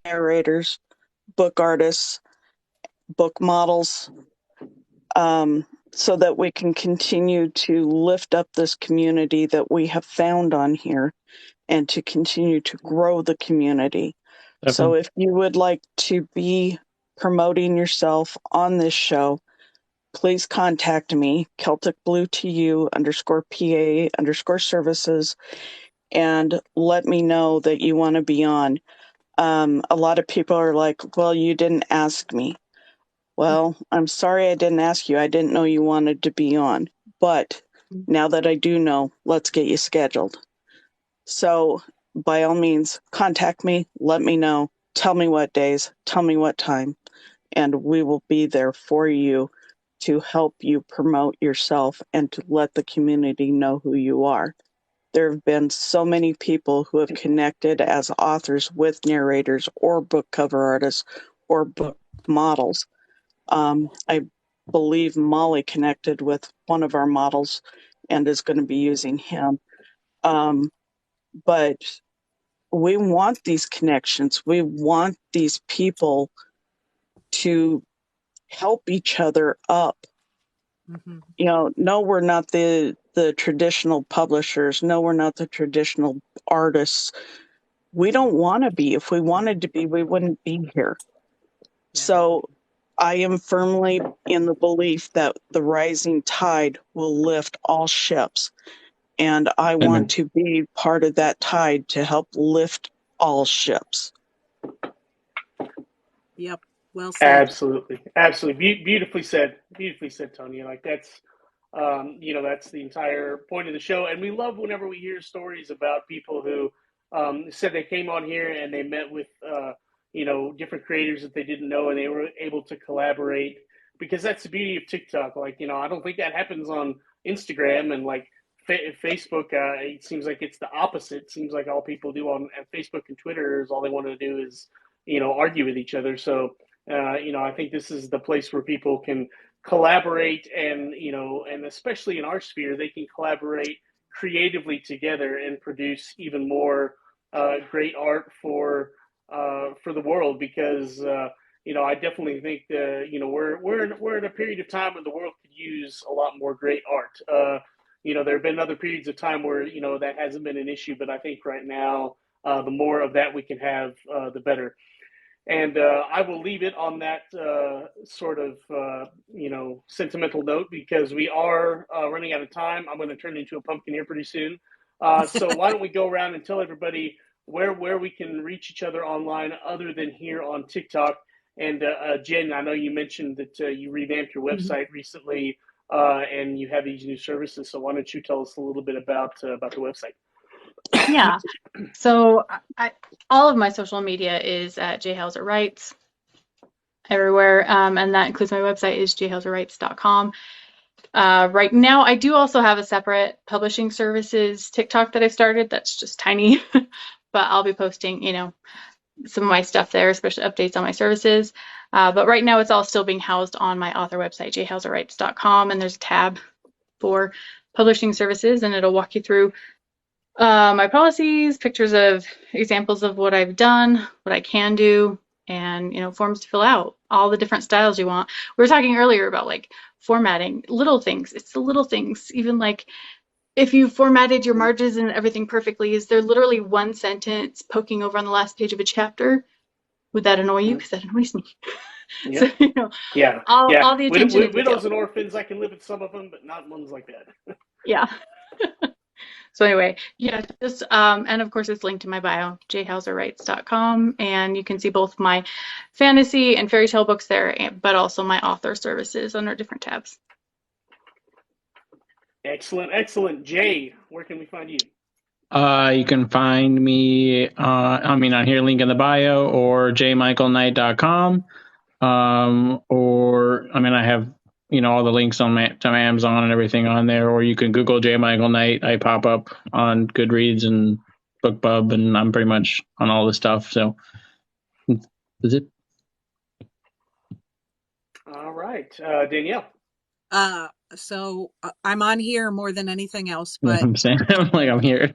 narrators, book artists, book models, so that we can continue to lift up this community that we have found on here and to continue to grow the community. So Definitely. if you would like to be promoting yourself on this show, please contact me, Celtic Blue to you _PA_services, and let me know that you want to be on. A lot of people are like, well, you didn't ask me. Well, I'm sorry I didn't ask you. I didn't know you wanted to be on. But now that I do know, let's get you scheduled. So by all means, contact me, let me know, tell me what days, tell me what time, and we will be there for you to help you promote yourself and to let the community know who you are. There have been so many people who have connected as authors with narrators or book cover artists or book models. I believe Molly connected with one of our models and is going to be using him. But we want these connections. We want these people to help each other up. Hmm. No, we're not the traditional publishers. No, we're not the traditional artists. We don't want to be. If we wanted to be, we wouldn't be here. Yeah. So I am firmly in the belief that the rising tide will lift all ships. And I want Amen. to be part of that tide to help lift all ships. Yep. Well said. Absolutely, absolutely, beautifully said, Tony. Like that's, that's the entire point of the show, and we love whenever we hear stories about people who said they came on here and they met with, different creators that they didn't know, and they were able to collaborate because that's the beauty of TikTok. Like, I don't think that happens on Instagram and like Facebook. It seems like it's the opposite. It seems like all people do on Facebook and Twitter is all they want to do is, argue with each other. So I think this is the place where people can collaborate and especially in our sphere, they can collaborate creatively together and produce even more great art for the world because, I definitely think that, we're in a period of time when the world could use a lot more great art. There have been other periods of time where, that hasn't been an issue, but I think right now, the more of that we can have, the better. And I will leave it on that sort of, sentimental note because we are running out of time. I'm going to turn into a pumpkin here pretty soon. So why don't we go around and tell everybody where we can reach each other online other than here on TikTok. And Jen, I know you mentioned that you revamped your website recently and you have these new services. So why don't you tell us a little bit about the website? yeah. So all of my social media is at jhauserwrites everywhere, and that includes my website is jhauserwrites.com. Right now, I do also have a separate publishing services TikTok that I started. That's just tiny, but I'll be posting, some of my stuff there, especially updates on my services. But right now, it's all still being housed on my author website, jhauserwrites.com, and there's a tab for publishing services, and it'll walk you through my policies, pictures of examples of what I've done, what I can do, and forms to fill out, all the different styles you want. We were talking earlier about like formatting, little things. It's the little things, even like if you formatted your margins and everything perfectly, is there literally one sentence poking over on the last page of a chapter? Would that annoy you? Because that annoys me. Yep. So, Yeah. all the attention to detail. Widows and orphans, I can live with some of them, but not ones like that. Yeah. So anyway, yeah, just and of course it's linked to my bio, jhauserwrites.com, and you can see both my fantasy and fairy tale books there, but also my author services under different tabs. Excellent. Jay, where can we find you? You can find me, on here, link in the bio, or jmichaelknight.com. I have, all the links on to my Amazon and everything on there, or you can Google J. Michael Knight. I pop up on Goodreads and BookBub, and I'm pretty much on all the stuff. So that's it. All right. Danielle. So I'm on here more than anything else, Yeah, but I'm saying, I'm here.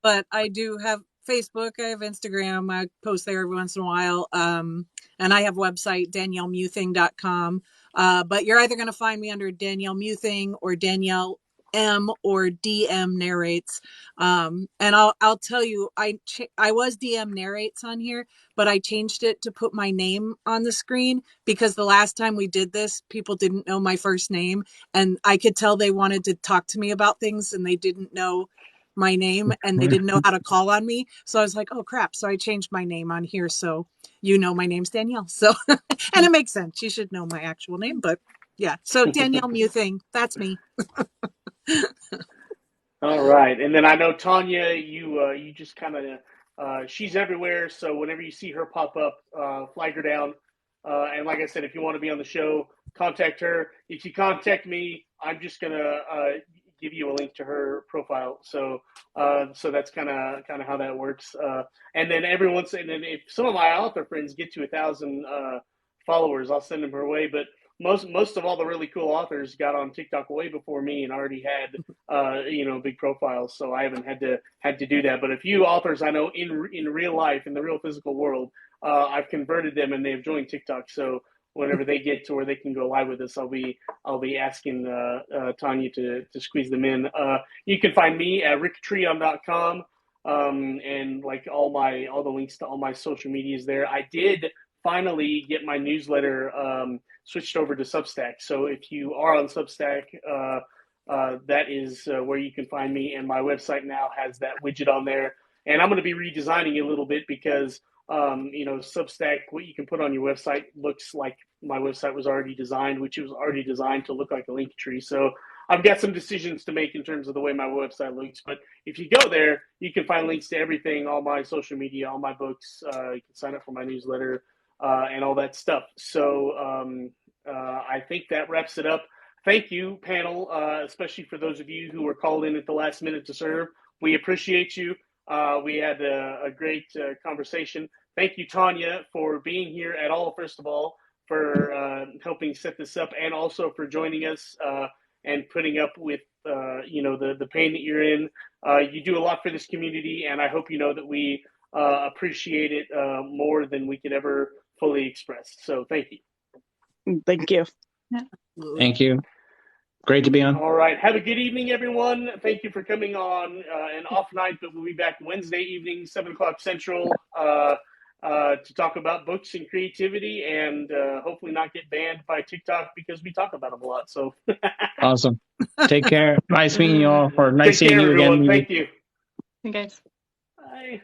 but I do have Facebook, I have Instagram, I post there every once in a while. And I have a website, daniellemuthing.com. But you're either going to find me under Danielle Muthing or Danielle M or DM Narrates. And I'll tell you, I was DM Narrates on here, but I changed it to put my name on the screen because the last time we did this, people didn't know my first name, and I could tell they wanted to talk to me about things and they didn't know my name and they didn't know how to call on me. So I was like, oh crap. So I changed my name on here. So my name's Danielle. So, and it makes sense. You should know my actual name, but yeah. So Danielle Muthing, that's me. All right. And then I know Tanya, you just kind of, she's everywhere. So whenever you see her pop up, flag her down. And like I said, if you want to be on the show, contact her. If you contact me, I'm just going to give you a link to her profile. So that's kind of how that works. And then if some of my author friends get to 1,000 followers, I'll send them her way. But most of all the really cool authors got on TikTok way before me and already had big profiles. So I haven't had to do that. But a few authors I know in real life, in the real physical world, I've converted them and they've joined TikTok. So whenever they get to where they can go live with us, I'll be asking Tanya to squeeze them in. You can find me at ricktreon.com, and like all the links to all my social medias there. I did finally get my newsletter switched over to Substack. So if you are on Substack, that is where you can find me, and my website now has that widget on there. And I'm going to be redesigning it a little bit because Substack, what you can put on your website looks like my website was already designed, which was already designed to look like a link tree. So I've got some decisions to make in terms of the way my website looks. But if you go there, you can find links to everything, all my social media, all my books. You can sign up for my newsletter and all that stuff. So I think that wraps it up. Thank you, panel, especially for those of you who were called in at the last minute to serve. We appreciate you. We had a great conversation. Thank you, Tanya, for being here at all, first of all, for helping set this up, and also for joining us and putting up with the pain that you're in. You do a lot for this community, and I hope you know that we appreciate it more than we could ever fully express. So thank you. Thank you. Yeah. Thank you. Great to be on. All right. Have a good evening, everyone. Thank you for coming on an off night, but we'll be back Wednesday evening, 7 o'clock Central, to talk about books and creativity, and hopefully not get banned by TikTok because we talk about them a lot. So Awesome. Take care. Nice meeting you all, or nice Take seeing care, you everyone. again. Thank you. Hey, guys. Bye.